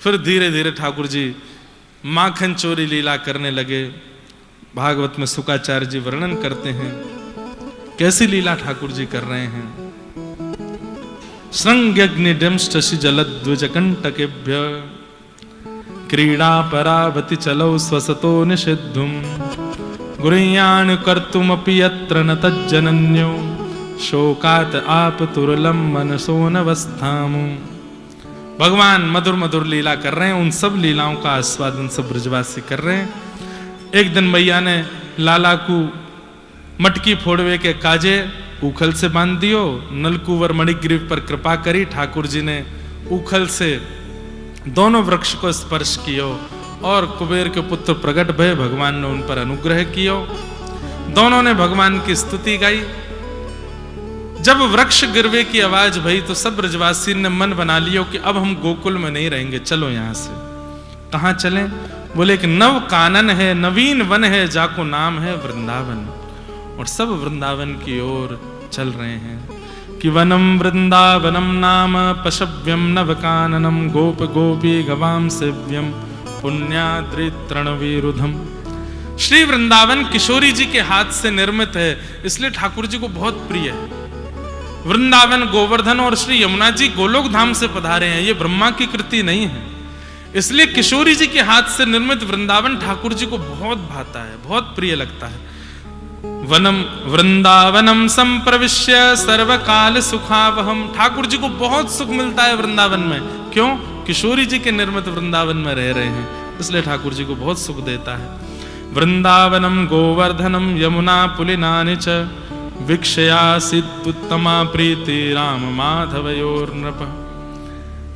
फिर धीरे धीरे ठाकुर जी माखन चोरी लीला करने लगे। भागवत में शुकाचार्य जी वर्णन करते हैं कैसी लीला ठाकुर जी कर रहे हैं। श्रृंग्यग्निडंष्टि जलद्विजकंटकेभ्य क्रीडा परावति चलौ स्वसतो निषिद्धुम गुरीयान कर्तुमपि यत्र न तज्जनन्यो शोकात आपतुरलम मनसो नवस्थामु। भगवान मधुर मधुर लीला कर रहे हैं, उन सब लीलाओं का आस्वादन सब ब्रजवासी कर रहे हैं। एक दिन मैया ने लाला को मटकी फोड़वे के काजे उखल से बांध दियो। नलकुवर मणिग्रीव पर कृपा करी, ठाकुर जी ने उखल से दोनों वृक्ष को स्पर्श कियो और कुबेर के पुत्र प्रकट भय, भगवान ने उन पर अनुग्रह कियो। दोनों ने भगवान की स्तुति गाई। जब वृक्ष गिरवे की आवाज भई तो सब ब्रजवासी ने मन बना लियो कि अब हम गोकुल में नहीं रहेंगे, चलो यहां से। कहां चलें? बोले एक नव कानन है, नवीन वन है, जाको नाम है वृंदावन। और सब वृंदावन की ओर चल रहे हैं कि वनम वृंदावनम नाम पशव्यम नव काननम गोप गोपी गवाम सेव्यम पुण्याद्रितृणवीरुधम। श्री वृंदावन किशोरी जी के हाथ से निर्मित है, इसलिए ठाकुर जी को बहुत प्रिय है। वृंदावन गोवर्धन और श्री यमुना जी गोलोक धाम से पधारे हैं, ये ब्रह्मा की कृति नहीं है, इसलिए किशोरी जी के हाथ से निर्मित वृंदावन ठाकुर जी को बहुत भाता है, बहुत प्रिय लगता है। वनम वृंदावनम संप्रविश्य सर्वकाल सुखावहम। ठाकुर जी को बहुत सुख मिलता है वृंदावन में। क्यों? किशोरी जी के निर्मित वृंदावन में रह रहे हैं, इसलिए ठाकुर जी को बहुत सुख देता है। वृंदावनम गोवर्धनम यमुना पुलिनानि च वीक्षयासित्तमा प्रीति राम माधवयोर नृप।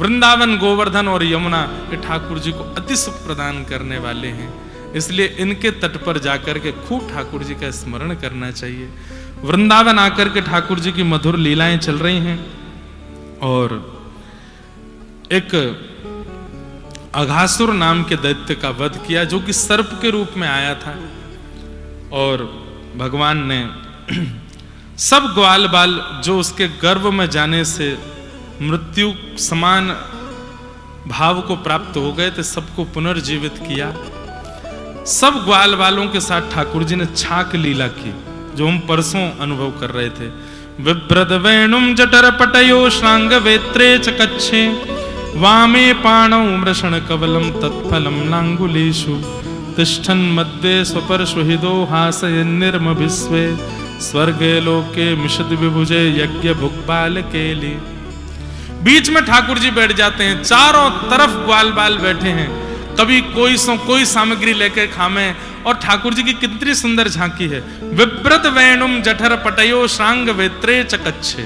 वृंदावन गोवर्धन और यमुना ये ठाकुर जी को अति सुख प्रदान करने वाले हैं, इसलिए इनके तट पर जाकर के खूब ठाकुर जी का स्मरण करना चाहिए। वृंदावन आकर के ठाकुर जी की मधुर लीलाएं चल रही हैं और एक अघासुर नाम के दैत्य का वध किया, जो कि सर्प के रूप में आया था। और भगवान ने सब ग्वाल बाल जो उसके गर्भ में जाने से मृत्यु समान भाव को प्राप्त हो गए थे, सबको पुनर्जीवित किया। सब ग्वाल बालों के साथ ठाकुर जी ने छाक लीला की, जो हम परसों अनुभव कर रहे थे। विभ्रद वेणुम जटर पटयो श्रांग वेत्रे चकच्छे वामे पाणौ मृषण कवलम तत्फलम लांगुलीषु तिष्ठन् मध्ये स्वपर्शुहिदो हासयन् निर्मभिस्वे स्वर्गे लोके मिषद विभुजे यज्ञ भुक्बाल केली। बीच में ठाकुर जी बैठ जाते हैं, चारों तरफ ग्वाल बाल बैठे हैं, कभी कोई सामग्री लेकर खामे। और ठाकुर जी की कितनी सुंदर झांकी है। विव्रत वेणुम जठर पटयो श्रांग वेत्रे चकच्छे।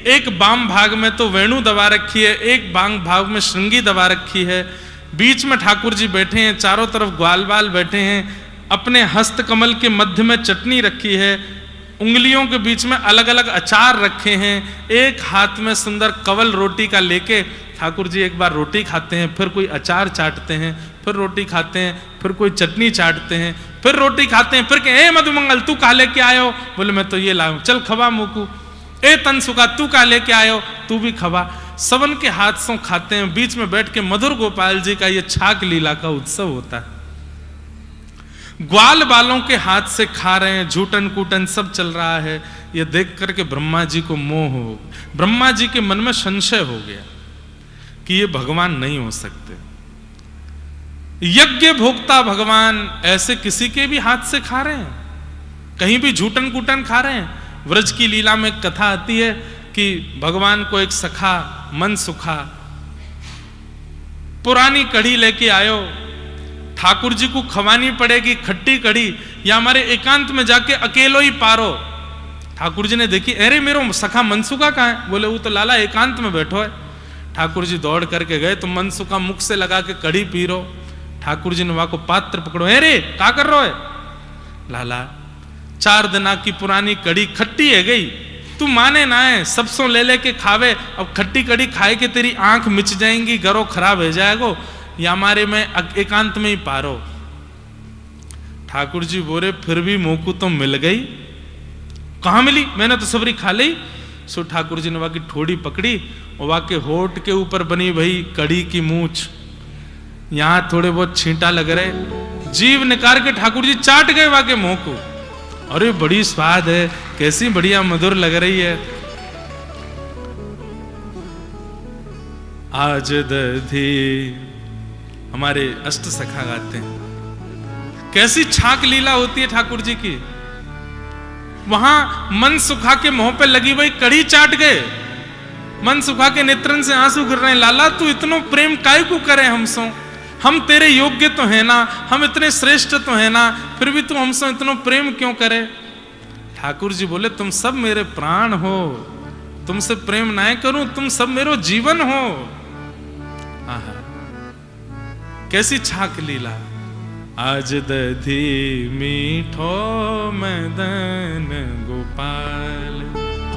एक बाम भाग में तो वेणु दबा रखी है, एक बाम भाग में श्रृंगी दबा रखी है। बीच में ठाकुर जी बैठे हैं, चारों तरफ ग्वाल बाल बैठे हैं। अपने हस्त कमल के मध्य में चटनी रखी है, उंगलियों के बीच में अलग अलग अचार रखे हैं। एक हाथ में सुंदर कवल रोटी का लेके ठाकुर जी एक बार रोटी खाते हैं, फिर कोई अचार चाटते हैं, फिर रोटी खाते हैं, फिर कोई चटनी चाटते हैं, फिर रोटी खाते हैं, फिर कहे मधुमंगल तू कहा लेके आयो? बोले मैं तो ये लाऊं, चल खवा मुकू। ए तनसुका तू कहा लेके आयो? तू भी खवा। सबन के हाथ से खाते हैं। बीच में बैठ के मधुर गोपाल जी का ये छाक लीला का उत्सव होता है। ग्वाल बालों के हाथ से खा रहे हैं, झूठन कूटन सब चल रहा है। ये देख करके ब्रह्मा जी को मोह हो, ब्रह्मा जी के मन में संशय हो गया कि ये भगवान नहीं हो सकते। यज्ञ भोक्ता भगवान ऐसे किसी के भी हाथ से खा रहे हैं, कहीं भी झूठन कूटन खा रहे हैं। व्रज की लीला में कथा आती है कि भगवान को एक सखा मन सुखा पुरानी कढ़ी लेके आयो, ठाकुर जी को खवानी पड़ेगी खट्टी कढ़ी, या हमारे एकांत में जाके अकेलो ही पारो। ठाकुर जी ने देखी, अरे मेरो सखा मनसुखा कहाँ है? बोले वो तो लाला एकांत में बैठो है। ठाकुर जी दौड़ करके गए तो मनसुखा मुख से लगा के कढ़ी पी रो। ठाकुर जी ने वहां को पात्र पकड़ो, अरे क्या कर रहे हो? लाला 4 दिना की पुरानी कढ़ी खट्टी है गई, तू माने ना है, सबसों ले लेके खावे। अब खट्टी कढ़ी खाए के तेरी आंख मिच जाएंगी, गरो खराब हो जाएगो, या हमारे में एकांत में ही पारो। ठाकुर जी बोले फिर भी मोकू तो मिल गई। कहां मिली? मैंने तो सबरी खा ली। सो ठाकुर जी ने वहां की ठोड़ी पकड़ी और वहां के होठ के ऊपर बनी भई कड़ी की मूछ, यहां थोड़े बहुत छींटा लग रहे, जीव निकाल के ठाकुर जी चाट गए वहां के मुंह को। अरे बड़ी स्वाद है, कैसी बढ़िया मधुर लग रही है। आज दधी, हमारे अष्ट सखा गाते हैं। कैसी छाक लीला होती है ठाकुर जी की। वहां मन सुखा के मुंह पे लगी हुई कड़ी चाट गए, मन सुखा के नेत्रन से आंसू गिर रहे हैं। लाला तू इतनो प्रेम काय को करे हमसो, हम तेरे योग्य तो है ना, हम इतने श्रेष्ठ तो है ना, फिर भी तू हमसे इतना प्रेम क्यों करे। ठाकुर जी बोले तुम सब मेरे प्राण हो, तुमसे प्रेम ना करूं, तुम सब मेरो जीवन हो। आहा, कैसी छाक लीला। आज दधी मीठो मदन गोपाल,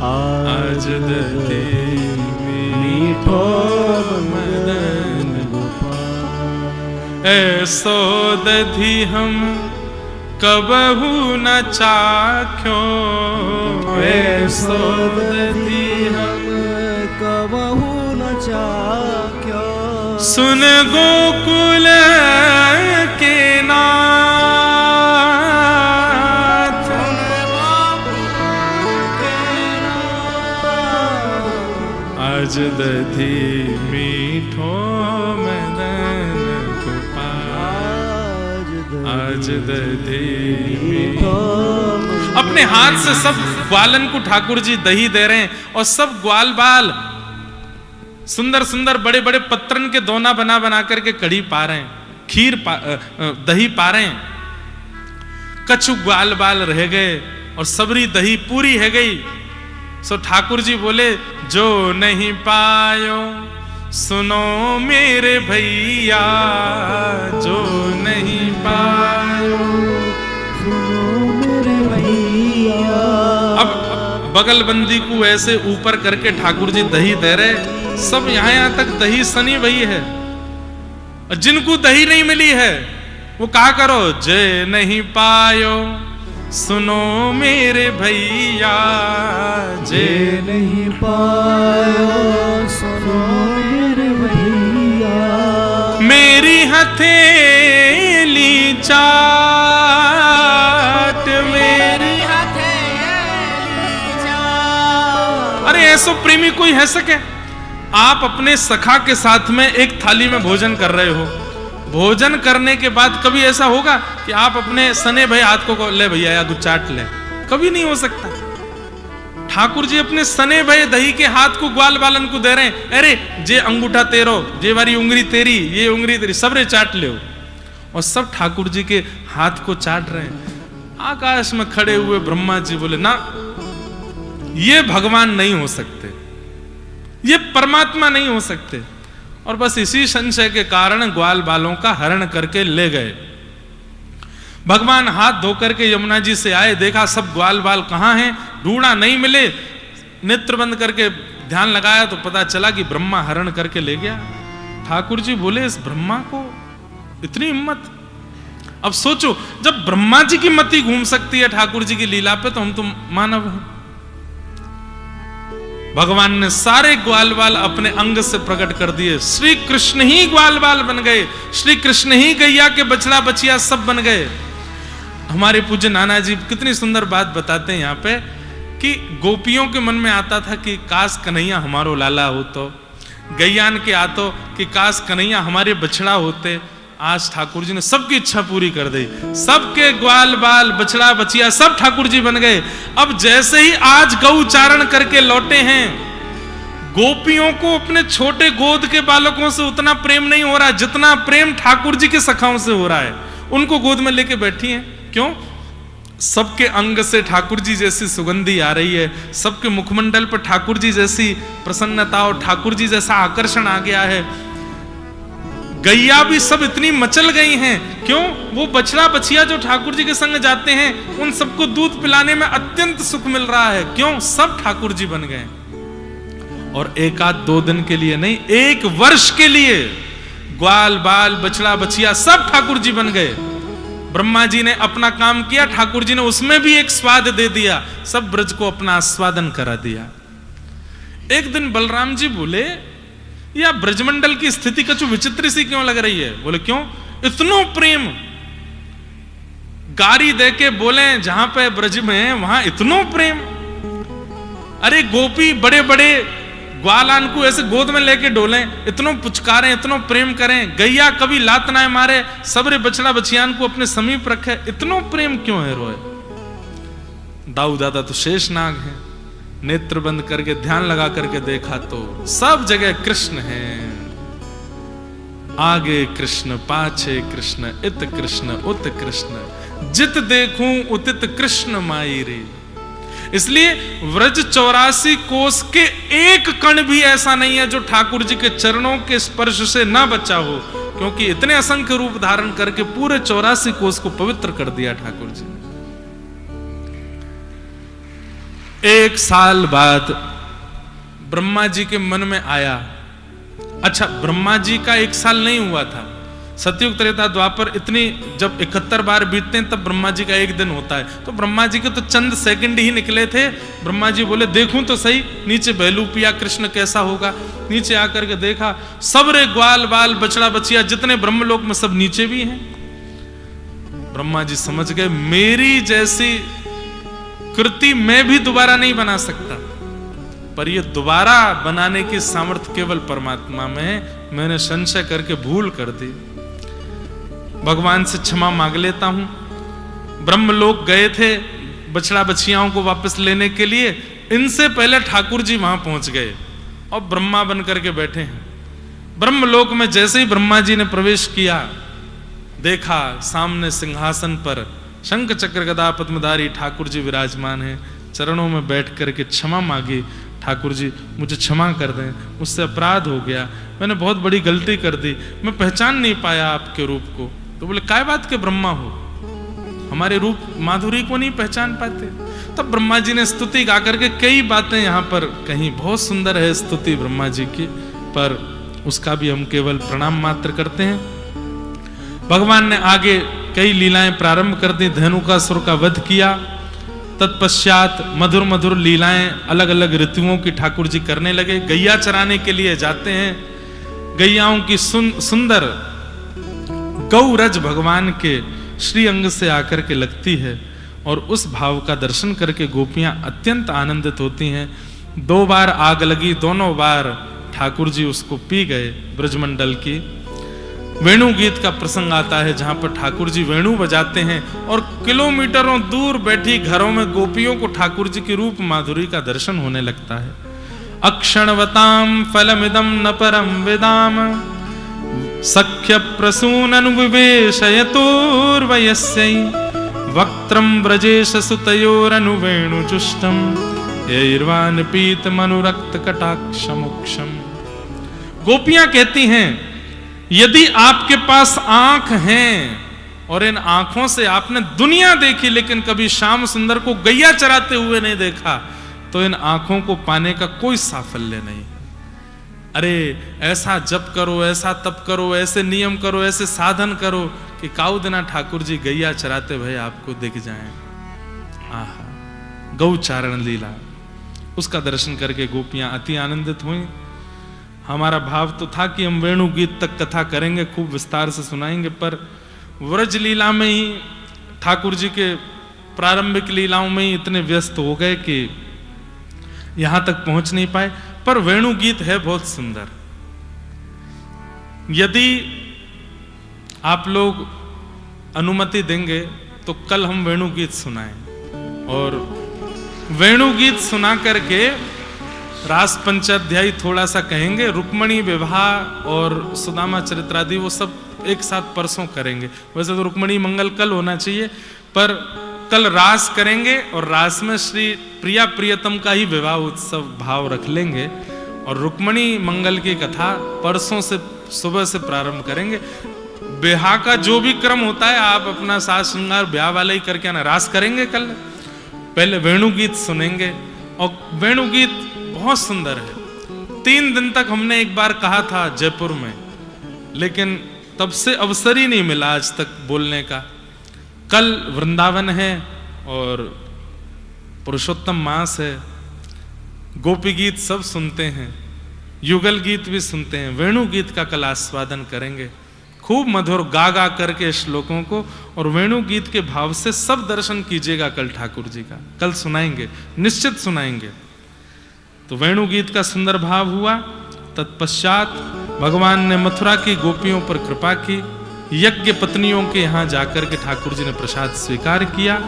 आज दधी मीठो मदन गोपाल। ऐसो दधी हम कबहू न चाख्यो, ऐसो दधी हम कबहू न चाख्यो। सुन गोकुल के नाथ, आज दधी मीठो मदन गोपाल, आज दधी मीठो। अपने हाथ से सब ग्वालन को ठाकुर जी दही दे रहे हैं और सब ग्वाल बाल सुंदर सुंदर बड़े बड़े पत्तरन के दोना बना बना करके कढ़ी पा रहे हैं, खीर दही पा रहे हैं। कछु ग्वाल बाल रह गए और सबरी दही पूरी है गई। सो ठाकुर जी बोले जो नहीं पायो सुनो मेरे भैया, जो नहीं पायो सुनो मेरे भैया। अब बगलबंदी को ऐसे ऊपर करके ठाकुर जी दही दे रहे, सब यहां तक दही सनी वही है। जिनको दही नहीं मिली है वो कहा करो, जे नहीं पायो सुनो मेरे भैया, जे नहीं पायो सुनो मेरे भैया। मेरी हथेली चाट, मेरी हथेली चाट। अरे ऐसो प्रेमी कोई है सके। आप अपने सखा के साथ में एक थाली में भोजन कर रहे हो, भोजन करने के बाद कभी ऐसा होगा कि आप अपने सने भाई हाथ को ले भैया या तू चाट ले, कभी नहीं हो सकता। ठाकुर जी अपने सने भाई दही के हाथ को ग्वाल बालन को दे रहे हैं, अरे जे अंगूठा तेरो, जे वारी उंगली तेरी, ये उंगली तेरी, सबरे चाट ले। और सब ठाकुर जी के हाथ को चाट रहे हैं। आकाश में खड़े हुए ब्रह्मा जी बोले ना, ये भगवान नहीं हो सकते, ये परमात्मा नहीं हो सकते। और बस इसी संशय के कारण ग्वाल बालों का हरण करके ले गए। भगवान हाथ धोकर के यमुना जी से आए, देखा सब ग्वाल बाल कहां हैं, ढूंढा नहीं मिले, नेत्र बंद करके ध्यान लगाया तो पता चला कि ब्रह्मा हरण करके ले गया। ठाकुर जी बोले इस ब्रह्मा को इतनी हिम्मत। अब सोचो, जब ब्रह्मा जी की मति घूम सकती है ठाकुर जी की लीला पे, तो हम तो मानव हैं। भगवान ने सारे ग्वाल बाल अपने अंग से प्रकट कर दिए। श्री कृष्ण ही ग्वाल बाल बन गए, श्री कृष्ण ही गैया के बछड़ा बछिया सब बन गए। हमारे पूज्य नाना जी कितनी सुंदर बात बताते हैं यहाँ पे कि गोपियों के मन में आता था कि काश कन्हैया हमारो लाला हो, तो गैयान के आतो कि काश कन्हैया हमारे बछड़ा होते। आज ठाकुर जी ने सबकी इच्छा पूरी कर दी, सबके ग्वाल बाल बछड़ा बचिया सब ठाकुर जी बन गए। अब जैसे ही आज गौ चारण करके लौटे हैं, गोपियों को अपने छोटे गोद के बालकों से उतना प्रेम नहीं हो रहा जितना प्रेम ठाकुर जी के सखाओं से हो रहा है। उनको गोद में लेके बैठी हैं, क्यों? सबके अंग से ठाकुर जी जैसी सुगंधी आ रही है, सबके मुखमंडल पर ठाकुर जी जैसी प्रसन्नता और ठाकुर जी जैसा आकर्षण आ गया है। गैया भी सब इतनी मचल गई हैं, क्यों? वो बछड़ा बछिया जो ठाकुर जी के संग जाते हैं उन सबको दूध पिलाने में अत्यंत सुख मिल रहा है, क्यों? सब ठाकुर जी बन गए। और एक आध दो दिन के लिए नहीं, 1 वर्ष के लिए ग्वाल बाल बछड़ा बछिया सब ठाकुर जी बन गए। ब्रह्मा जी ने अपना काम किया, ठाकुर जी ने उसमें भी एक स्वाद दे दिया, सब ब्रज को अपना आस्वादन करा दिया। एक दिन बलराम जी बोले, या ब्रजमंडल की स्थिति कुछ विचित्र सी क्यों लग रही है? बोले क्यों? इतनो प्रेम। गारी दे के बोले जहां पे ब्रज में वहां इतनो प्रेम। अरे गोपी बड़े बड़े ग्वालान को ऐसे गोद में लेके डोलें, इतनो पुचकारें, इतनो प्रेम करें, गैया कभी लात ना मारे, सबरे बछड़ा बछियान को अपने समीप रखे, इतनो प्रेम क्यों है रोए? दाऊ दादा तो शेष नाग हैं। नेत्र बंद करके ध्यान लगा करके देखा तो सब जगह कृष्ण है। आगे कृष्ण, पाछे कृष्ण, इत कृष्ण, उत कृष्ण, जित देखूं उतित कृष्ण माई रे। इसलिए व्रज 84 कोस के एक कण भी ऐसा नहीं है जो ठाकुर जी के चरणों के स्पर्श से ना बचा हो, क्योंकि इतने असंख्य रूप धारण करके पूरे 84 कोस को पवित्र कर दिया ठाकुर जी ने। 1 साल बाद ब्रह्मा जी के मन में आया, अच्छा ब्रह्मा जी का 1 साल नहीं हुआ था, सतयुग त्रेता द्वापर इतनी जब 71 बार बीतते हैं तब ब्रह्मा जी का 1 दिन होता है, तो ब्रह्मा जी के तो चंद सेकंड ही निकले थे। ब्रह्मा जी बोले देखूं तो सही नीचे बहलू पिया कृष्ण कैसा होगा। नीचे आकर के देखा, सबरे ग्वाल बाल बछड़ा बचिया जितने ब्रह्मलोक में सब नीचे भी हैं। ब्रह्मा जी समझ गए मेरी जैसी कृति मैं भी दोबारा नहीं बना सकता, पर ये दोबारा बनाने की सामर्थ्य केवल परमात्मा में है। मैंने संशय करके भूल कर दी, भगवान से क्षमा मांग लेता हूं। ब्रह्मलोक गए थे बछड़ा बछियाओं को वापस लेने के लिए, इनसे पहले ठाकुर जी वहां पहुंच गए और ब्रह्मा बन करके बैठे हैं। ब्रह्मलोक में जैसे ही ब्रह्मा जी ने प्रवेश किया, देखा सामने सिंहासन पर शंख चक्र गदा पद्मधारी ठाकुर जी विराजमान हैं। चरणों में बैठ करके क्षमा मांगी, ठाकुर जी मुझे क्षमा कर दें, मुझसे अपराध हो गया, मैंने बहुत बड़ी गलती कर दी, मैं पहचान नहीं पाया आपके रूप को। तो बोले काय बात के ब्रह्मा हो, हमारे रूप माधुरी को नहीं पहचान पाते? तब ब्रह्मा जी ने स्तुति गा करके कई बातें यहाँ पर कहीं, बहुत सुंदर है स्तुति ब्रह्मा जी की, पर उसका भी हम केवल प्रणाम मात्र करते हैं। भगवान ने आगे कई लीलाएं प्रारंभ कर दी, धेनुकासुर का वध किया, तत्पश्चात मधुर मधुर लीलाएं अलग अलग ऋतुओं की ठाकुर जी करने लगे। गैया चराने के लिए जाते हैं, गैयाओं की सुंदर गौरज भगवान के श्री अंग से आकर के लगती है और उस भाव का दर्शन करके गोपियां अत्यंत आनंदित होती हैं। 2 बार आग लगी, दोनों बार ठाकुर जी उसको पी गए। ब्रजमंडल की वेणु गीत का प्रसंग आता है जहां पर ठाकुर जी वेणु बजाते हैं और किलोमीटरों दूर बैठी घरों में गोपियों को ठाकुर जी की रूप माधुरी का दर्शन होने लगता है। अक्षणवताम फलमिदम न परम विदाम सख्य प्रसूननु विवेशयतोर्वयस्यै वक्त्रम ब्रजेश सुतयोरनु वेणुजुष्टम यैर्वान पीतमनुरक्त कटाक्षमुक्षम। गोपियां कहती हैं यदि आपके पास आंख हैं और इन आंखों से आपने दुनिया देखी लेकिन कभी श्याम सुंदर को गैया चराते हुए नहीं देखा, तो इन आंखों को पाने का कोई साफल्य नहीं। अरे ऐसा जप करो, ऐसा तप करो, ऐसे नियम करो, ऐसे साधन करो कि काऊ दिना ठाकुर जी गैया चराते भय आपको दिख जाएं। आहा, गौचारण लीला, उसका दर्शन करके गोपियां अति आनंदित हुई। हमारा भाव तो था कि हम वेणु गीत तक कथा करेंगे, खूब विस्तार से सुनाएंगे, पर व्रज लीला में ही ठाकुर जी के प्रारंभिक लीलाओं में ही इतने व्यस्त हो गए कि यहां तक पहुंच नहीं पाए। पर वेणु गीत है बहुत सुंदर। यदि आप लोग अनुमति देंगे तो कल हम वेणु गीत सुनाएं, और वेणु गीत सुना करके रास पंचाध्यायी थोड़ा सा कहेंगे। रुक्मणी विवाह और सुदामा चरित्र आदि वो सब एक साथ परसों करेंगे। वैसे तो रुक्मणी मंगल कल होना चाहिए, पर कल रास करेंगे और रास में श्री प्रिया प्रियतम का ही विवाह उत्सव भाव रख लेंगे, और रुक्मणी मंगल की कथा परसों से सुबह से प्रारंभ करेंगे। ब्याह का जो भी क्रम होता है आप अपना साज श्रृंगार ब्याह वाला ही करके आना। रास करेंगे कल, पहले वेणु गीत सुनेंगे, और वेणु गीत बहुत सुंदर है। 3 दिन तक हमने एक बार कहा था जयपुर में, लेकिन तब से अवसर ही नहीं मिला आज तक बोलने का। कल वृंदावन है और पुरुषोत्तम मास है, गोपी गीत सब सुनते हैं, युगल गीत भी सुनते हैं, वेणु गीत का कल आस्वादन करेंगे। खूब मधुर गा गा करके श्लोकों को और वेणु गीत के भाव से सब दर्शन कीजिएगा कल ठाकुर जी का। कल सुनाएंगे, निश्चित सुनाएंगे। तो वेणु गीत का सुंदर भाव हुआ। तत्पश्चात भगवान ने मथुरा की गोपियों पर कृपा की, यज्ञ पत्नियों के यहां जाकर के ठाकुर जी ने प्रसाद स्वीकार किया।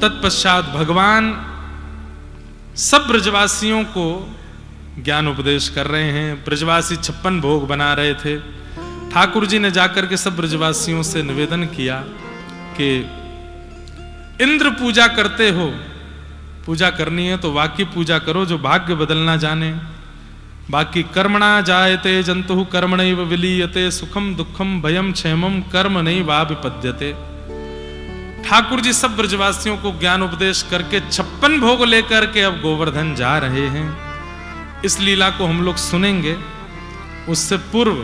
तत्पश्चात भगवान सब ब्रजवासियों को ज्ञान उपदेश कर रहे हैं। ब्रजवासी 56 भोग बना रहे थे। ठाकुर जी ने जाकर के सब ब्रजवासियों से निवेदन किया कि इंद्र पूजा करते हो, पूजा करनी है तो वाकी पूजा करो जो भाग्य बदलना जाने। बाकी कर्मणा जायते जंतु कर्मणैव विलीयते, सुखम दुखम भयम क्षेमम कर्म नैवा विपद्यते। ठाकुर जी सब ब्रजवासियों को ज्ञान उपदेश करके 56 भोग लेकर के अब गोवर्धन जा रहे हैं। इस लीला को हम लोग सुनेंगे। उससे पूर्व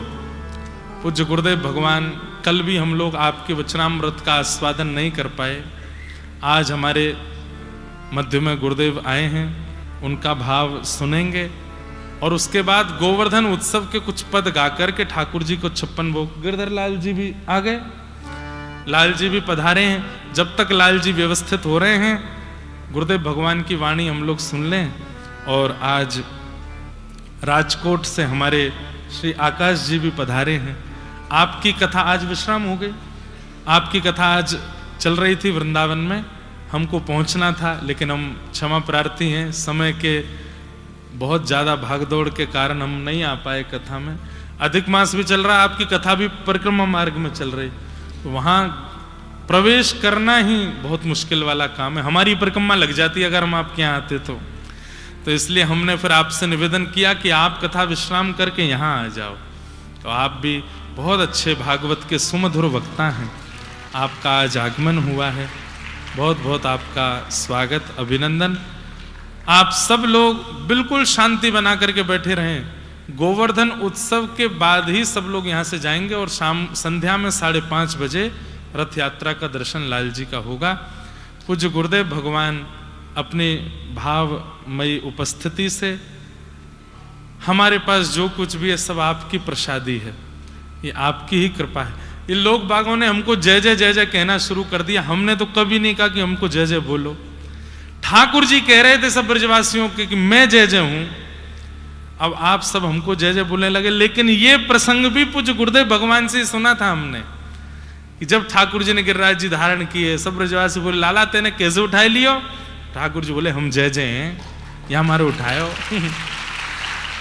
पूज्य गुरुदेव भगवान, कल भी हम लोग आपके वचनामृत का आस्वादन नहीं कर पाए। आज हमारे मध्य में गुरुदेव आए हैं, उनका भाव सुनेंगे और उसके बाद गोवर्धन उत्सव के कुछ पद गाकर के ठाकुर जी को 56 भोग। गिरधर लाल जी भी आ गए, लाल जी भी पधारे हैं। जब तक लाल जी व्यवस्थित हो रहे हैं, गुरुदेव भगवान की वाणी हम लोग सुन लें। और आज राजकोट से हमारे श्री आकाश जी भी पधारे हैं। आपकी कथा आज विश्राम हो गई, आपकी कथा आज चल रही थी वृंदावन में, हमको पहुंचना था लेकिन हम क्षमा प्रार्थी हैं, समय के बहुत ज़्यादा भागदौड़ के कारण हम नहीं आ पाए कथा में। अधिक मास भी चल रहा, आपकी कथा भी परिक्रमा मार्ग में चल रही, तो वहाँ प्रवेश करना ही बहुत मुश्किल वाला काम है। हमारी परिक्रमा लग जाती अगर हम आपके यहाँ आते तो इसलिए हमने फिर आपसे निवेदन किया कि आप कथा विश्राम करके यहाँ आ जाओ। तो आप भी बहुत अच्छे भागवत के सुमधुर वक्ता हैं, आपका आज आगमन हुआ है, बहुत बहुत आपका स्वागत, अभिनंदन। आप सब लोग बिल्कुल शांति बना करके बैठे रहें। गोवर्धन उत्सव के बाद ही सब लोग यहाँ से जाएंगे और शाम संध्या में 5:30 बजे रथ यात्रा का दर्शन लाल जी का होगा। पूज्य गुरुदेव भगवान अपनी भावमयी उपस्थिति से हमारे पास जो कुछ भी है सब आपकी प्रसादी है, ये आपकी ही कृपा है। ये लोग बागों ने हमको जय जय जय जय कहना शुरू कर दिया, हमने तो कभी नहीं कहा कि हमको जय जय बोलो। ठाकुर जी कह रहे थे सब ब्रजवासियों के कि मैं जय जय हूं, अब आप सब हमको जय जय बोलने लगे। लेकिन ये प्रसंग भी पूज्य गुरुदेव भगवान से सुना था हमने कि जब ठाकुर जी ने गिरिराज जी धारण किए, सब ब्रजवासी बोले लाला तेने कैसे उठाए लियो? ठाकुर जी बोले हम जय जय हैं, या हमारे उठायो।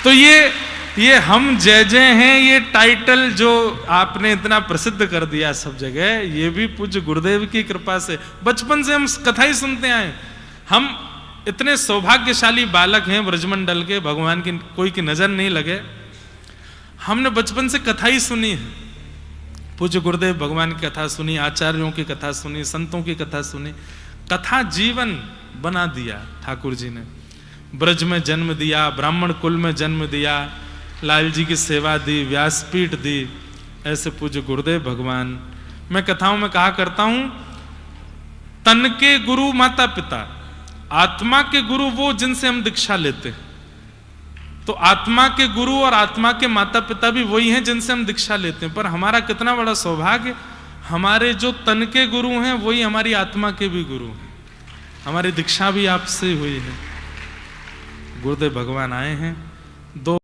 तो ये हम जय जय हैं, ये टाइटल जो आपने इतना प्रसिद्ध कर दिया सब जगह, ये भी पूज्य गुरुदेव की कृपा से। बचपन से हम कथा ही सुनते आए, हम इतने सौभाग्यशाली बालक हैं ब्रजमंडल के, भगवान की कोई की नजर नहीं लगे। हमने बचपन से कथा ही सुनी है, पूज्य गुरुदेव भगवान की कथा सुनी, आचार्यों की कथा सुनी, संतों की कथा सुनी। कथा जीवन बना दिया ठाकुर जी ने। ब्रज में जन्म दिया, ब्राह्मण कुल में जन्म दिया, लाल जी की सेवा दी, व्यासपीठ दी, ऐसे पूज्य गुरुदेव भगवान। मैं कथाओं में कहा करता हूं, तन के गुरु माता पिता, आत्मा के गुरु वो जिनसे हम दीक्षा लेते हैं। तो आत्मा के गुरु और आत्मा के माता पिता भी वही हैं जिनसे हम दीक्षा लेते हैं। पर हमारा कितना बड़ा सौभाग्य, हमारे जो तन के गुरु हैं वही हमारी आत्मा के भी गुरु हैं। हमारी दीक्षा भी आपसे हुई है। गुरुदेव भगवान आए हैं, 2